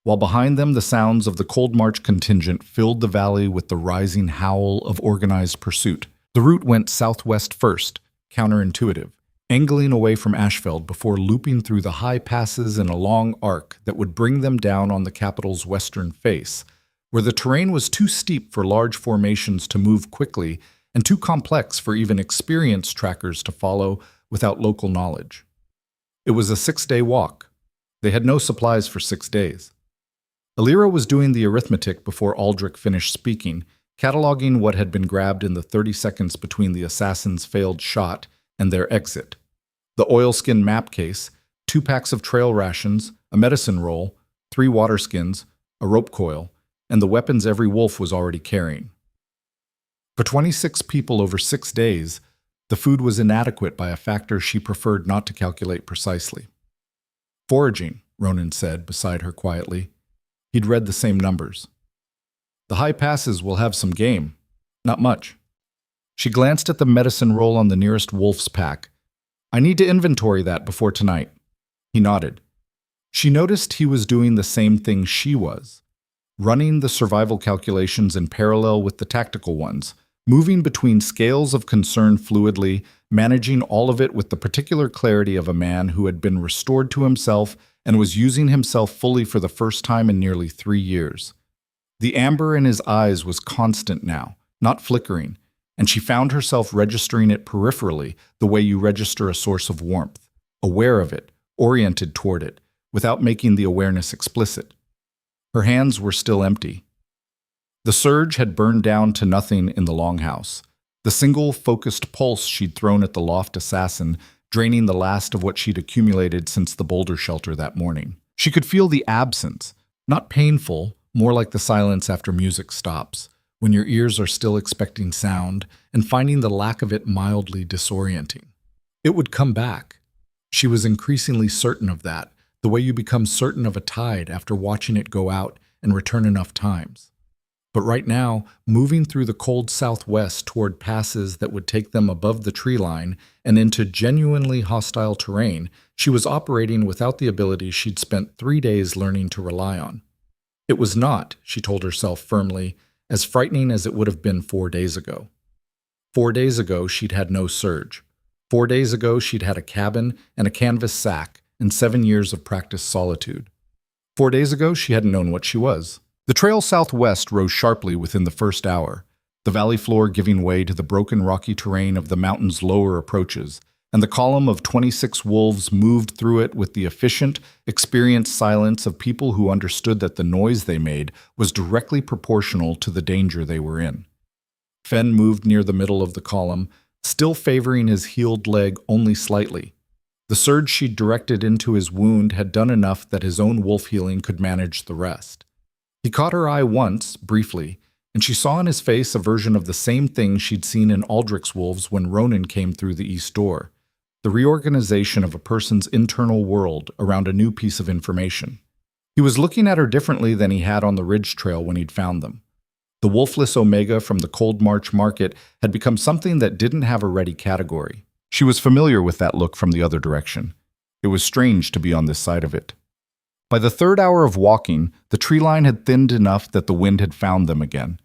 while behind them the sounds of the Cold March contingent filled the valley with the rising howl of organized pursuit. The route went southwest first, counterintuitive, angling away from Ashfeld before looping through the high passes in a long arc that would bring them down on the capital's western face, where the terrain was too steep for large formations to move quickly and too complex for even experienced trackers to follow without local knowledge. It was a 6-day walk. They had no supplies for 6 days. Elyra was doing the arithmetic before Aldrich finished speaking, cataloging what had been grabbed in the 30 seconds between the assassin's failed shot and their exit. The oilskin map case, 2 packs of trail rations, a medicine roll, 3 water skins, a rope coil, and the weapons every wolf was already carrying. For 26 people over 6 days, the food was inadequate by a factor she preferred not to calculate precisely. Foraging, Ronan said beside her quietly. He'd read the same numbers. The high passes will have some game. Not much. She glanced at the medicine roll on the nearest wolf's pack. I need to inventory that before tonight. He nodded. She noticed he was doing the same thing she was, running the survival calculations in parallel with the tactical ones, moving between scales of concern fluidly, managing all of it with the particular clarity of a man who had been restored to himself and was using himself fully for the first time in nearly 3 years. The amber in his eyes was constant now, not flickering, and she found herself registering it peripherally the way you register a source of warmth, aware of it, oriented toward it, without making the awareness explicit. Her hands were still empty. The surge had burned down to nothing in the longhouse, the single focused pulse she'd thrown at the loft assassin, draining the last of what she'd accumulated since the boulder shelter that morning. She could feel the absence, not painful, more like the silence after music stops, when your ears are still expecting sound and finding the lack of it mildly disorienting. It would come back. She was increasingly certain of that, the way you become certain of a tide after watching it go out and return enough times. But right now, moving through the cold southwest toward passes that would take them above the tree line and into genuinely hostile terrain, she was operating without the ability she'd spent 3 days learning to rely on. It was not, she told herself firmly, as frightening as it would have been 4 days ago. 4 days ago, she'd had no surge. 4 days ago, she'd had a cabin and a canvas sack and 7 years of practiced solitude. 4 days ago, she hadn't known what she was. The trail southwest rose sharply within the first hour, the valley floor giving way to the broken rocky terrain of the mountain's lower approaches, and the column of 26 wolves moved through it with the efficient, experienced silence of people who understood that the noise they made was directly proportional to the danger they were in. Fen moved near the middle of the column, still favoring his healed leg only slightly. The surge she'd directed into his wound had done enough that his own wolf healing could manage the rest. He caught her eye once, briefly, and she saw in his face a version of the same thing she'd seen in Aldrich's wolves when Ronan came through the east door, the reorganization of a person's internal world around a new piece of information. He was looking at her differently than he had on the ridge trail when he'd found them. The wolfless Omega from the Cold March market had become something that didn't have a ready category. She was familiar with that look from the other direction. It was strange to be on this side of it. By the 3rd hour of walking, the tree line had thinned enough that the wind had found them again.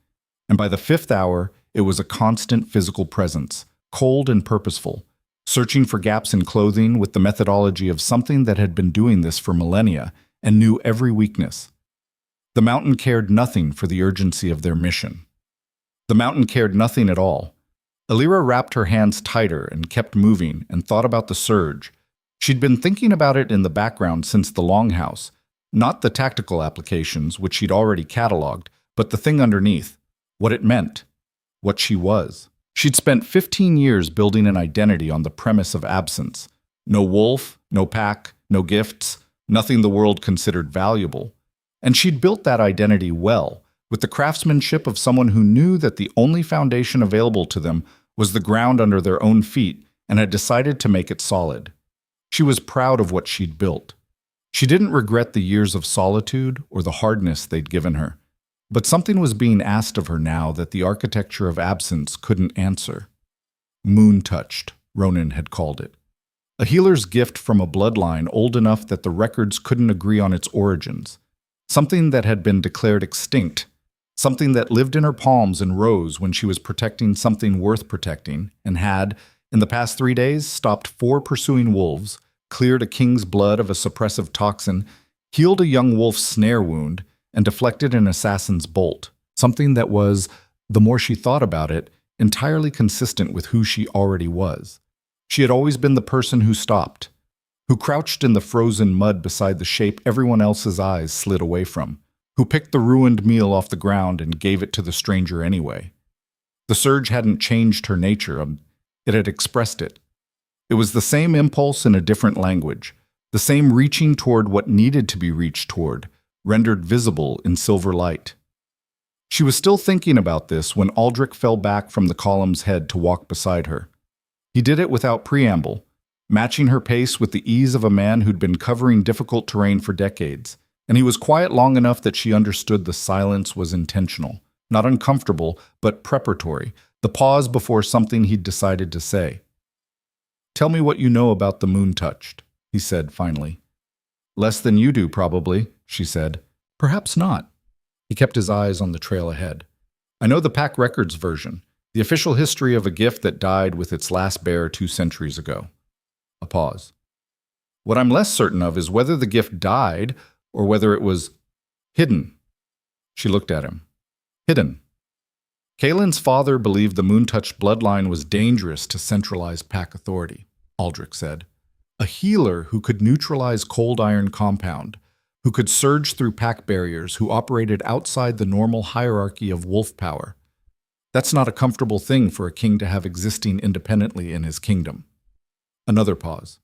And by the 5th hour, it was a constant physical presence, cold and purposeful, searching for gaps in clothing with the methodology of something that had been doing this for millennia and knew every weakness. The mountain cared nothing for the urgency of their mission. The mountain cared nothing at all. Elyra wrapped her hands tighter and kept moving and thought about the surge. She'd been thinking about it in the background since the longhouse, not the tactical applications, which she'd already cataloged, but the thing underneath, what it meant, what she was. She'd spent 15 years building an identity on the premise of absence. No wolf, no pack, no gifts, nothing the world considered valuable. And she'd built that identity well, with the craftsmanship of someone who knew that the only foundation available to them was the ground under their own feet and had decided to make it solid. She was proud of what she'd built. She didn't regret the years of solitude or the hardness they'd given her. But something was being asked of her now that the architecture of absence couldn't answer. Moon-touched, Ronan had called it. A healer's gift from a bloodline old enough that the records couldn't agree on its origins. Something that had been declared extinct. Something that lived in her palms and rose when she was protecting something worth protecting and had, in the past 3 days, stopped 4 pursuing wolves, cleared a king's blood of a suppressive toxin, healed a young wolf's snare wound, and deflected an assassin's bolt, something that was, the more she thought about it, entirely consistent with who she already was. She had always been the person who stopped, who crouched in the frozen mud beside the shape everyone else's eyes slid away from, who picked the ruined meal off the ground and gave it to the stranger anyway. The surge hadn't changed her nature, it had expressed it. It was the same impulse in a different language, the same reaching toward what needed to be reached toward, rendered visible in silver light. She was still thinking about this when Aldrich fell back from the column's head to walk beside her. He did it without preamble, matching her pace with the ease of a man who'd been covering difficult terrain for decades, and he was quiet long enough that she understood the silence was intentional, not uncomfortable, but preparatory, the pause before something he'd decided to say. "Tell me what you know about the moon touched," he said finally. "Less than you do, probably," she said. "Perhaps not." He kept his eyes on the trail ahead. "I know the Pack Records version, the official history of a gift that died with its last bearer 2 centuries ago." A pause. "What I'm less certain of is whether the gift died or whether it was hidden." She looked at him. Hidden. Kaelin's father believed the moon-touched bloodline was dangerous to centralized Pack authority, Aldrich said. A healer who could neutralize cold iron compound, who could surge through Pack barriers, who operated outside the normal hierarchy of wolf power. That's not a comfortable thing for a king to have existing independently in his kingdom. Another pause.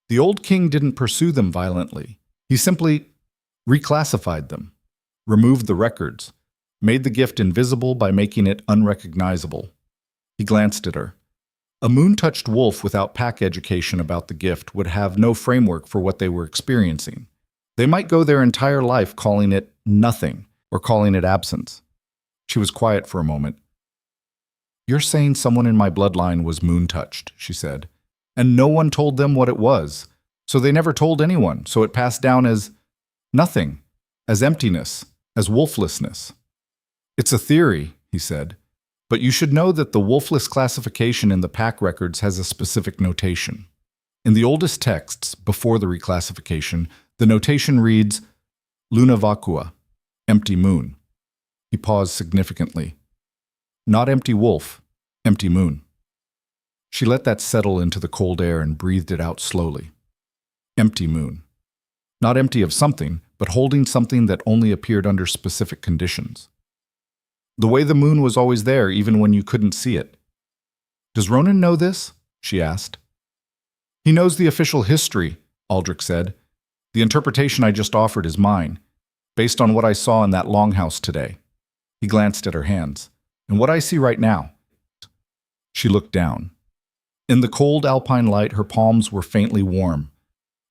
The old king didn't pursue them violently. He simply reclassified them, removed the records, made the gift invisible by making it unrecognizable. He glanced at her. A moon-touched wolf without Pack education about the gift would have no framework for what they were experiencing. They might go their entire life calling it nothing or calling it absence. She was quiet for a moment. "You're saying someone in my bloodline was moon-touched," she said, "and no one told them what it was, so they never told anyone, so it passed down as nothing, as emptiness, as wolflessness." "It's a theory," he said, "but you should know that the wolfless classification in the Pack records has a specific notation. In the oldest texts, before the reclassification, the notation reads, Luna vacua, empty moon." He paused significantly. "Not empty wolf, empty moon." She let that settle into the cold air and breathed it out slowly. Empty moon. Not empty of something, but holding something that only appeared under specific conditions. The way the moon was always there, even when you couldn't see it. "Does Ronan know this?" she asked. "He knows the official history," Aldrich said. "The interpretation I just offered is mine, based on what I saw in that longhouse today." He glanced at her hands. "And what I see right now." She looked down. In the cold alpine light, her palms were faintly warm.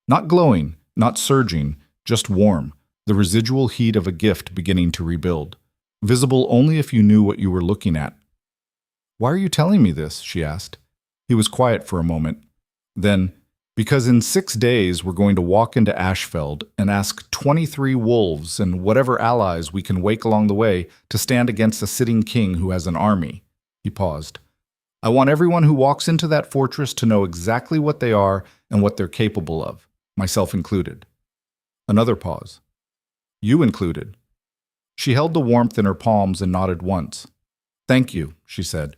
Not glowing, not surging, just warm, the residual heat of a gift beginning to rebuild. Visible only if you knew what you were looking at. "Why are you telling me this?" she asked. He was quiet for a moment. Then, "Because in 6 days we're going to walk into Ashfeld and ask 23 wolves and whatever allies we can wake along the way to stand against a sitting king who has an army." He paused. "I want everyone who walks into that fortress to know exactly what they are and what they're capable of, myself included." Another pause. "You included." She held the warmth in her palms and nodded once. "Thank you," she said.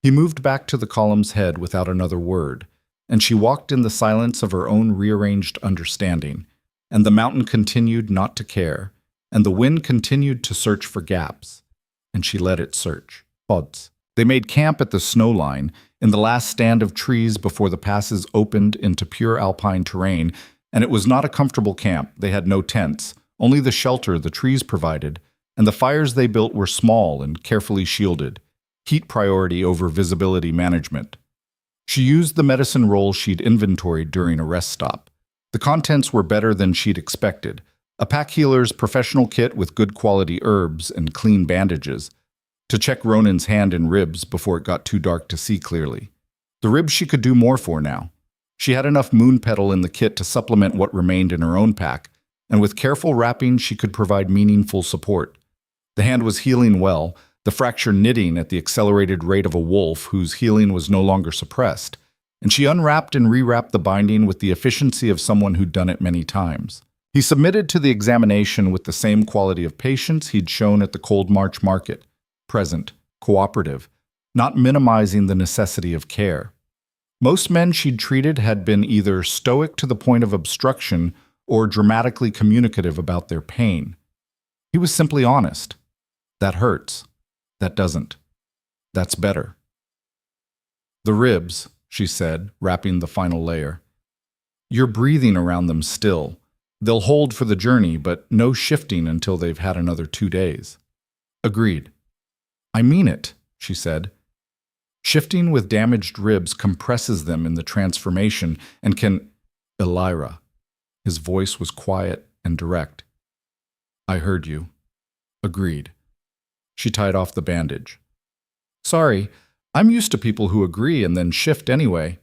He moved back to the column's head without another word, and she walked in the silence of her own rearranged understanding, and the mountain continued not to care, and the wind continued to search for gaps, and she let it search. Pods. They made camp at the snow line, in the last stand of trees before the passes opened into pure alpine terrain, and it was not a comfortable camp. They had no tents, only the shelter the trees provided, and the fires they built were small and carefully shielded, heat priority over visibility management. She used the medicine roll she'd inventoried during a rest stop. The contents were better than she'd expected. A pack healer's professional kit with good quality herbs and clean bandages, to check Ronan's hand and ribs before it got too dark to see clearly. The ribs she could do more for now. She had enough moon petal in the kit to supplement what remained in her own pack, and with careful wrapping she could provide meaningful support. The hand was healing well, the fracture knitting at the accelerated rate of a wolf whose healing was no longer suppressed, and she unwrapped and rewrapped the binding with the efficiency of someone who'd done it many times. He submitted to the examination with the same quality of patience he'd shown at the Cold March market, present, cooperative, not minimizing the necessity of care. Most men she'd treated had been either stoic to the point of obstruction or dramatically communicative about their pain. He was simply honest. That hurts. That doesn't. That's better. "The ribs," she said, wrapping the final layer. "You're breathing around them still. They'll hold for the journey, but no shifting until they've had another 2 days." Agreed. I mean it, she said. Shifting with damaged ribs compresses them in the transformation and can... Elyra. His voice was quiet and direct. I heard you. Agreed. She tied off the bandage. Sorry, I'm used to people who agree and then shift anyway.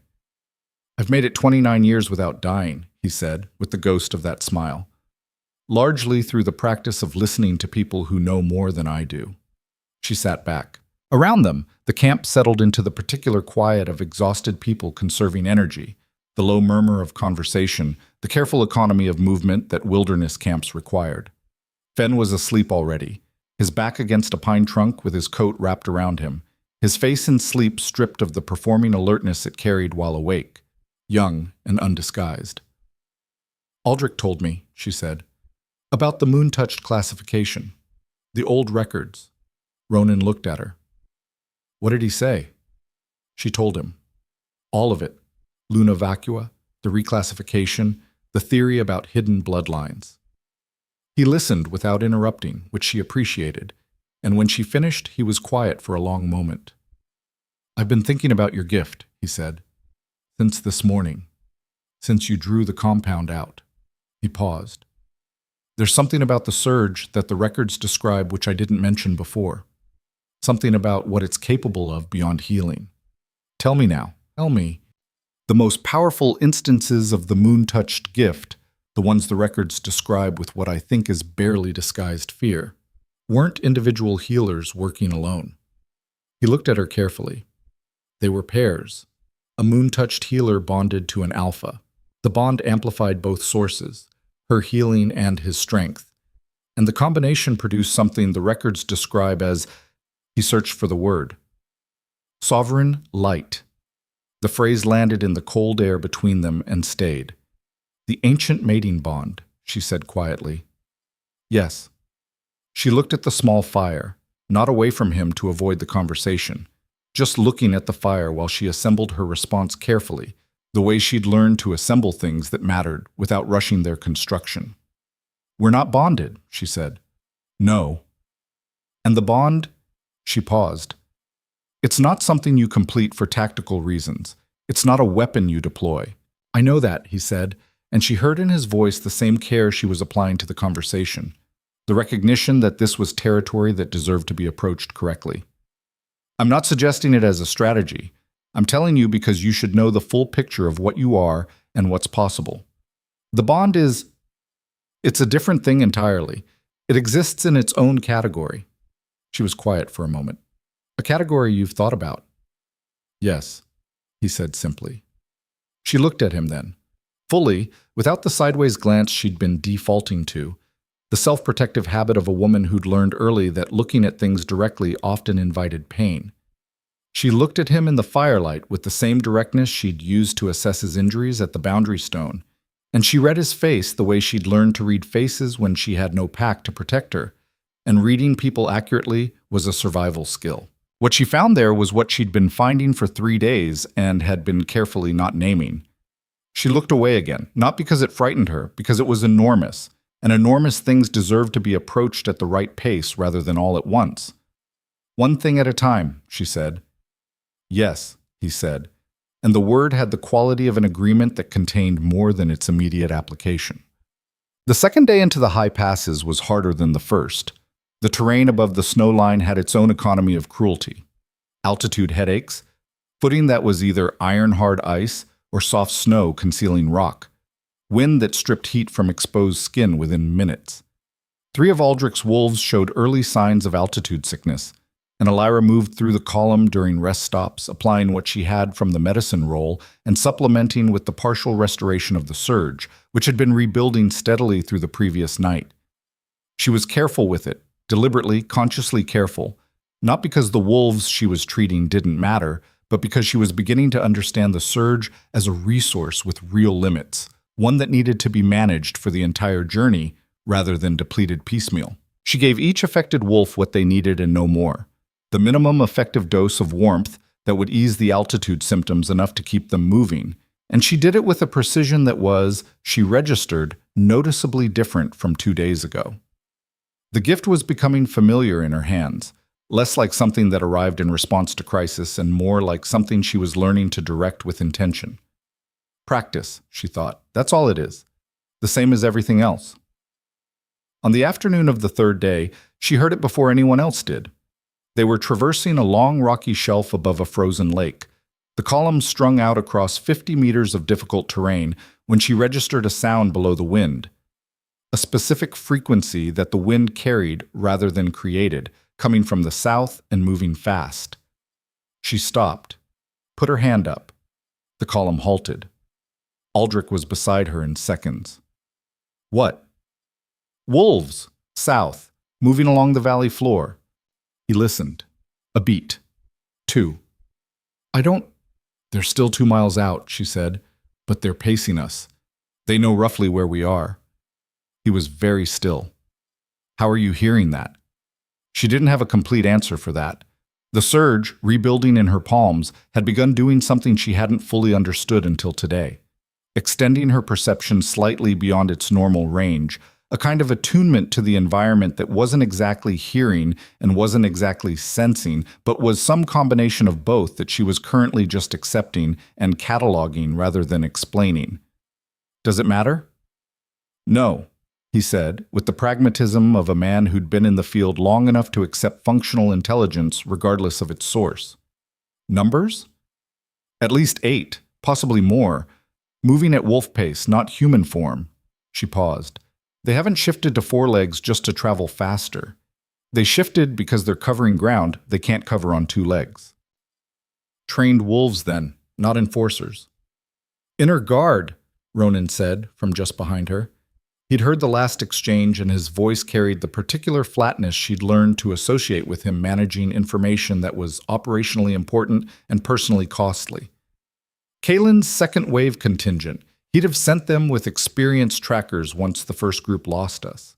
I've made it 29 years without dying, he said, with the ghost of that smile. Largely through the practice of listening to people who know more than I do. She sat back. Around them, the camp settled into the particular quiet of exhausted people conserving energy, the low murmur of conversation, the careful economy of movement that wilderness camps required. Fen was asleep already, his back against a pine trunk with his coat wrapped around him, his face in sleep stripped of the performing alertness it carried while awake, young and undisguised. Aldrich told me, she said, about the moon-touched classification, the old records. Ronan looked at her. What did he say? She told him. All of it. Luna vacua, the reclassification, the theory about hidden bloodlines. He listened without interrupting, which she appreciated, and when she finished, he was quiet for a long moment. I've been thinking about your gift, he said, since this morning, since you drew the compound out. He paused. There's something about the surge that the records describe which I didn't mention before. Something about what it's capable of beyond healing. Tell me now, tell me. The most powerful instances of the moon-touched gift, the ones the records describe with what I think is barely disguised fear, weren't individual healers working alone. He looked at her carefully. They were pairs. A moon-touched healer bonded to an alpha. The bond amplified both sources, her healing and his strength. And the combination produced something the records describe as... He searched for the word. Sovereign light. The phrase landed in the cold air between them and stayed. The ancient mating bond, she said quietly. Yes. She looked at the small fire, not away from him to avoid the conversation, just looking at the fire while she assembled her response carefully, the way she'd learned to assemble things that mattered without rushing their construction. We're not bonded, she said. No. And the bond... She paused. It's not something you complete for tactical reasons. It's not a weapon you deploy. I know that, he said, and she heard in his voice the same care she was applying to the conversation, the recognition that this was territory that deserved to be approached correctly. I'm not suggesting it as a strategy. I'm telling you because you should know the full picture of what you are and what's possible. The bond is... It's a different thing entirely. It exists in its own category. She was quiet for a moment. A category you've thought about. Yes, he said simply. She looked at him then, fully, without the sideways glance she'd been defaulting to, the self-protective habit of a woman who'd learned early that looking at things directly often invited pain. She looked at him in the firelight with the same directness she'd used to assess his injuries at the boundary stone, and she read his face the way she'd learned to read faces when she had no pack to protect her, and reading people accurately was a survival skill. What she found there was what she'd been finding for 3 days and had been carefully not naming. She looked away again, not because it frightened her, because it was enormous, and enormous things deserved to be approached at the right pace rather than all at once. One thing at a time, she said. Yes, he said, and the word had the quality of an agreement that contained more than its immediate application. The second day into the high passes was harder than the first. The terrain above the snow line had its own economy of cruelty. Altitude headaches, footing that was either iron-hard ice or soft snow concealing rock, wind that stripped heat from exposed skin within minutes. 3 of Aldrich's wolves showed early signs of altitude sickness, and Elyra moved through the column during rest stops, applying what she had from the medicine roll and supplementing with the partial restoration of the surge, which had been rebuilding steadily through the previous night. She was careful with it, deliberately, consciously careful, not because the wolves she was treating didn't matter, but because she was beginning to understand the surge as a resource with real limits, one that needed to be managed for the entire journey rather than depleted piecemeal. She gave each affected wolf what they needed and no more, the minimum effective dose of warmth that would ease the altitude symptoms enough to keep them moving, and she did it with a precision that was, she registered, noticeably different from 2 days ago. The gift was becoming familiar in her hands, less like something that arrived in response to crisis and more like something she was learning to direct with intention. Practice, she thought. That's all it is. The same as everything else. On the afternoon of the third day, she heard it before anyone else did. They were traversing a long rocky shelf above a frozen lake, the columns strung out across 50 meters of difficult terrain, when she registered a sound below the wind. A specific frequency that the wind carried rather than created, coming from the south and moving fast. She stopped, put her hand up. The column halted. Aldrich was beside her in seconds. What? Wolves, south, moving along the valley floor. He listened. A beat. 2. They're still 2 miles out, she said, but they're pacing us. They know roughly where we are. He was very still. How are you hearing that? She didn't have a complete answer for that. The surge, rebuilding in her palms, had begun doing something she hadn't fully understood until today, extending her perception slightly beyond its normal range, a kind of attunement to the environment that wasn't exactly hearing and wasn't exactly sensing, but was some combination of both that she was currently just accepting and cataloging rather than explaining. Does it matter? No, he said, with the pragmatism of a man who'd been in the field long enough to accept functional intelligence regardless of its source. Numbers? At least 8, possibly more, moving at wolf pace, not human form. She paused. They haven't shifted to 4 legs just to travel faster. They shifted because they're covering ground they can't cover on 2 legs. Trained wolves, then, not enforcers. Inner guard, Ronan said from just behind her. He'd heard the last exchange, and his voice carried the particular flatness she'd learned to associate with him managing information that was operationally important and personally costly. Kalen's second-wave contingent. He'd have sent them with experienced trackers once the first group lost us.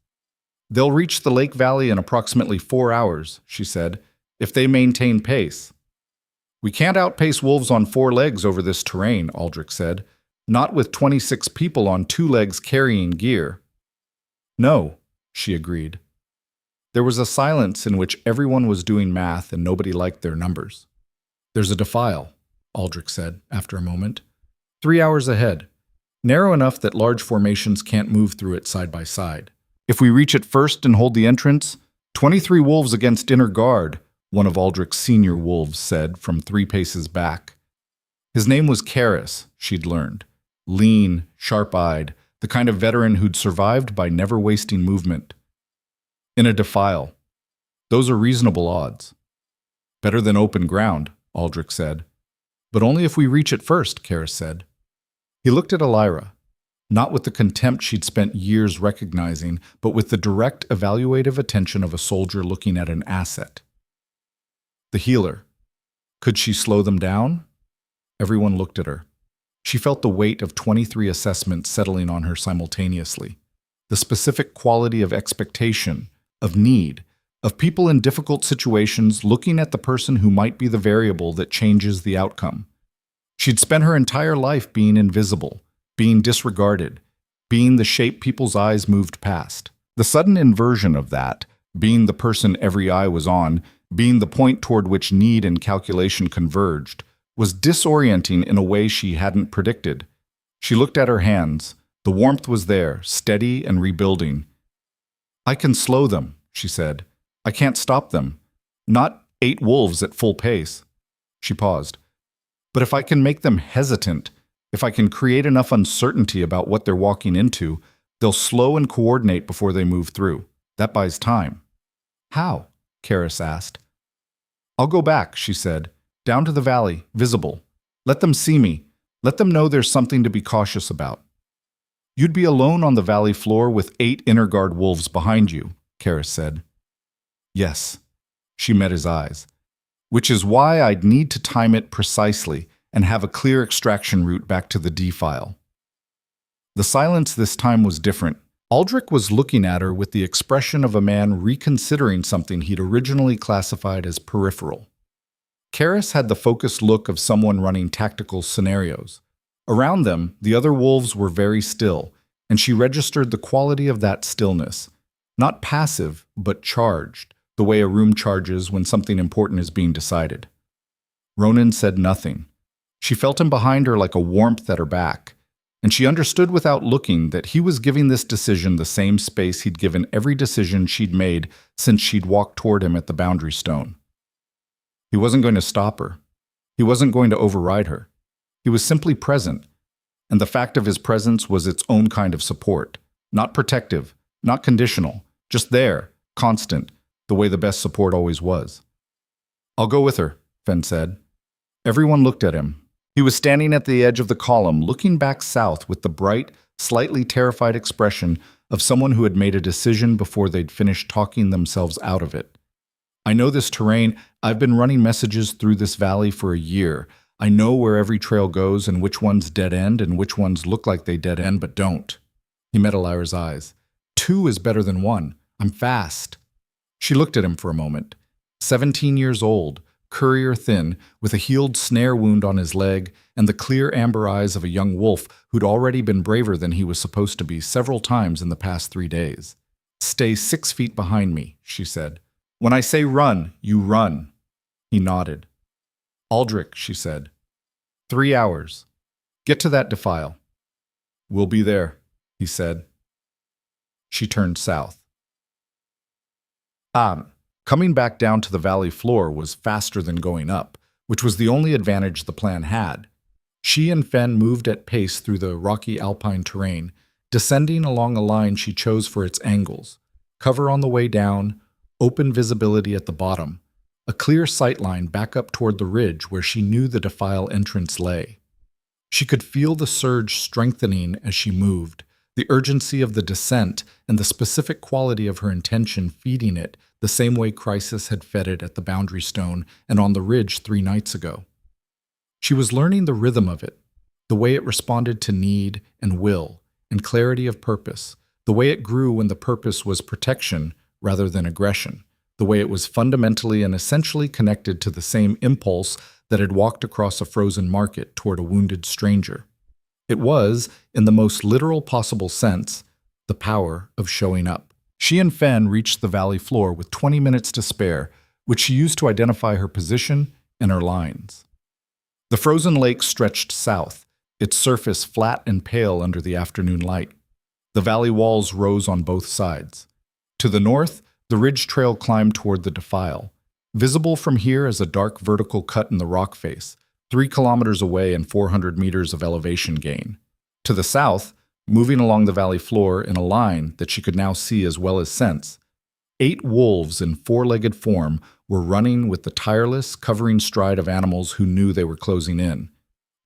They'll reach the lake valley in approximately 4 hours, she said, if they maintain pace. We can't outpace wolves on 4 legs over this terrain, Aldrich said, not with 26 people on 2 legs carrying gear. No, she agreed. There was a silence in which everyone was doing math and nobody liked their numbers. There's a defile, Aldrich said after a moment. 3 hours ahead. Narrow enough that large formations can't move through it side by side. If we reach it first and hold the entrance, 23 wolves against inner guard, one of Aldrich's senior wolves said from 3 paces back. His name was Karis, she'd learned. Lean, sharp-eyed, the kind of veteran who'd survived by never wasting movement. In a defile. Those are reasonable odds. Better than open ground, Aldrich said. But only if we reach it first, Karis said. He looked at Elyra, not with the contempt she'd spent years recognizing, but with the direct evaluative attention of a soldier looking at an asset. The healer. Could she slow them down? Everyone looked at her. She felt the weight of 23 assessments settling on her simultaneously. The specific quality of expectation, of need, of people in difficult situations looking at the person who might be the variable that changes the outcome. She'd spent her entire life being invisible, being disregarded, being the shape people's eyes moved past. The sudden inversion of that, being the person every eye was on, being the point toward which need and calculation converged, was disorienting in a way she hadn't predicted. She looked at her hands. The warmth was there, steady and rebuilding. I can slow them, she said. I can't stop them. Not 8 wolves at full pace. She paused. But if I can make them hesitant, if I can create enough uncertainty about what they're walking into, they'll slow and coordinate before they move through. That buys time. How? Karis asked. I'll go back, she said, down to the valley, visible. Let them see me. Let them know there's something to be cautious about. You'd be alone on the valley floor with 8 inner guard wolves behind you, Karis said. Yes. She met his eyes. Which is why I'd need to time it precisely and have a clear extraction route back to the D-file. The silence this time was different. Aldrich was looking at her with the expression of a man reconsidering something he'd originally classified as peripheral. Karis had the focused look of someone running tactical scenarios. Around them, the other wolves were very still, and she registered the quality of that stillness. Not passive, but charged, the way a room charges when something important is being decided. Ronan said nothing. She felt him behind her like a warmth at her back, and she understood without looking that he was giving this decision the same space he'd given every decision she'd made since she'd walked toward him at the boundary stone. He wasn't going to stop her. He wasn't going to override her. He was simply present, and the fact of his presence was its own kind of support, not protective, not conditional, just there, constant, the way the best support always was. "I'll go with her," Fen said. Everyone looked at him. He was standing at the edge of the column, looking back south with the bright, slightly terrified expression of someone who had made a decision before they'd finished talking themselves out of it. "I know this terrain. I've been running messages through this valley for a year. I know where every trail goes and which ones dead end and which ones look like they dead end but don't." He met Elyra's eyes. "2 is better than 1. I'm fast." She looked at him for a moment. 17 years old, courier thin, with a healed snare wound on his leg and the clear amber eyes of a young wolf who'd already been braver than he was supposed to be several times in the past 3 days. "Stay 6 feet behind me," she said. "When I say run, you run." He nodded. "Aldrich," she said. 3 hours. Get to that defile." "We'll be there," he said. She turned south. Coming back down to the valley floor was faster than going up, which was the only advantage the plan had. She and Fen moved at pace through the rocky alpine terrain, descending along a line she chose for its angles. Cover on the way down, open visibility at the bottom, a clear sightline back up toward the ridge where she knew the defile entrance lay. She could feel the surge strengthening as she moved, the urgency of the descent and the specific quality of her intention feeding it the same way Crisis had fed it at the boundary stone and on the ridge 3 nights ago. She was learning the rhythm of it, the way it responded to need and will and clarity of purpose, the way it grew when the purpose was protection rather than aggression, the way it was fundamentally and essentially connected to the same impulse that had walked across a frozen market toward a wounded stranger. It was, in the most literal possible sense, the power of showing up. She and Fen reached the valley floor with 20 minutes to spare, which she used to identify her position and her lines. The frozen lake stretched south, its surface flat and pale under the afternoon light. The valley walls rose on both sides. To the north, the ridge trail climbed toward the defile, visible from here as a dark vertical cut in the rock face, 3 kilometers away and 400 meters of elevation gain. To the south, moving along the valley floor in a line that she could now see as well as sense, 8 wolves in 4-legged form were running with the tireless, covering stride of animals who knew they were closing in.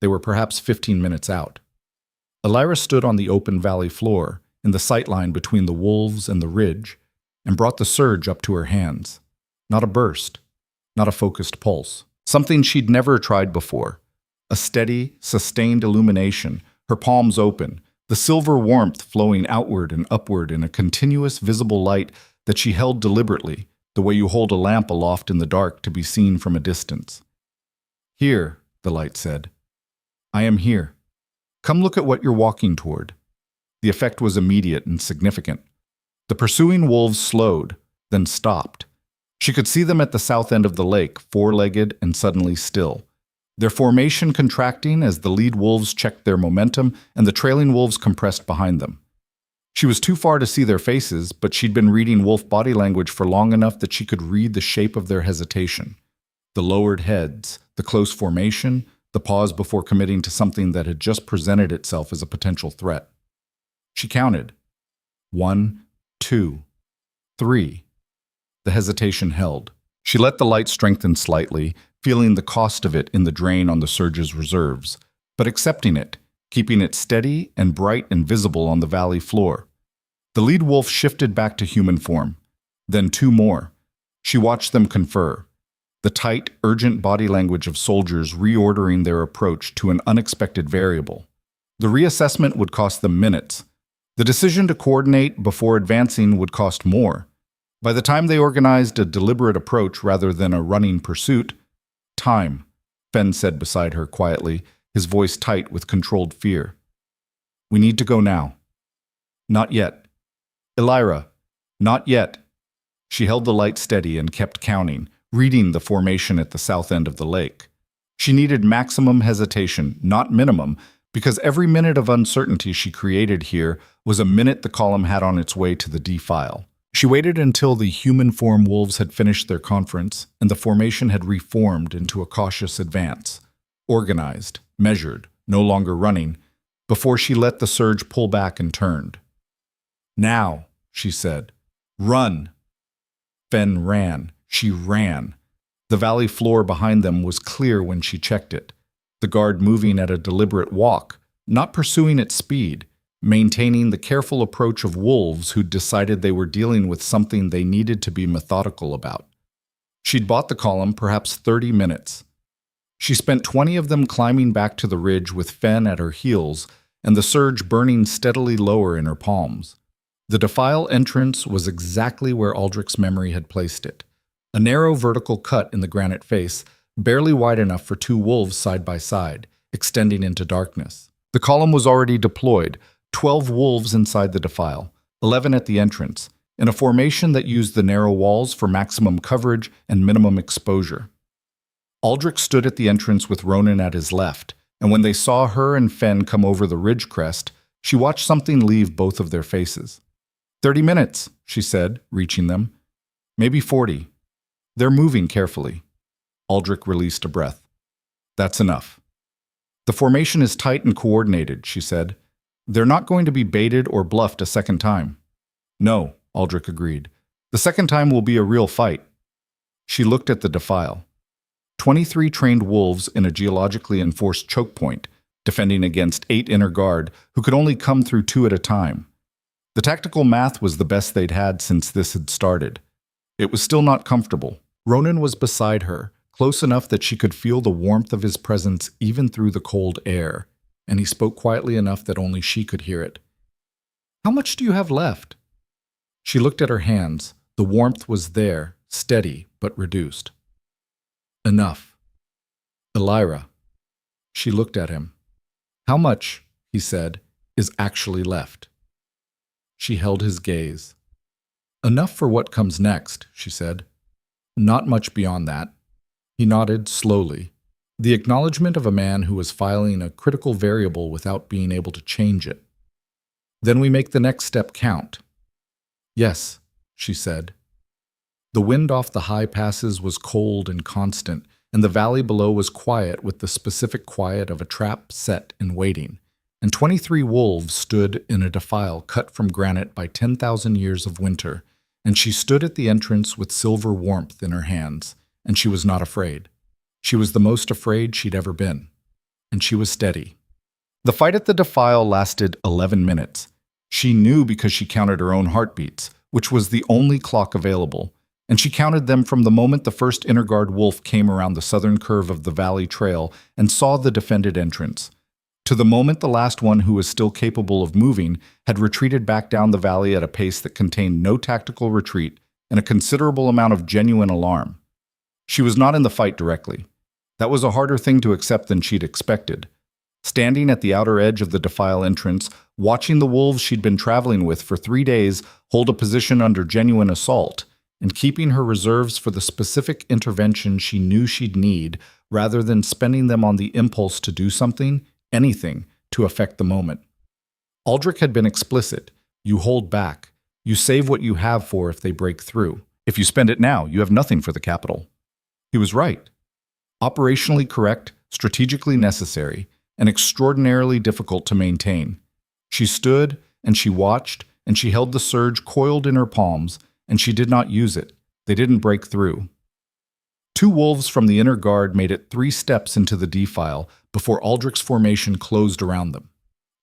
They were perhaps 15 minutes out. Elyra stood on the open valley floor, in the sightline between the wolves and the ridge, and brought the surge up to her hands. Not a burst, not a focused pulse. Something she'd never tried before. A steady, sustained illumination, her palms open, the silver warmth flowing outward and upward in a continuous visible light that she held deliberately, the way you hold a lamp aloft in the dark to be seen from a distance. "Here," the light said. "I am here. Come look at what you're walking toward." The effect was immediate and significant. The pursuing wolves slowed, then stopped. She could see them at the south end of the lake, 4-legged and suddenly still. Their formation contracting as the lead wolves checked their momentum and the trailing wolves compressed behind them. She was too far to see their faces, but she'd been reading wolf body language for long enough that she could read the shape of their hesitation. The lowered heads, the close formation, the pause before committing to something that had just presented itself as a potential threat. She counted. 1, 2, 3. The hesitation held. She let the light strengthen slightly, feeling the cost of it in the drain on the surge's reserves, but accepting it, keeping it steady and bright and visible on the valley floor. The lead wolf shifted back to human form. Then 2 more. She watched them confer. The tight, urgent body language of soldiers reordering their approach to an unexpected variable. The reassessment would cost them minutes. The decision to coordinate before advancing would cost more. By the time they organized a deliberate approach rather than a running pursuit, "Time," Fen said beside her quietly, his voice tight with controlled fear. "We need to go now." "Not yet." "Elyra." Not yet. She held the light steady and kept counting, reading the formation at the south end of the lake. She needed maximum hesitation, not minimum, because every minute of uncertainty she created here was a minute the column had on its way to the defile. She waited until the human form wolves had finished their conference and the formation had reformed into a cautious advance, organized, measured, no longer running, before she let the surge pull back and turned. "Now," she said. "Run!" Fen ran. She ran. The valley floor behind them was clear when she checked it, the guard moving at a deliberate walk, not pursuing its speed, maintaining the careful approach of wolves who'd decided they were dealing with something they needed to be methodical about. She'd bought the column perhaps 30 minutes. She spent 20 of them climbing back to the ridge with Fen at her heels and the surge burning steadily lower in her palms. The defile entrance was exactly where Aldrich's memory had placed it, a narrow vertical cut in the granite face, barely wide enough for two wolves side by side, extending into darkness. The column was already deployed, 12 wolves inside the defile, 11 at the entrance, in a formation that used the narrow walls for maximum coverage and minimum exposure. Aldrich stood at the entrance with Ronan at his left, and when they saw her and Fen come over the ridge crest, she watched something leave both of their faces. 30 minutes, she said, reaching them. Maybe 40. They're moving carefully. Aldrich released a breath. That's enough. The formation is tight and coordinated, she said. They're not going to be baited or bluffed a second time. No, Aldrich agreed. The second time will be a real fight. She looked at the defile. 23 trained wolves in a geologically enforced choke point, defending against 8 inner guard who could only come through 2 at a time. The tactical math was the best they'd had since this had started. It was still not comfortable. Ronan was beside her, close enough that she could feel the warmth of his presence even through the cold air, and he spoke quietly enough that only she could hear it. How much do you have left? She looked at her hands. The warmth was there, steady but reduced. Enough. Elyra. She looked at him. How much, he said, is actually left? She held his gaze. Enough for what comes next, she said. Not much beyond that. He nodded slowly, the acknowledgement of a man who was filing a critical variable without being able to change it. Then we make the next step count. Yes, she said. The wind off the high passes was cold and constant, and the valley below was quiet with the specific quiet of a trap set and waiting, and 23 wolves stood in a defile cut from granite by 10,000 years of winter, and she stood at the entrance with silver warmth in her hands, and she was not afraid. She was the most afraid she'd ever been, and she was steady. The fight at the defile lasted 11 minutes. She knew because she counted her own heartbeats, which was the only clock available, and she counted them from the moment the first inner guard wolf came around the southern curve of the valley trail and saw the defended entrance, to the moment the last one who was still capable of moving had retreated back down the valley at a pace that contained no tactical retreat and a considerable amount of genuine alarm. She was not in the fight directly. That was a harder thing to accept than she'd expected. Standing at the outer edge of the defile entrance, watching the wolves she'd been traveling with for 3 days hold a position under genuine assault, and keeping her reserves for the specific intervention she knew she'd need rather than spending them on the impulse to do something, anything, to affect the moment. Aldrich had been explicit. You hold back. You save what you have for if they break through. If you spend it now, you have nothing for the capital. He was right. Operationally correct, strategically necessary, and extraordinarily difficult to maintain. She stood, and she watched, and she held the surge coiled in her palms, and she did not use it. They didn't break through. 2 wolves from the inner guard made it 3 steps into the defile before Aldrich's formation closed around them.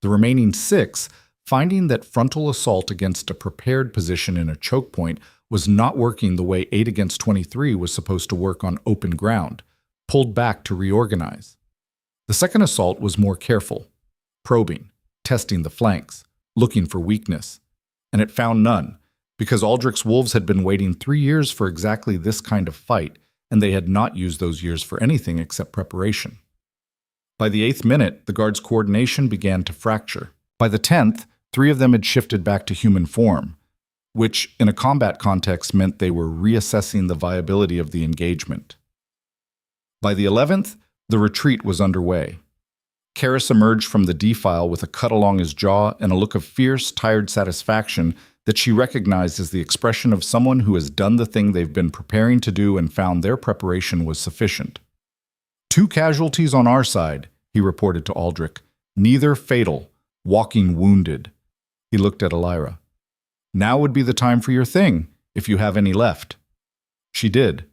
The remaining 6, finding that frontal assault against a prepared position in a choke point was not working the way 8 against 23 was supposed to work on open ground, pulled back to reorganize. The second assault was more careful, probing, testing the flanks, looking for weakness, and it found none, because Aldrich's wolves had been waiting 3 years for exactly this kind of fight, and they had not used those years for anything except preparation. By the 8th minute, the guard's coordination began to fracture. By the 10th, 3 of them had shifted back to human form. which in a combat context meant they were reassessing the viability of the engagement. By the 11th, the retreat was underway. Karras emerged from the defile with a cut along his jaw and a look of fierce, tired satisfaction that she recognized as the expression of someone who has done the thing they've been preparing to do and found their preparation was sufficient. 2 casualties on our side, he reported to Aldrich. Neither fatal, walking wounded. He looked at Elyra. Now would be the time for your thing, if you have any left. She did.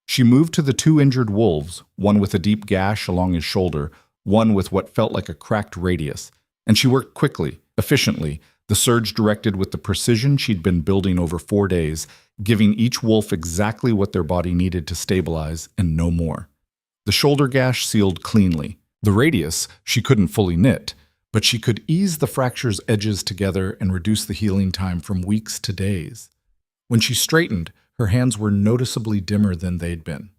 She moved to the 2 injured wolves, one with a deep gash along his shoulder, one with what felt like a cracked radius, and she worked quickly, efficiently, the surge directed with the precision she'd been building over 4 days, giving each wolf exactly what their body needed to stabilize and no more. The shoulder gash sealed cleanly. The radius she couldn't fully knit, but she could ease the fracture's edges together and reduce the healing time from weeks to days. When she straightened, her hands were noticeably dimmer than they'd been,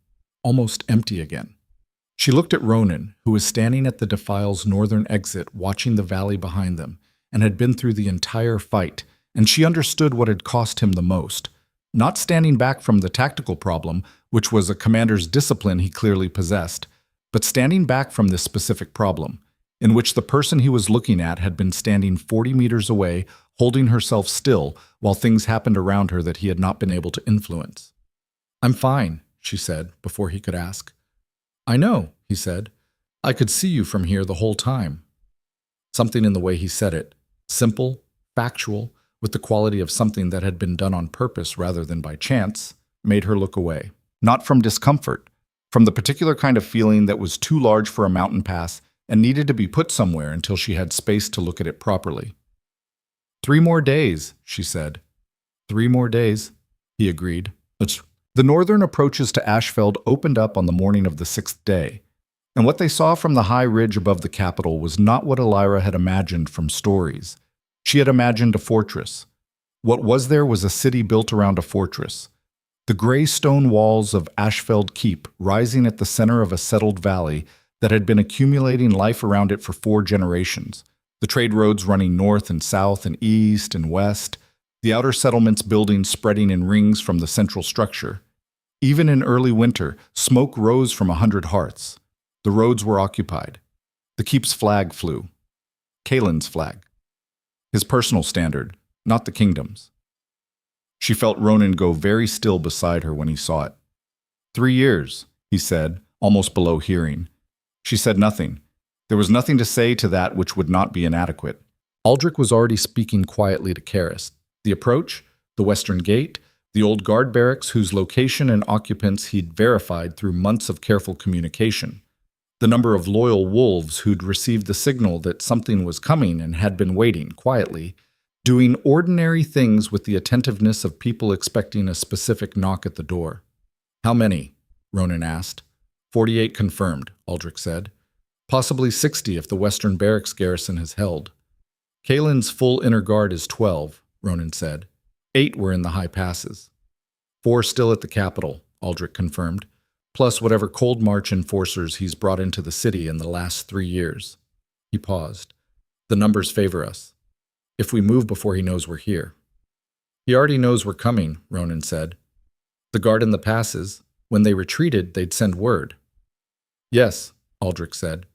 almost empty again. She looked at Ronan, who was standing at the defile's northern exit watching the valley behind them, and had been through the entire fight, and she understood what had cost him the most. Not standing back from the tactical problem, which was a commander's discipline he clearly possessed, but standing back from this specific problem, in which the person he was looking at had been standing 40 meters away, holding herself still, while things happened around her that he had not been able to influence. "I'm fine," she said, before he could ask. "I know," he said. "I could see you from here the whole time." Something in the way he said it, simple, factual, with the quality of something that had been done on purpose rather than by chance, made her look away. Not from discomfort, from the particular kind of feeling that was too large for a mountain pass and needed to be put somewhere until she had space to look at it properly. 3 more days, she said. 3 more days, he agreed. The northern approaches to Ashfeld opened up on the morning of the 6th day, and what they saw from the high ridge above the capital was not what Elyra had imagined from stories. She had imagined a fortress. What was there was a city built around a fortress. The gray stone walls of Ashfeld Keep rising at the center of a settled valley that had been accumulating life around it for 4 generations. The trade roads running north and south and east and west. The outer settlements buildings spreading in rings from the central structure. Even in early winter, smoke rose from 100 hearths. The roads were occupied. The keep's flag flew. Kaelin's flag. His personal standard, not the kingdom's. She felt Ronan go very still beside her when he saw it. 3 years, he said, almost below hearing. She said nothing. There was nothing to say to that which would not be inadequate. Aldrich was already speaking quietly to Karras. The approach, the western gate, the old guard barracks whose location and occupants he'd verified through months of careful communication. The number of loyal wolves who'd received the signal that something was coming and had been waiting quietly, doing ordinary things with the attentiveness of people expecting a specific knock at the door. "How many?" Ronan asked. 48 confirmed, Aldrich said. Possibly 60 if the western barracks garrison has held. Kaelin's full inner guard is 12, Ronan said. 8 were in the high passes. 4 still at the capital, Aldrich confirmed, plus whatever Cold March enforcers he's brought into the city in the last 3 years. He paused. The numbers favor us. If we move before he knows we're here. He already knows we're coming, Ronan said. The guard in the passes, when they retreated, they'd send word. Yes, Aldrich said,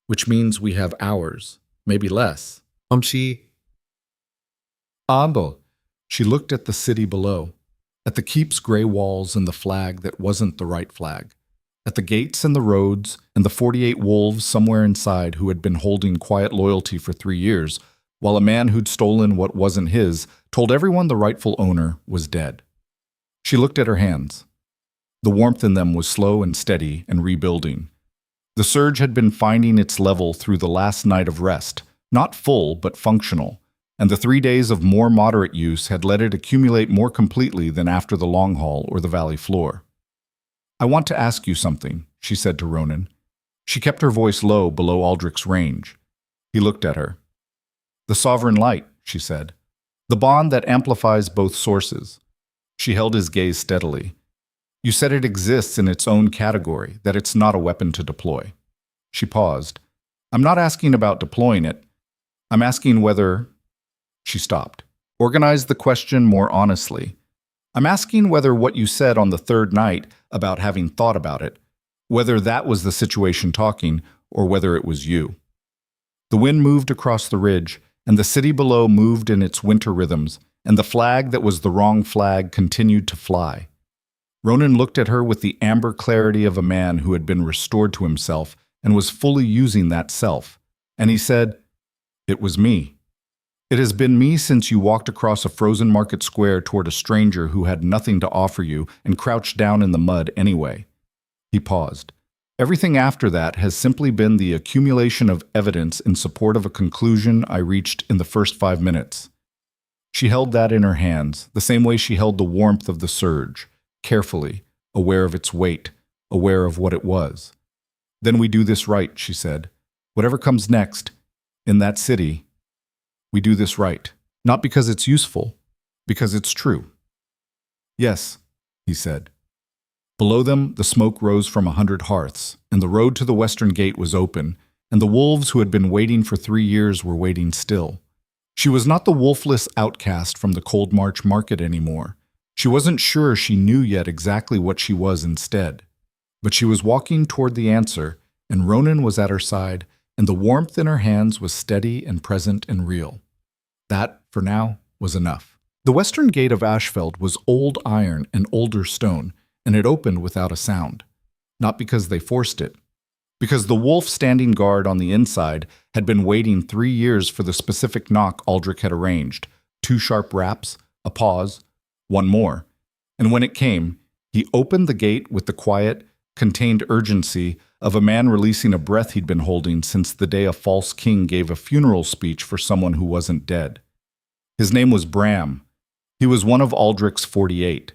which means we have hours, maybe less. Ando. She looked at the city below, at the keep's gray walls and the flag that wasn't the right flag, at the gates and the roads and the 48 wolves somewhere inside who had been holding quiet loyalty for 3 years, while a man who'd stolen what wasn't his told everyone the rightful owner was dead. She looked at her hands. The warmth in them was slow and steady and rebuilding. The surge had been finding its level through the last night of rest, not full but functional, and the 3 days of more moderate use had let it accumulate more completely than after the long haul or the valley floor. I want to ask you something, she said to Ronan. She kept her voice low below Aldrich's range. He looked at her. The sovereign light, she said. The bond that amplifies both sources. She held his gaze steadily. You said it exists in its own category, that it's not a weapon to deploy. She paused. I'm not asking about deploying it. I'm asking whether... She stopped. Organize the question more honestly. I'm asking whether what you said on the third night about having thought about it, whether that was the situation talking, or whether it was you. The wind moved across the ridge, and the city below moved in its winter rhythms, and the flag that was the wrong flag continued to fly. Ronan looked at her with the amber clarity of a man who had been restored to himself and was fully using that self, and he said, "It was me. It has been me since you walked across a frozen market square toward a stranger who had nothing to offer you and crouched down in the mud anyway." He paused. "Everything after that has simply been the accumulation of evidence in support of a conclusion I reached in the first 5 minutes." She held that in her hands, the same way she held the warmth of the surge, carefully, aware of its weight, aware of what it was. "Then we do this right," she said. "Whatever comes next, in that city, we do this right. Not because it's useful, because it's true." "Yes," he said. Below them, the smoke rose from 100 hearths, and the road to the western gate was open, and the wolves who had been waiting for 3 years were waiting still. She was not the wolfless outcast from the Cold March market anymore. She wasn't sure she knew yet exactly what she was instead. But she was walking toward the answer, and Ronan was at her side, and the warmth in her hands was steady and present and real. That, for now, was enough. The western gate of Ashfeld was old iron and older stone, and it opened without a sound. Not because they forced it. Because the wolf standing guard on the inside had been waiting 3 years for the specific knock Aldrich had arranged. 2 sharp raps, a pause, 1 more. And when it came, he opened the gate with the quiet, contained urgency of a man releasing a breath he'd been holding since the day a false king gave a funeral speech for someone who wasn't dead. His name was Bram. He was one of Aldrich's 48.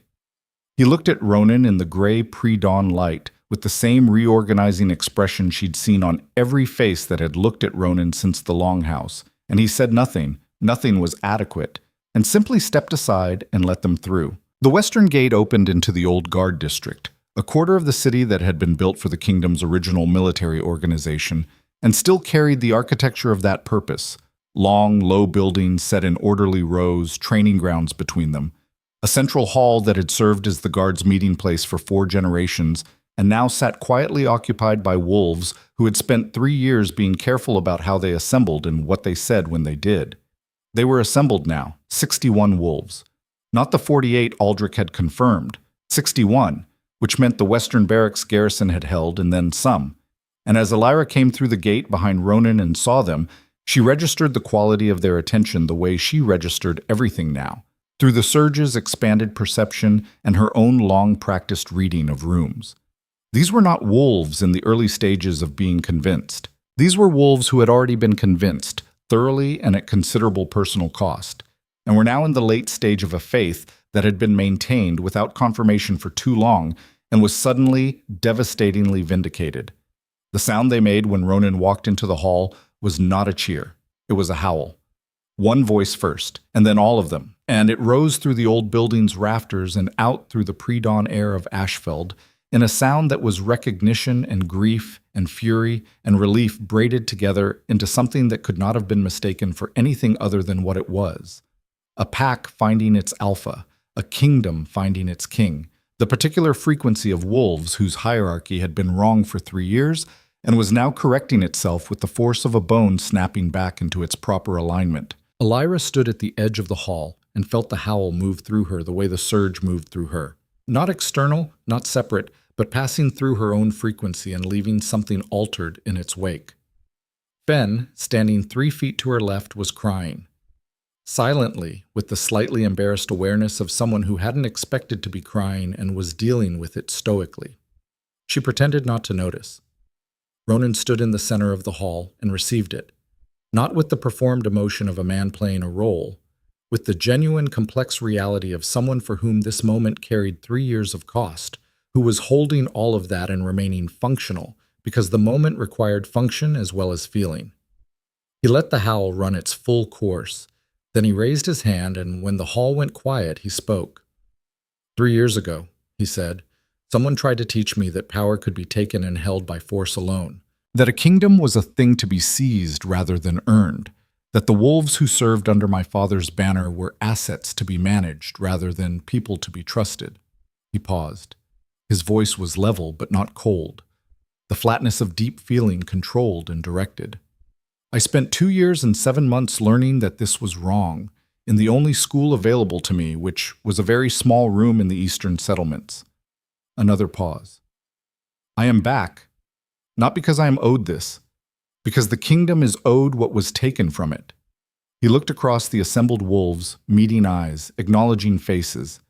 He looked at Ronan in the gray pre-dawn light with the same reorganizing expression she'd seen on every face that had looked at Ronan since the Longhouse, and he said nothing. Nothing was adequate, and simply stepped aside and let them through. The western gate opened into the old guard district, a quarter of the city that had been built for the kingdom's original military organization, and still carried the architecture of that purpose. Long, low buildings set in orderly rows, training grounds between them. A central hall that had served as the guards' meeting place for 4 generations, and now sat quietly occupied by wolves who had spent 3 years being careful about how they assembled and what they said when they did. They were assembled now, 61 wolves. Not the 48 Aldrich had confirmed, 61, which meant the western barracks garrison had held, and then some. And as Elyra came through the gate behind Ronan and saw them, she registered the quality of their attention the way she registered everything now, through the surge's expanded perception and her own long-practiced reading of rooms. These were not wolves in the early stages of being convinced. These were wolves who had already been convinced, thoroughly and at considerable personal cost, and were now in the late stage of a faith that had been maintained without confirmation for too long and was suddenly, devastatingly vindicated. The sound they made when Ronan walked into the hall was not a cheer. It was a howl. One voice first, and then all of them, and it rose through the old building's rafters and out through the pre-dawn air of Ashfeld, in a sound that was recognition and grief and fury and relief braided together into something that could not have been mistaken for anything other than what it was. A pack finding its alpha, a kingdom finding its king, the particular frequency of wolves whose hierarchy had been wrong for 3 years and was now correcting itself with the force of a bone snapping back into its proper alignment. Elyra stood at the edge of the hall and felt the howl move through her the way the surge moved through her. Not external, not separate, but passing through her own frequency and leaving something altered in its wake. Fen, standing 3 feet to her left, was crying. Silently, with the slightly embarrassed awareness of someone who hadn't expected to be crying and was dealing with it stoically. She pretended not to notice. Ronan stood in the center of the hall and received it, not with the performed emotion of a man playing a role, with the genuine complex reality of someone for whom this moment carried 3 years of cost, who was holding all of that and remaining functional, because the moment required function as well as feeling. He let the howl run its full course. Then he raised his hand, and when the hall went quiet, he spoke. 3 years ago, he said, someone tried to teach me that power could be taken and held by force alone, that a kingdom was a thing to be seized rather than earned, That the wolves who served under my father's banner were assets to be managed rather than people to be trusted. He paused. His voice was level but not cold, the flatness of deep feeling controlled and directed. I spent 2 years and 7 months learning that this was wrong, in the only school available to me, which was a very small room in the eastern settlements. Another pause. I am back, not because I am owed this, because the kingdom is owed what was taken from it. He looked across the assembled wolves, meeting eyes, acknowledging faces.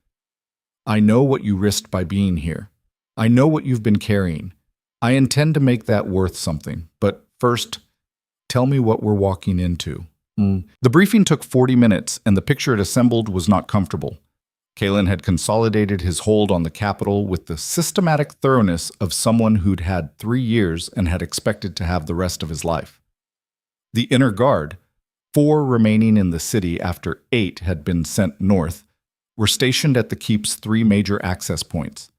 I know what you risked by being here. I know what you've been carrying. I intend to make that worth something, but first, tell me what we're walking into. The briefing took 40 minutes, and the picture it assembled was not comfortable. Kalen had consolidated his hold on the capital with the systematic thoroughness of someone who'd had 3 years and had expected to have the rest of his life. The inner guard, 4 remaining in the city after 8 had been sent north, were stationed at the keep's 3 major access points.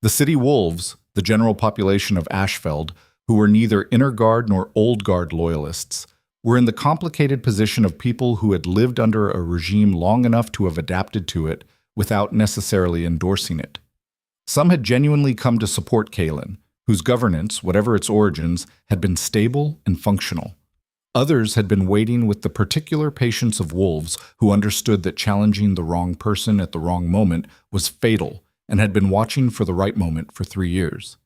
The city wolves, the general population of Ashfeld, who were neither inner guard nor old guard loyalists, were in the complicated position of people who had lived under a regime long enough to have adapted to it without necessarily endorsing it. Some had genuinely come to support Kalen, whose governance, whatever its origins, had been stable and functional. Others had been waiting with the particular patience of wolves who understood that challenging the wrong person at the wrong moment was fatal and had been watching for the right moment for 3 years.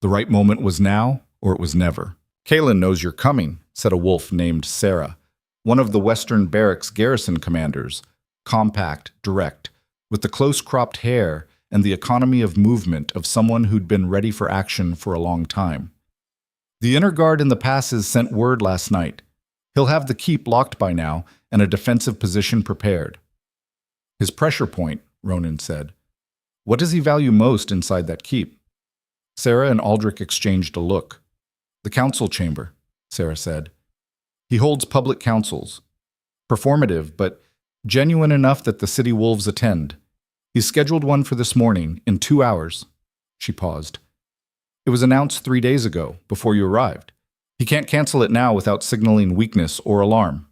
The right moment was now, or it was never. Kalen knows you're coming, said a wolf named Sarah, one of the Western Barracks garrison commanders, compact, direct, with the close-cropped hair and the economy of movement of someone who'd been ready for action for a long time. The inner guard in the passes sent word last night. He'll have the keep locked by now and a defensive position prepared. His pressure point, Ronan said. What does he value most inside that keep? Sarah and Aldrich exchanged a look. The council chamber, Sarah said. He holds public councils. Performative, but genuine enough that the city wolves attend. He's scheduled one for this morning, in 2 hours. She paused. It was announced 3 days ago, before you arrived. He can't cancel it now without signaling weakness or alarm.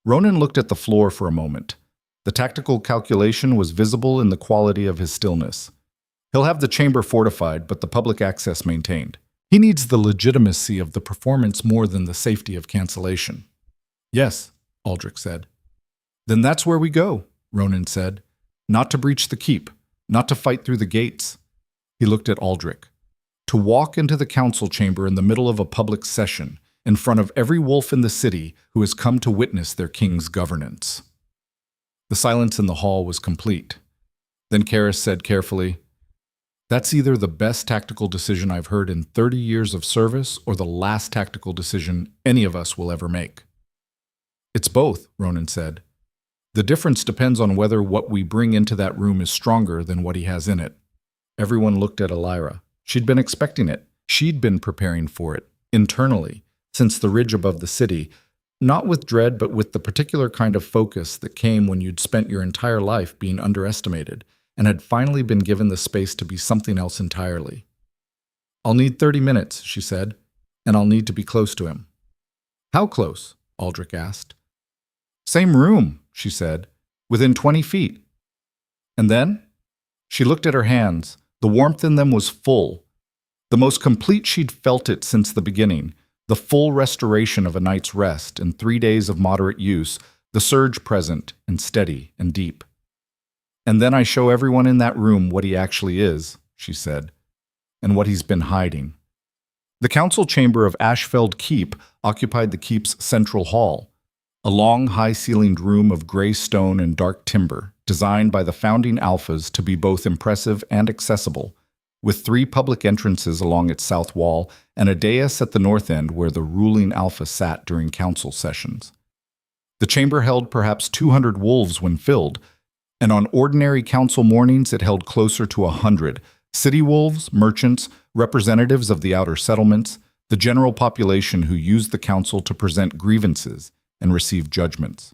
Ronan looked at the floor for a moment. The tactical calculation was visible in the quality of his stillness. He'll have the chamber fortified, but the public access maintained. He needs the legitimacy of the performance more than the safety of cancellation. Yes, Aldrich said. Then that's where we go, Ronan said. Not to breach the keep, not to fight through the gates. He looked at Aldrich. To walk into the council chamber in the middle of a public session, in front of every wolf in the city who has come to witness their king's governance. The silence in the hall was complete. Then Karis said carefully, That's either the best tactical decision I've heard in 30 years of service or the last tactical decision any of us will ever make. It's both, Ronan said. The difference depends on whether what we bring into that room is stronger than what he has in it. Everyone looked at Elyra. She'd been expecting it. She'd been preparing for it, internally, since the ridge above the city, not with dread but with the particular kind of focus that came when you'd spent your entire life being underestimated and had finally been given the space to be something else entirely. I'll need 30 minutes, she said, and I'll need to be close to him. How close? Aldrich asked. Same room, she said, within 20 feet. And then? She looked at her hands. The warmth in them was full. The most complete she'd felt it since the beginning, the full restoration of a night's rest and 3 days of moderate use, the surge present and steady and deep. And then I show everyone in that room what he actually is, she said, and what he's been hiding. The council chamber of Ashfeld Keep occupied the keep's central hall, a long, high-ceilinged room of gray stone and dark timber, designed by the founding alphas to be both impressive and accessible, with 3 public entrances along its south wall and a dais at the north end where the ruling alpha sat during council sessions. The chamber held perhaps 200 wolves when filled, and on ordinary council mornings it held closer to 100, city wolves, merchants, representatives of the outer settlements, the general population who used the council to present grievances and receive judgments.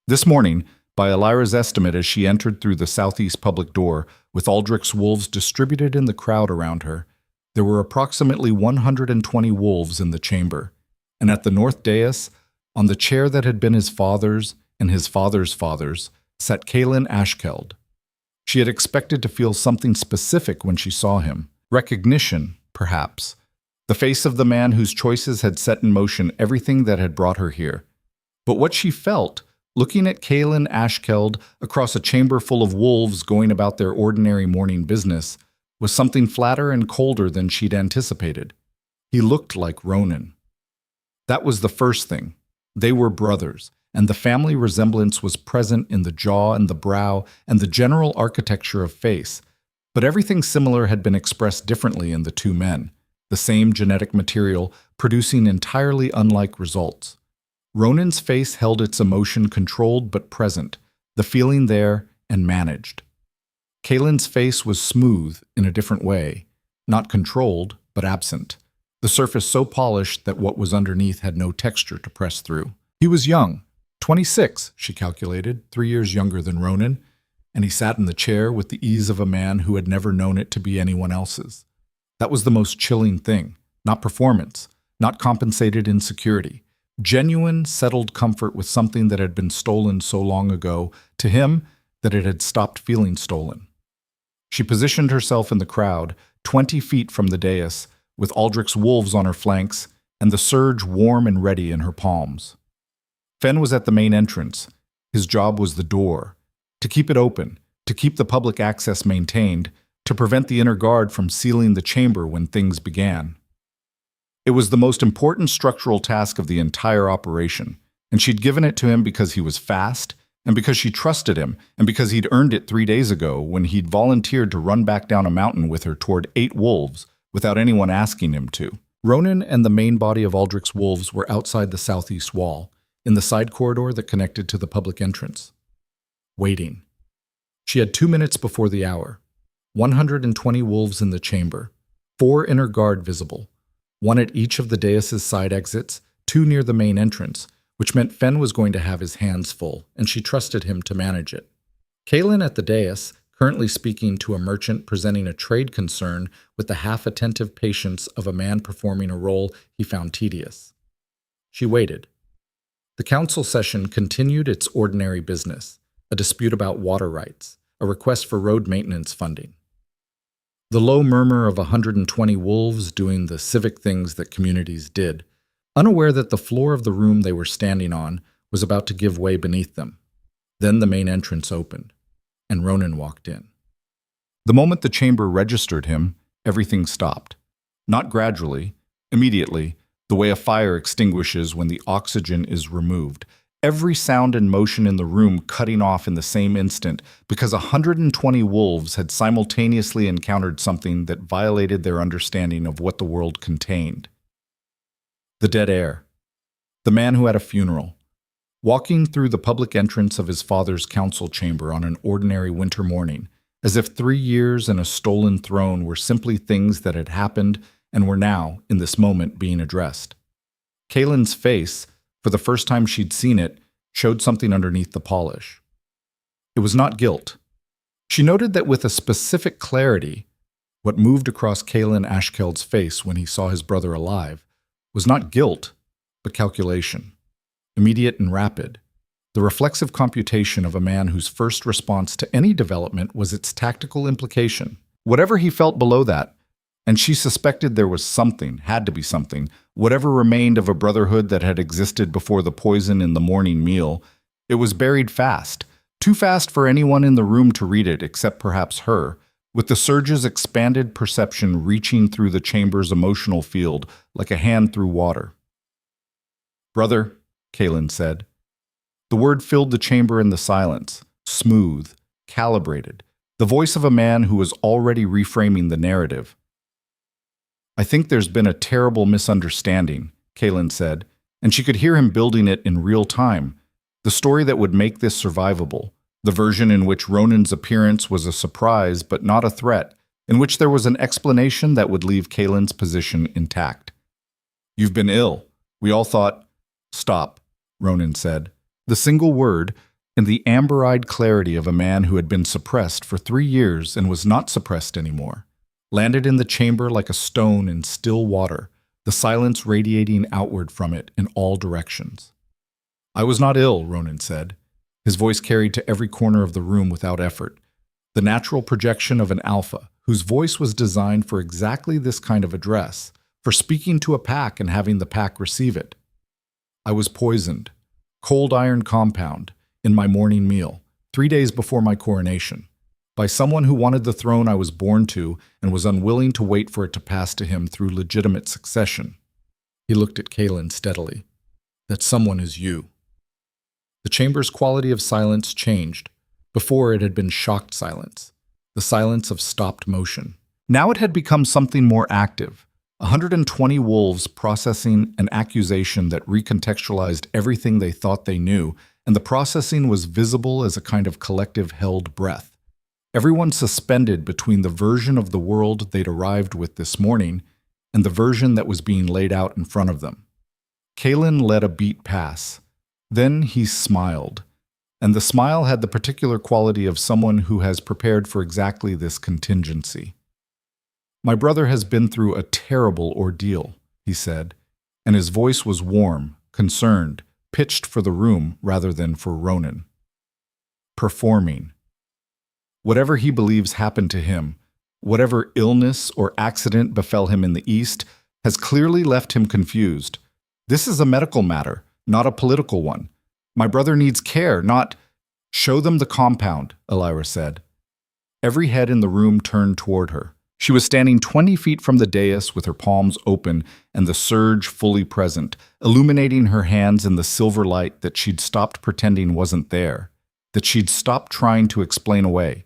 This morning, by Elyra's estimate as she entered through the southeast public door, with Aldrich's wolves distributed in the crowd around her, there were approximately 120 wolves in the chamber, and at the north dais, On the chair that had been his father's and his father's father's sat Kaelin Ashkeld. She had expected to feel something specific when she saw him. Recognition, perhaps. The face of the man whose choices had set in motion everything that had brought her here. But what she felt, looking at Kaelin Ashkeld across a chamber full of wolves going about their ordinary morning business, was something flatter and colder than she'd anticipated. He looked like Ronan. That was the first thing. They were brothers, and the family resemblance was present in the jaw and the brow and the general architecture of face. But everything similar had been expressed differently in the two men, the same genetic material producing entirely unlike results. Ronan's face held its emotion controlled but present, the feeling there and managed. Kaelin's face was smooth in a different way, not controlled but absent, the surface so polished that what was underneath had no texture to press through. He was young, 26, she calculated, 3 years younger than Ronan, and he sat in the chair with the ease of a man who had never known it to be anyone else's. That was the most chilling thing, not performance, not compensated insecurity. Genuine, settled comfort with something that had been stolen so long ago, to him, that it had stopped feeling stolen. She positioned herself in the crowd, 20 feet from the dais, with Aldrich's wolves on her flanks, and the surge warm and ready in her palms. Fen was at the main entrance. His job was the door, to keep it open, to keep the public access maintained, to prevent the inner guard from sealing the chamber when things began. It was the most important structural task of the entire operation, and she'd given it to him because he was fast, and because she trusted him, and because he'd earned it 3 days ago when he'd volunteered to run back down a mountain with her toward 8 wolves without anyone asking him to. Ronan and the main body of Aldrich's wolves were outside the southeast wall, in the side corridor that connected to the public entrance. Waiting. She had 2 minutes before the hour. 120 wolves in the chamber, 4 inner guard visible, 1 at each of the dais's side exits, 2 near the main entrance, which meant Fen was going to have his hands full, and she trusted him to manage it. Kaelin at the dais, currently speaking to a merchant presenting a trade concern with the half-attentive patience of a man performing a role he found tedious. She waited. The council session continued its ordinary business, a dispute about water rights, a request for road maintenance funding. The low murmur of 120 wolves doing the civic things that communities did, unaware that the floor of the room they were standing on was about to give way beneath them. Then the main entrance opened, and Ronan walked in. The moment the chamber registered him, everything stopped. Not gradually, immediately, the way a fire extinguishes when the oxygen is removed. Every sound and motion in the room cutting off in the same instant because 120 wolves had simultaneously encountered something that violated their understanding of what the world contained. The dead air. The man who had a funeral. Walking through the public entrance of his father's council chamber on an ordinary winter morning, as if 3 years and a stolen throne were simply things that had happened and were now, in this moment, being addressed. Kaelin's face, for the first time she'd seen it, showed something underneath the polish. It was not guilt. She noted that with a specific clarity, what moved across Kaelin Ashkeld's face when he saw his brother alive was not guilt, but calculation. Immediate and rapid. The reflexive computation of a man whose first response to any development was its tactical implication. Whatever he felt below that, and she suspected there was something, had to be something, whatever remained of a brotherhood that had existed before the poison in the morning meal, it was buried fast, too fast for anyone in the room to read it except perhaps her, with the surge's expanded perception reaching through the chamber's emotional field like a hand through water. "Brother," Kaelin said. The word filled the chamber in the silence, smooth, calibrated, the voice of a man who was already reframing the narrative. "I think there's been a terrible misunderstanding," Kaelin said, and she could hear him building it in real time, the story that would make this survivable, the version in which Ronan's appearance was a surprise but not a threat, in which there was an explanation that would leave Kaelin's position intact. "You've been ill. We all thought—" "Stop," Ronan said. The single word, and the amber-eyed clarity of a man who had been suppressed for 3 years and was not suppressed anymore, landed in the chamber like a stone in still water, the silence radiating outward from it in all directions. I was not ill, Ronan said. His voice carried to every corner of the room without effort. The natural projection of an alpha, whose voice was designed for exactly this kind of address, for speaking to a pack and having the pack receive it. I was poisoned, cold iron compound, in my morning meal, 3 days before my coronation, by someone who wanted the throne I was born to and was unwilling to wait for it to pass to him through legitimate succession. He looked at Kaelin steadily. That someone is you. The chamber's quality of silence changed. Before it had been shocked silence, the silence of stopped motion. Now it had become something more active. 120 wolves processing an accusation that recontextualized everything they thought they knew, and the processing was visible as a kind of collective held breath. Everyone suspended between the version of the world they'd arrived with this morning and the version that was being laid out in front of them. Kaelin let a beat pass. Then he smiled, and the smile had the particular quality of someone who has prepared for exactly this contingency. My brother has been through a terrible ordeal, he said, and his voice was warm, concerned, pitched for the room rather than for Ronan. Performing. Whatever he believes happened to him, whatever illness or accident befell him in the East, has clearly left him confused. This is a medical matter, not a political one. My brother needs care, not— Show them the compound, Elyra said. Every head in the room turned toward her. She was standing 20 feet from the dais with her palms open and the surge fully present, illuminating her hands in the silver light that she'd stopped pretending wasn't there, that she'd stopped trying to explain away,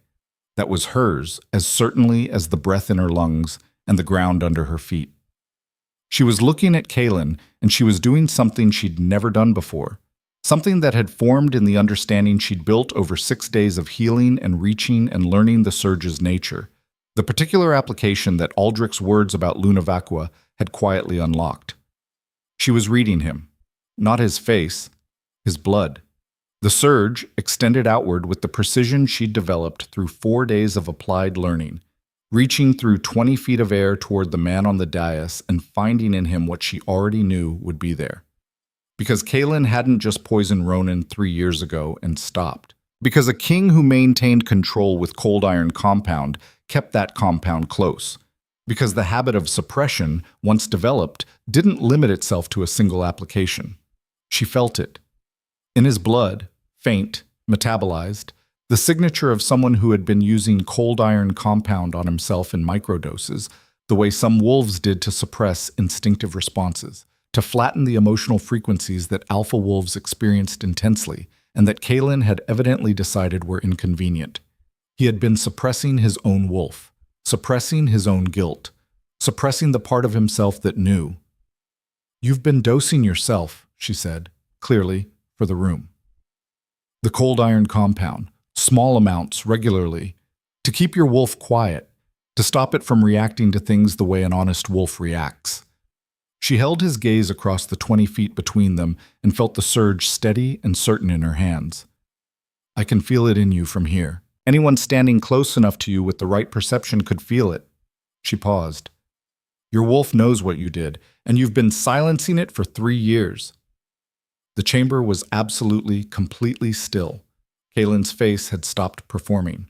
that was hers as certainly as the breath in her lungs and the ground under her feet. She was looking at Kaelin, and she was doing something she'd never done before, something that had formed in the understanding she'd built over 6 days of healing and reaching and learning the surge's nature, the particular application that Aldrich's words about Luna Vacua had quietly unlocked. She was reading him, not his face, his blood. The surge extended outward with the precision she'd developed through 4 days of applied learning, reaching through 20 feet of air toward the man on the dais and finding in him what she already knew would be there. Because Kaelin hadn't just poisoned Ronan 3 years ago and stopped. Because a king who maintained control with cold iron compound kept that compound close. Because the habit of suppression, once developed, didn't limit itself to a single application. She felt it. In his blood, faint, metabolized, the signature of someone who had been using cold iron compound on himself in microdoses, the way some wolves did to suppress instinctive responses, to flatten the emotional frequencies that alpha wolves experienced intensely, and that Kaelin had evidently decided were inconvenient. He had been suppressing his own wolf, suppressing his own guilt, suppressing the part of himself that knew. "You've been dosing yourself," she said, clearly, for the room. The cold iron compound, small amounts, regularly, to keep your wolf quiet, to stop it from reacting to things the way an honest wolf reacts. She held his gaze across the 20 feet between them and felt the surge steady and certain in her hands. "I can feel it in you from here. Anyone standing close enough to you with the right perception could feel it." She paused. "Your wolf knows what you did, and you've been silencing it for 3 years. The chamber was absolutely, completely still. Kaelin's face had stopped performing.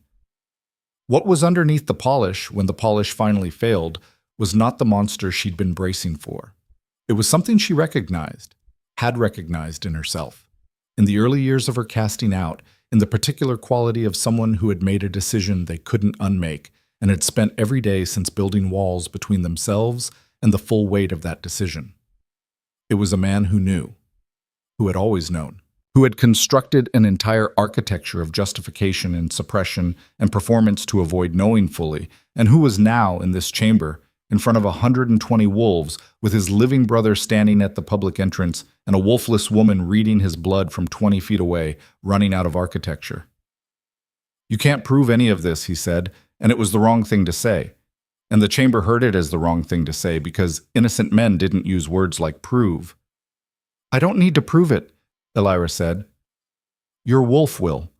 What was underneath the polish, when the polish finally failed, was not the monster she'd been bracing for. It was something she recognized, had recognized in herself. In the early years of her casting out, in the particular quality of someone who had made a decision they couldn't unmake, and had spent every day since building walls between themselves and the full weight of that decision. It was a man who knew, who had always known, who had constructed an entire architecture of justification and suppression and performance to avoid knowing fully, and who was now in this chamber, in front of 120 wolves, with his living brother standing at the public entrance and a wolfless woman reading his blood from 20 feet away, running out of architecture. "You can't prove any of this," he said, and it was the wrong thing to say. And the chamber heard it as the wrong thing to say because innocent men didn't use words like prove. "I don't need to prove it," Elyra said. "Your wolf will."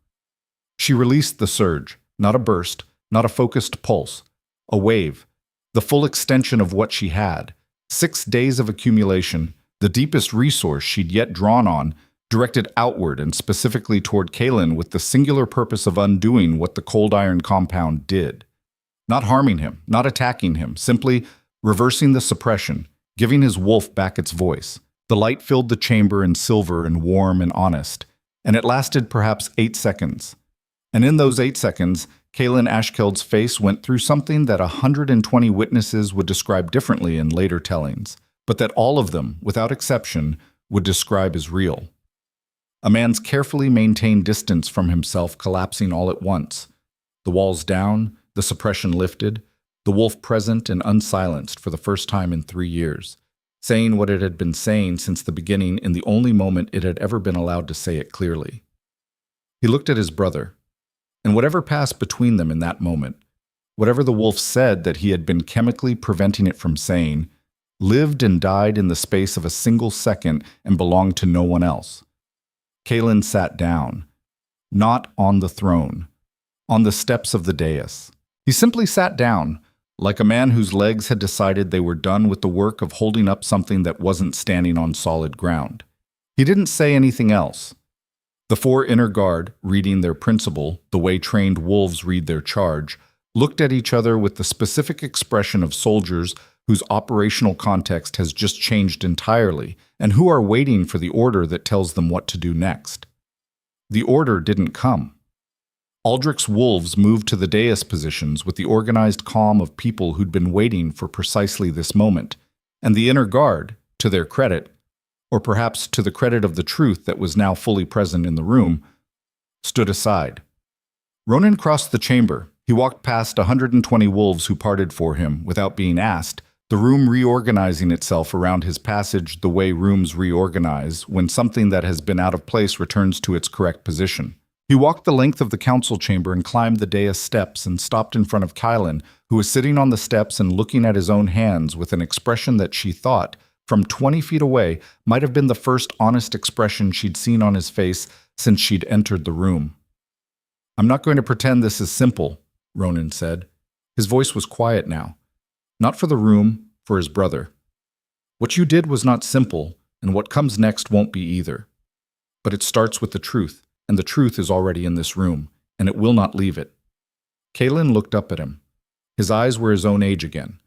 She released the surge, not a burst, not a focused pulse, a wave, the full extension of what she had, 6 days of accumulation, the deepest resource she'd yet drawn on, directed outward and specifically toward Kalen with the singular purpose of undoing what the cold iron compound did. Not harming him, not attacking him, simply reversing the suppression, giving his wolf back its voice. The light filled the chamber in silver and warm and honest, and it lasted perhaps 8 seconds. And in those 8 seconds, Kalen Ashkeld's face went through something that 120 witnesses would describe differently in later tellings, but that all of them, without exception, would describe as real. A man's carefully maintained distance from himself collapsing all at once. The walls down, the suppression lifted, the wolf present and unsilenced for the first time in 3 years, saying what it had been saying since the beginning in the only moment it had ever been allowed to say it clearly. He looked at his brother, and whatever passed between them in that moment, whatever the wolf said that he had been chemically preventing it from saying, lived and died in the space of a single second and belonged to no one else. Kalen sat down, not on the throne, on the steps of the dais. He simply sat down, like a man whose legs had decided they were done with the work of holding up something that wasn't standing on solid ground. He didn't say anything else. The 4 inner guard, reading their principle, the way trained wolves read their charge, looked at each other with the specific expression of soldiers whose operational context has just changed entirely and who are waiting for the order that tells them what to do next. The order didn't come. Aldrich's wolves moved to the dais positions with the organized calm of people who'd been waiting for precisely this moment, and the inner guard, to their credit, or perhaps to the credit of the truth that was now fully present in the room, stood aside. Ronan crossed the chamber. He walked past 120 wolves who parted for him without being asked, the room reorganizing itself around his passage the way rooms reorganize when something that has been out of place returns to its correct position. He walked the length of the council chamber and climbed the dais steps and stopped in front of Kylan, who was sitting on the steps and looking at his own hands with an expression that she thought, from 20 feet away, might have been the first honest expression she'd seen on his face since she'd entered the room. "I'm not going to pretend this is simple," Ronan said. His voice was quiet now. Not for the room, for his brother. "What you did was not simple, and what comes next won't be either. But it starts with the truth, and the truth is already in this room, and it will not leave it." Kalen looked up at him. His eyes were his own age again.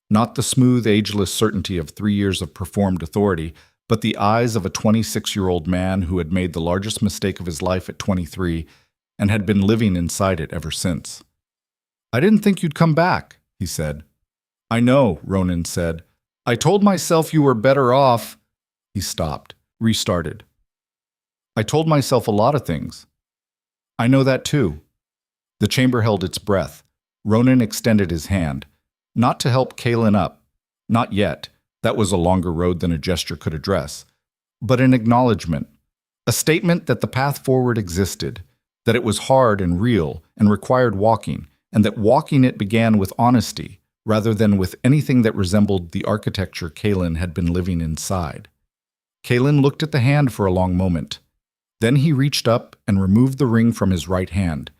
Not the smooth, ageless certainty of 3 years of performed authority, but the eyes of a 26-year-old man who had made the largest mistake of his life at 23 and had been living inside it ever since. "I didn't think you'd come back," he said. "I know," Ronan said. "I told myself you were better off." He stopped, restarted. "I told myself a lot of things." "I know that too." The chamber held its breath. Ronan extended his hand. Not to help Kalen up. Not yet. That was a longer road than a gesture could address. But an acknowledgement. A statement that the path forward existed, that it was hard and real and required walking, and that walking it began with honesty, rather than with anything that resembled the architecture Kalen had been living inside. Kalen looked at the hand for a long moment. Then he reached up and removed the ring from his right hand,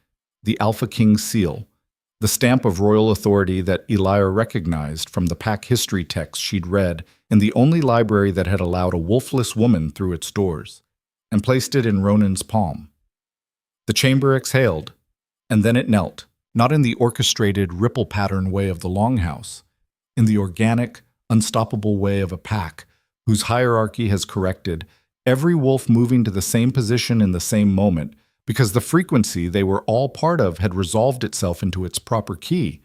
the Alpha King's seal, the stamp of royal authority that Elyra recognized from the pack history text she'd read in the only library that had allowed a wolfless woman through its doors, and placed it in Ronan's palm. The chamber exhaled, and then it knelt, not in the orchestrated, ripple pattern way of the longhouse, in the organic, unstoppable way of a pack whose hierarchy has corrected, every wolf moving to the same position in the same moment, because the frequency they were all part of had resolved itself into its proper key.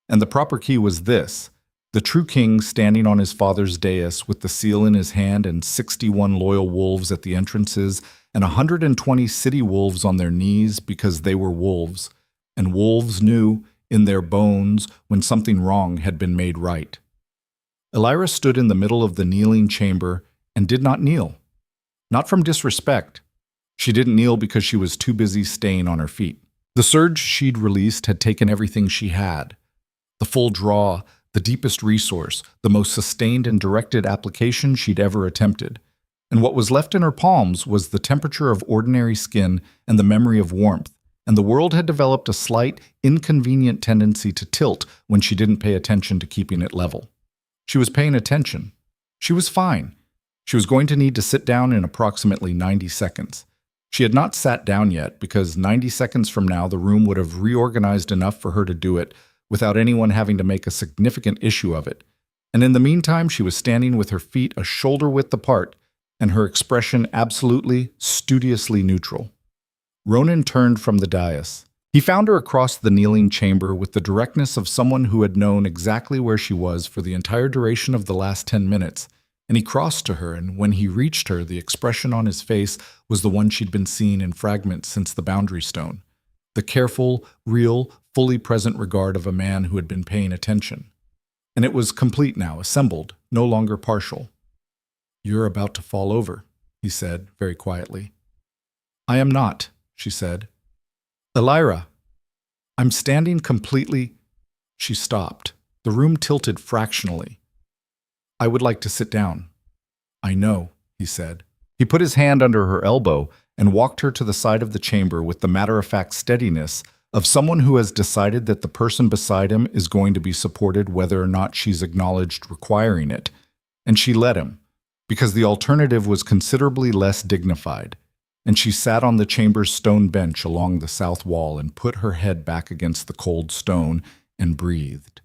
And the proper key was this: the true king standing on his father's dais with the seal in his hand and 61 loyal wolves at the entrances and 120 city wolves on their knees because they were wolves, and wolves knew in their bones when something wrong had been made right. Elyra stood in the middle of the kneeling chamber and did not kneel. Not from disrespect. She didn't kneel because she was too busy staying on her feet. The surge she'd released had taken everything she had. The full draw, the deepest resource, the most sustained and directed application she'd ever attempted. And what was left in her palms was the temperature of ordinary skin and the memory of warmth, and the world had developed a slight, inconvenient tendency to tilt when she didn't pay attention to keeping it level. She was paying attention. She was fine. She was going to need to sit down in approximately 90 seconds. She had not sat down yet because 90 seconds from now the room would have reorganized enough for her to do it without anyone having to make a significant issue of it. And in the meantime, she was standing with her feet a shoulder width apart and her expression absolutely, studiously neutral. Ronan turned from the dais. He found her across the kneeling chamber with the directness of someone who had known exactly where she was for the entire duration of the last 10 minutes, and he crossed to her, and when he reached her, the expression on his face was the one she'd been seeing in fragments since the boundary stone. The careful, real, fully present regard of a man who had been paying attention. And it was complete now, assembled, no longer partial. "You're about to fall over," he said, very quietly. "I am not," she said. "Elyra, I'm standing completely—" She stopped. The room tilted fractionally. "I would like to sit down." "I know," he said. He put his hand under her elbow and walked her to the side of the chamber with the matter-of-fact steadiness of someone who has decided that the person beside him is going to be supported whether or not she's acknowledged requiring it. And she let him, because the alternative was considerably less dignified. And she sat on the chamber's stone bench along the south wall and put her head back against the cold stone and breathed.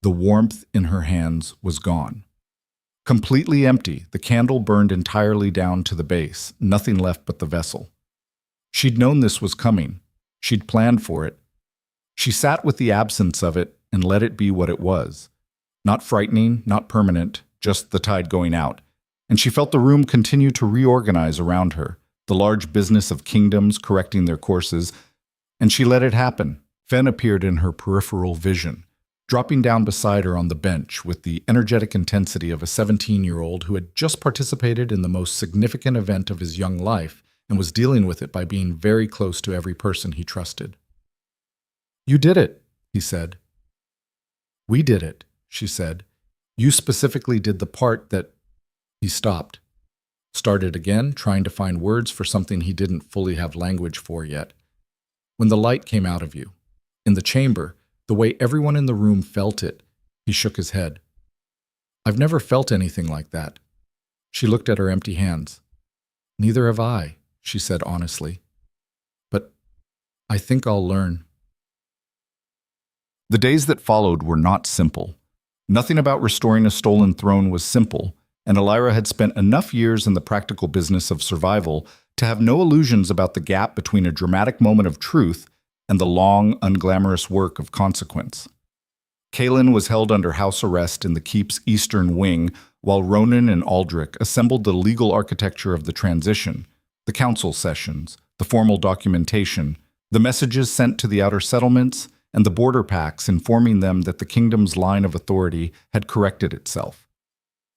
The warmth in her hands was gone. Completely empty, the candle burned entirely down to the base, nothing left but the vessel. She'd known this was coming. She'd planned for it. She sat with the absence of it and let it be what it was. Not frightening, not permanent, just the tide going out. And she felt the room continue to reorganize around her, the large business of kingdoms correcting their courses, and she let it happen. Fen appeared in her peripheral vision, dropping down beside her on the bench with the energetic intensity of a 17-year-old who had just participated in the most significant event of his young life and was dealing with it by being very close to every person he trusted. "You did it," he said. "We did it," she said. "You specifically did the part that—" He stopped. Started again, trying to find words for something he didn't fully have language for yet. "When the light came out of you, in the chamber, the way everyone in the room felt it," he shook his head. "I've never felt anything like that." She looked at her empty hands. "Neither have I," she said honestly. "But I think I'll learn." The days that followed were not simple. Nothing about restoring a stolen throne was simple, and Elyra had spent enough years in the practical business of survival to have no illusions about the gap between a dramatic moment of truth and the long, unglamorous work of consequence. Kaelin was held under house arrest in the keep's eastern wing, while Ronan and Aldrich assembled the legal architecture of the transition, the council sessions, the formal documentation, the messages sent to the outer settlements, and the border pacts informing them that the kingdom's line of authority had corrected itself.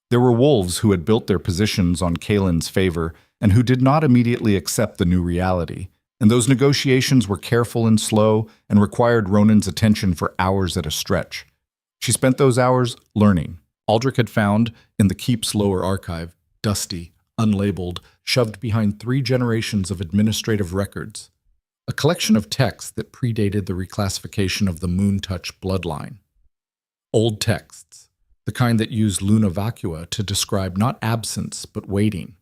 There were wolves who had built their positions on Kaelin's favor and who did not immediately accept the new reality, and those negotiations were careful and slow and required Ronan's attention for hours at a stretch. She spent those hours learning. Aldrich had found, in the keep's lower archive, dusty, unlabeled, shoved behind 3 generations of administrative records, a collection of texts that predated the reclassification of the Moontouch bloodline. Old texts, the kind that used luna vacua to describe not absence but waiting.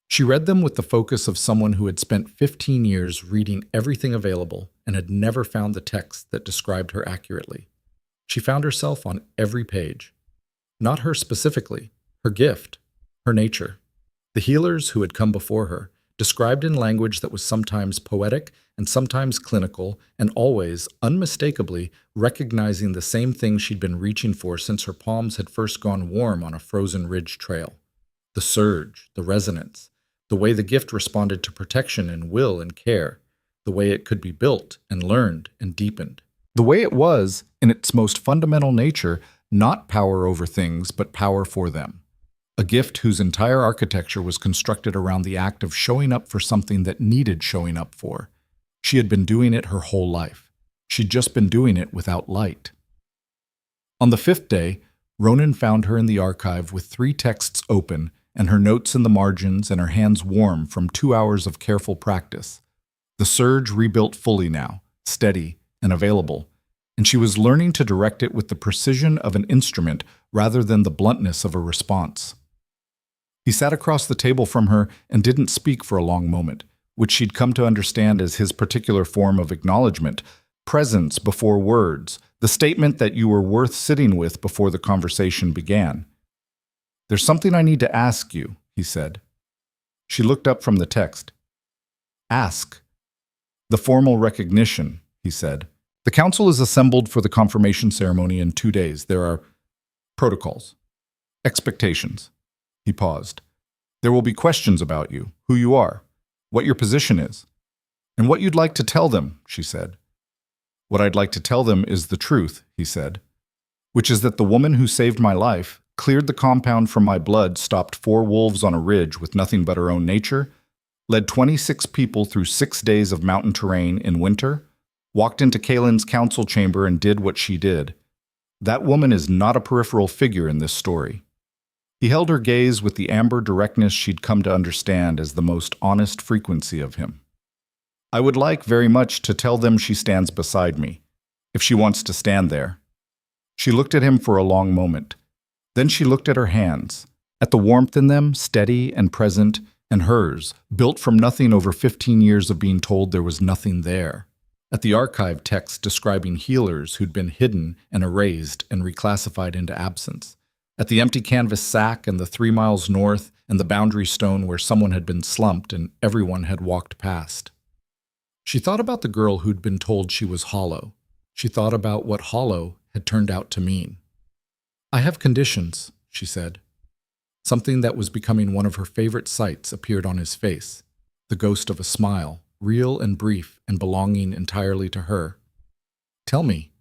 She read them with the focus of someone who had spent 15 years reading everything available and had never found the text that described her accurately. She found herself on every page. Not her specifically, her gift, her nature. The healers who had come before her, described in language that was sometimes poetic and sometimes clinical, and always, unmistakably, recognizing the same thing she'd been reaching for since her palms had first gone warm on a frozen ridge trail. The surge, the resonance, the way the gift responded to protection and will and care, the way it could be built and learned and deepened. The way it was, in its most fundamental nature, not power over things, but power for them. A gift whose entire architecture was constructed around the act of showing up for something that needed showing up for. She had been doing it her whole life. She'd just been doing it without light. On the 5th day, Ronan found her in the archive with 3 texts open and her notes in the margins and her hands warm from 2 hours of careful practice. The surge rebuilt fully now, steady and available, and she was learning to direct it with the precision of an instrument rather than the bluntness of a response. He sat across the table from her and didn't speak for a long moment, which she'd come to understand as his particular form of acknowledgement, presence before words, the statement that you were worth sitting with before the conversation began. "There's something I need to ask you," he said. She looked up from the text. "Ask." "The formal recognition," he said. "The council is assembled for the confirmation ceremony in 2 days. There are protocols, expectations." He paused. "There will be questions about you, who you are, what your position is, and what you'd like to tell them," she said. "What I'd like to tell them is the truth," he said, "which is that the woman who saved my life, cleared the compound from my blood, stopped 4 wolves on a ridge with nothing but her own nature, led 26 people through 6 days of mountain terrain in winter, walked into Kalen's council chamber and did what she did. That woman is not a peripheral figure in this story." He held her gaze with the amber directness she'd come to understand as the most honest frequency of him. "I would like very much to tell them she stands beside me, if she wants to stand there." She looked at him for a long moment. Then she looked at her hands, at the warmth in them, steady and present, and hers, built from nothing over 15 years of being told there was nothing there. At the archive text describing healers who'd been hidden and erased and reclassified into absence. At the empty canvas sack and the 3 miles north and the boundary stone where someone had been slumped and everyone had walked past. She thought about the girl who'd been told she was hollow. She thought about what hollow had turned out to mean. "I have conditions," she said. Something that was becoming one of her favorite sights appeared on his face, the ghost of a smile, real and brief and belonging entirely to her. "Tell me."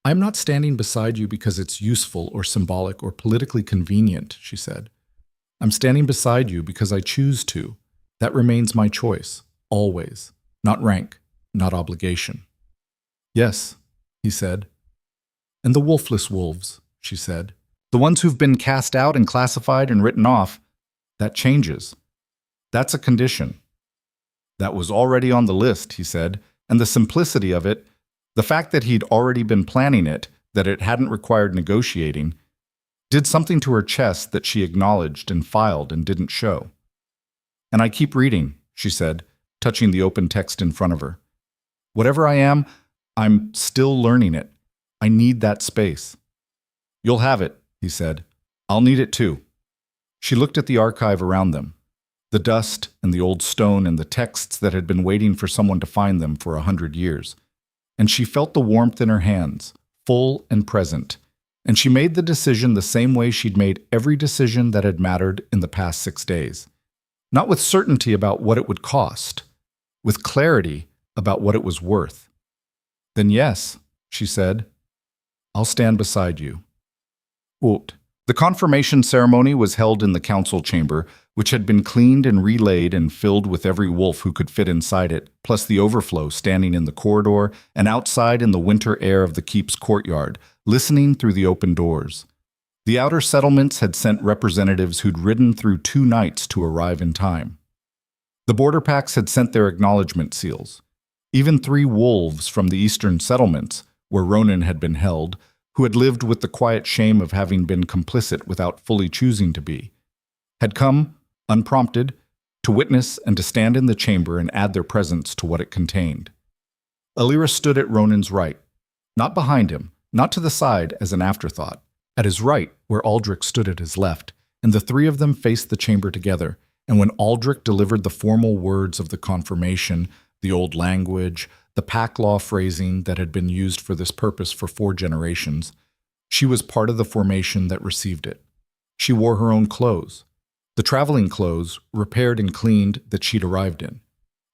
"I am not standing beside you because it's useful or symbolic or politically convenient," she said. "I'm standing beside you because I choose to. That remains my choice, always. Not rank, not obligation." "Yes," he said. "And the wolfless wolves," she said. "The ones who've been cast out and classified and written off, that changes. That's a condition." "That was already on the list," he said, and the simplicity of it, the fact that he'd already been planning it, that it hadn't required negotiating, did something to her chest that she acknowledged and filed and didn't show. "And I keep reading," she said, touching the open text in front of her. "Whatever I am, I'm still learning it. I need that space." "You'll have it," he said. "I'll need it too." She looked at the archive around them, the dust and the old stone and the texts that had been waiting for someone to find them for 100 years. And she felt the warmth in her hands, full and present, and she made the decision the same way she'd made every decision that had mattered in the past 6 days. Not with certainty about what it would cost, with clarity about what it was worth. "Then yes," she said, "I'll stand beside you." The confirmation ceremony was held in the council chamber, which had been cleaned and relaid and filled with every wolf who could fit inside it, plus the overflow standing in the corridor and outside in the winter air of the keep's courtyard, listening through the open doors. The outer settlements had sent representatives who'd ridden through 2 nights to arrive in time. The border packs had sent their acknowledgement seals. Even 3 wolves from the eastern settlements, where Ronan had been held, who had lived with the quiet shame of having been complicit without fully choosing to be, had come, unprompted, to witness and to stand in the chamber and add their presence to what it contained. Elyra stood at Ronan's right, not behind him, not to the side as an afterthought, at his right where Aldrich stood at his left, and the 3 of them faced the chamber together, and when Aldrich delivered the formal words of the confirmation, the old language, the pack law phrasing that had been used for this purpose for 4 generations, she was part of the formation that received it. She wore her own clothes, the traveling clothes, repaired and cleaned, that she'd arrived in.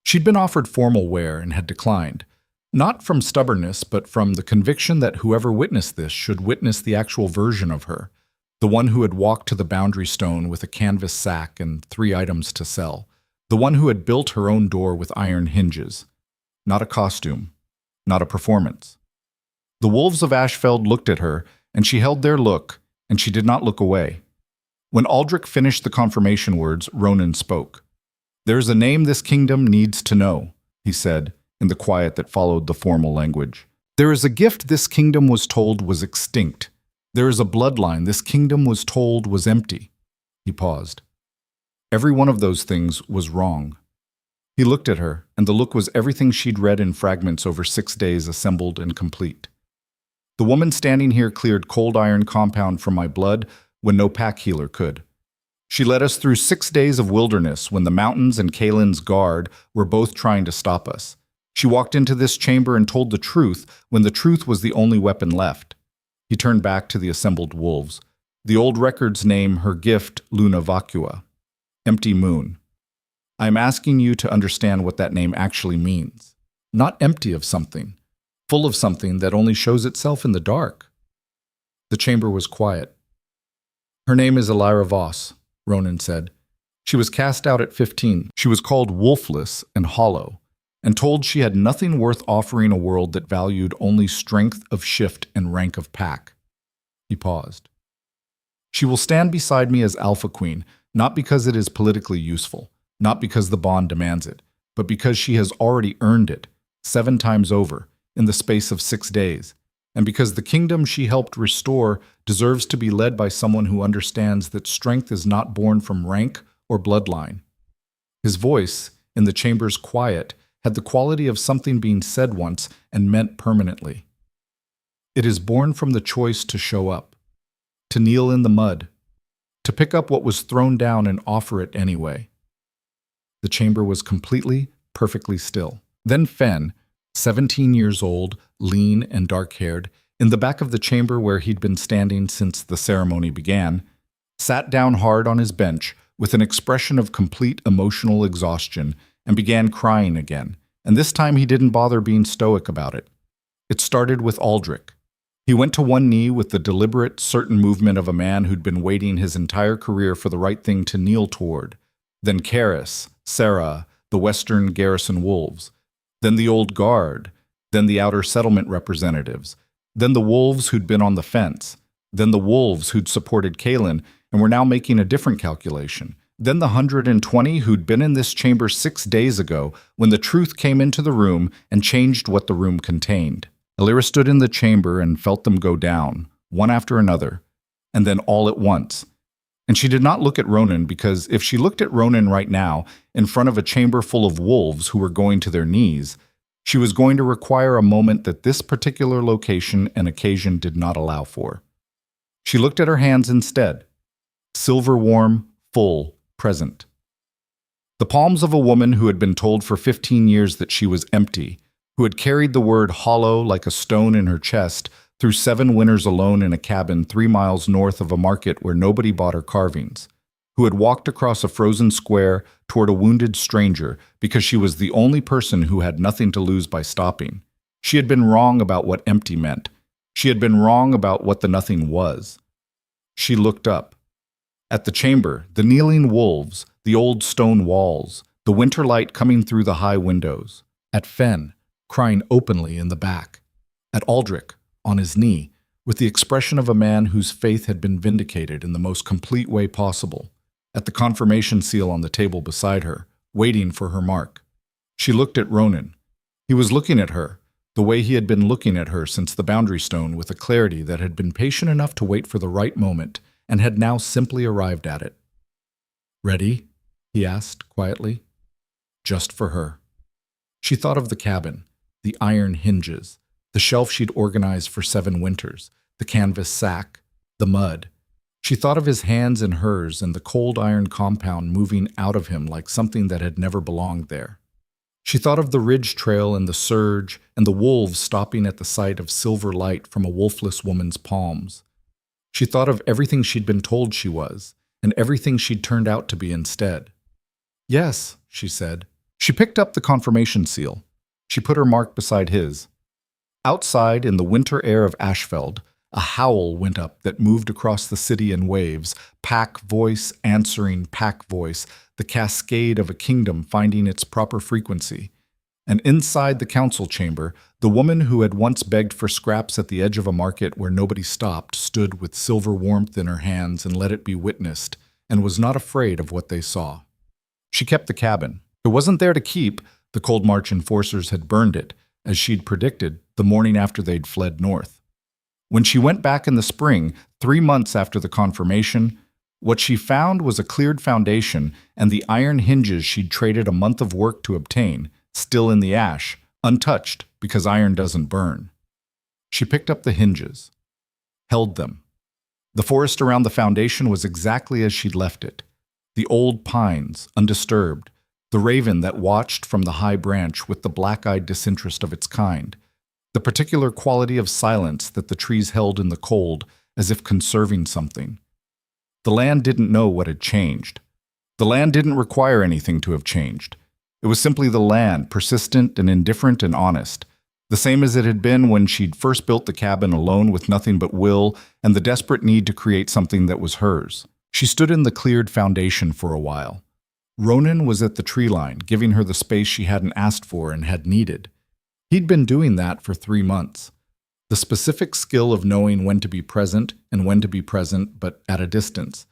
She'd been offered formal wear and had declined, not from stubbornness, but from the conviction that whoever witnessed this should witness the actual version of her, the one who had walked to the boundary stone with a canvas sack and 3 items to sell, the one who had built her own door with iron hinges. Not a costume, not a performance. The wolves of Ashfeld looked at her, and she held their look, and she did not look away. When Aldrich finished the confirmation words, Ronan spoke. "There is a name this kingdom needs to know," he said, in the quiet that followed the formal language. "There is a gift this kingdom was told was extinct. There is a bloodline this kingdom was told was empty. He paused. Every one of those things was wrong. He looked at her, and the look was everything she'd read in fragments over 6 days assembled and complete. The woman standing here cleared cold iron compound from my blood when no pack healer could. She led us through 6 days of wilderness when the mountains and Kalen's guard were both trying to stop us. She walked into this chamber and told the truth when the truth was the only weapon left. He turned back to the assembled wolves. The old records name her gift Luna Vacua, empty moon. I am asking you to understand what that name actually means. Not empty of something, full of something that only shows itself in the dark. The chamber was quiet. Her name is Elyra Voss, Ronan said. She was cast out at 15. She was called wolfless and hollow, and told she had nothing worth offering a world that valued only strength of shift and rank of pack. He paused. She will stand beside me as Alpha Queen, not because it is politically useful, not because the bond demands it, but because she has already earned it, 7 times over, in the space of 6 days, and because the kingdom she helped restore deserves to be led by someone who understands that strength is not born from rank or bloodline. His voice, in the chamber's quiet, had the quality of something being said once and meant permanently. It is born from the choice to show up, to kneel in the mud, to pick up what was thrown down and offer it anyway. The chamber was completely, perfectly still. Then Fen, 17 years old, lean and dark-haired, in the back of the chamber where he'd been standing since the ceremony began, sat down hard on his bench with an expression of complete emotional exhaustion and began crying again, and this time he didn't bother being stoic about it. It started with Aldrich. He went to one knee with the deliberate, certain movement of a man who'd been waiting his entire career for the right thing to kneel toward. Then Karis, Sarah, the Western Garrison Wolves. Then the Old Guard. Then the Outer Settlement representatives. Then the Wolves who'd been on the fence. Then the Wolves who'd supported Kalen and were now making a different calculation. Then the 120 who'd been in this chamber 6 days ago when the truth came into the room and changed what the room contained. Elyra stood in the chamber and felt them go down, one after another, and then all at once. And she did not look at Ronan because if she looked at Ronan right now, in front of a chamber full of wolves who were going to their knees, she was going to require a moment that this particular location and occasion did not allow for. She looked at her hands instead, silver warm, full, present. The palms of a woman who had been told for 15 years that she was empty, who had carried the word hollow like a stone in her chest through 7 winters alone in a cabin 3 miles north of a market where nobody bought her carvings, who had walked across a frozen square toward a wounded stranger because she was the only person who had nothing to lose by stopping. She had been wrong about what empty meant. She had been wrong about what the nothing was. She looked up. At the chamber, the kneeling wolves, the old stone walls, the winter light coming through the high windows. At Fen, crying openly in the back. At Aldrich, on his knee, with the expression of a man whose faith had been vindicated in the most complete way possible. At the confirmation seal on the table beside her, waiting for her mark. She looked at Ronan. He was looking at her, the way he had been looking at her since the boundary stone, with a clarity that had been patient enough to wait for the right moment and had now simply arrived at it. "Ready?" he asked quietly. Just for her. She thought of the cabin, the iron hinges, the shelf she'd organized for 7 winters, the canvas sack, the mud. She thought of his hands in hers and the cold iron compound moving out of him like something that had never belonged there. She thought of the ridge trail and the surge and the wolves stopping at the sight of silver light from a wolfless woman's palms. She thought of everything she'd been told she was, and everything she'd turned out to be instead. "Yes," she said. She picked up the confirmation seal. She put her mark beside his. Outside, in the winter air of Ashfeld, a howl went up that moved across the city in waves, pack voice answering pack voice, the cascade of a kingdom finding its proper frequency. And inside the council chamber, the woman who had once begged for scraps at the edge of a market where nobody stopped stood with silver warmth in her hands and let it be witnessed, and was not afraid of what they saw. She kept the cabin. It wasn't there to keep. The Cold March enforcers had burned it, as she'd predicted, the morning after they'd fled north. When she went back in the spring, 3 months after the confirmation, What she found was a cleared foundation and the iron hinges she'd traded a month of work to obtain, still in the ash, untouched because iron doesn't burn. She picked up the hinges, held them. The forest around the foundation was exactly as she'd left it. The old pines, undisturbed, the raven that watched from the high branch with the black-eyed disinterest of its kind, the particular quality of silence that the trees held in the cold as if conserving something. The land didn't know what had changed. The land didn't require anything to have changed. It was simply the land, persistent and indifferent and honest, the same as it had been when she'd first built the cabin alone with nothing but will and the desperate need to create something that was hers. She stood in the cleared foundation for a while. Ronan was at the tree line, giving her the space she hadn't asked for and had needed. He'd been doing that for 3 months. The specific skill of knowing when to be present and when to be present but at a distance,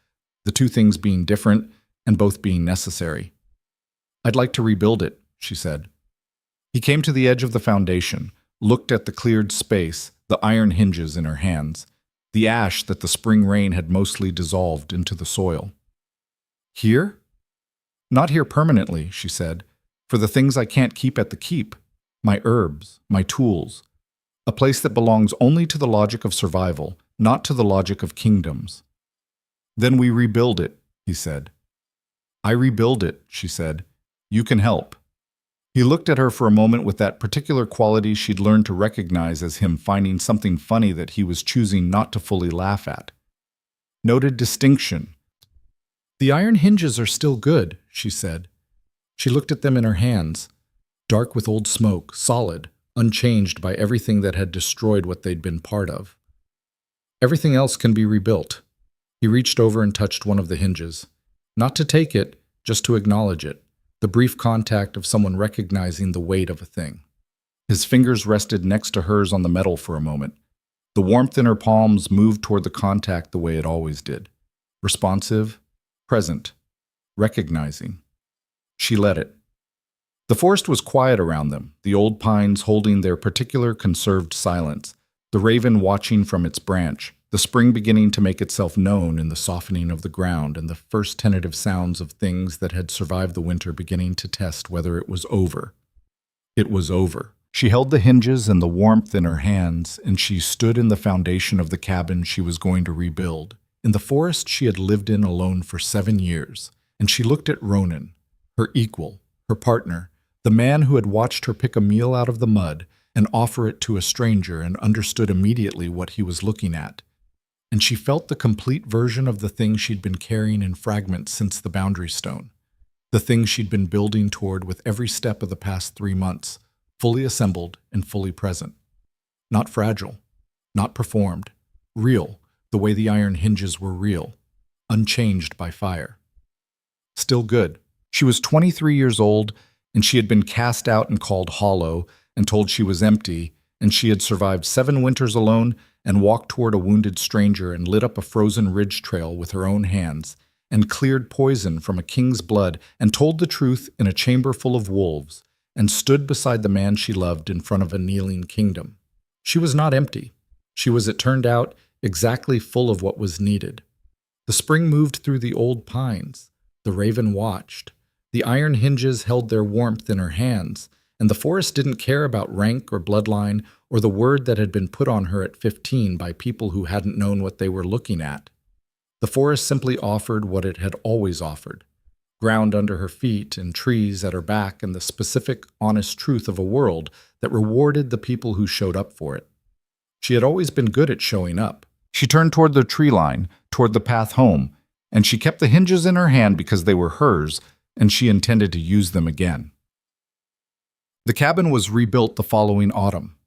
the two things being different and both being necessary. "I'd like to rebuild it," she said. He came to the edge of the foundation, looked at the cleared space, the iron hinges in her hands, the ash that the spring rain had mostly dissolved into the soil. "Here?" "Not here permanently," she said, "for the things I can't keep at the keep, my herbs, my tools. A place that belongs only to the logic of survival, not to the logic of kingdoms." "Then we rebuild it," he said. "I rebuild it," she said. "You can help." He looked at her for a moment with that particular quality she'd learned to recognize as him finding something funny that he was choosing not to fully laugh at. Noted distinction. "The iron hinges are still good," she said. She looked at them in her hands, dark with old smoke, solid, unchanged by everything that had destroyed what they'd been part of. "Everything else can be rebuilt." He reached over and touched one of the hinges. Not to take it, just to acknowledge it. The brief contact of someone recognizing the weight of a thing. His fingers rested next to hers on the metal for a moment. The warmth in her palms moved toward the contact the way it always did. Responsive, present, recognizing. She let it. The forest was quiet around them, the old pines holding their particular conserved silence, the raven watching from its branch, the spring beginning to make itself known in the softening of the ground and the first tentative sounds of things that had survived the winter beginning to test whether it was over. It was over. She held the hinges and the warmth in her hands, and she stood in the foundation of the cabin she was going to rebuild, in the forest she had lived in alone for 7 years, and she looked at Ronan, her equal, her partner, the man who had watched her pick a meal out of the mud and offer it to a stranger and understood immediately what he was looking at. And she felt the complete version of the thing she'd been carrying in fragments since the boundary stone, the thing she'd been building toward with every step of the past 3 months, fully assembled and fully present. Not fragile, not performed, real, the way the iron hinges were real, unchanged by fire. Still good. She was 23 years old, and she had been cast out and called hollow and told she was empty, and she had survived 7 winters alone and walked toward a wounded stranger and lit up a frozen ridge trail with her own hands, and cleared poison from a king's blood, and told the truth in a chamber full of wolves, and stood beside the man she loved in front of a kneeling kingdom. She was not empty. She was, it turned out, exactly full of what was needed. The spring moved through the old pines. The raven watched. The iron hinges held their warmth in her hands, and the forest didn't care about rank or bloodline or the word that had been put on her at 15 by people who hadn't known what they were looking at. The forest simply offered what it had always offered, ground under her feet and trees at her back, and the specific, honest truth of a world that rewarded the people who showed up for it. She had always been good at showing up. She turned toward the tree line, toward the path home, and she kept the hinges in her hand because they were hers, and she intended to use them again. The cabin was rebuilt the following autumn.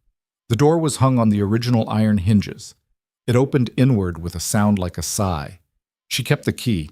The door was hung on the original iron hinges. It opened inward with a sound like a sigh. She kept the key.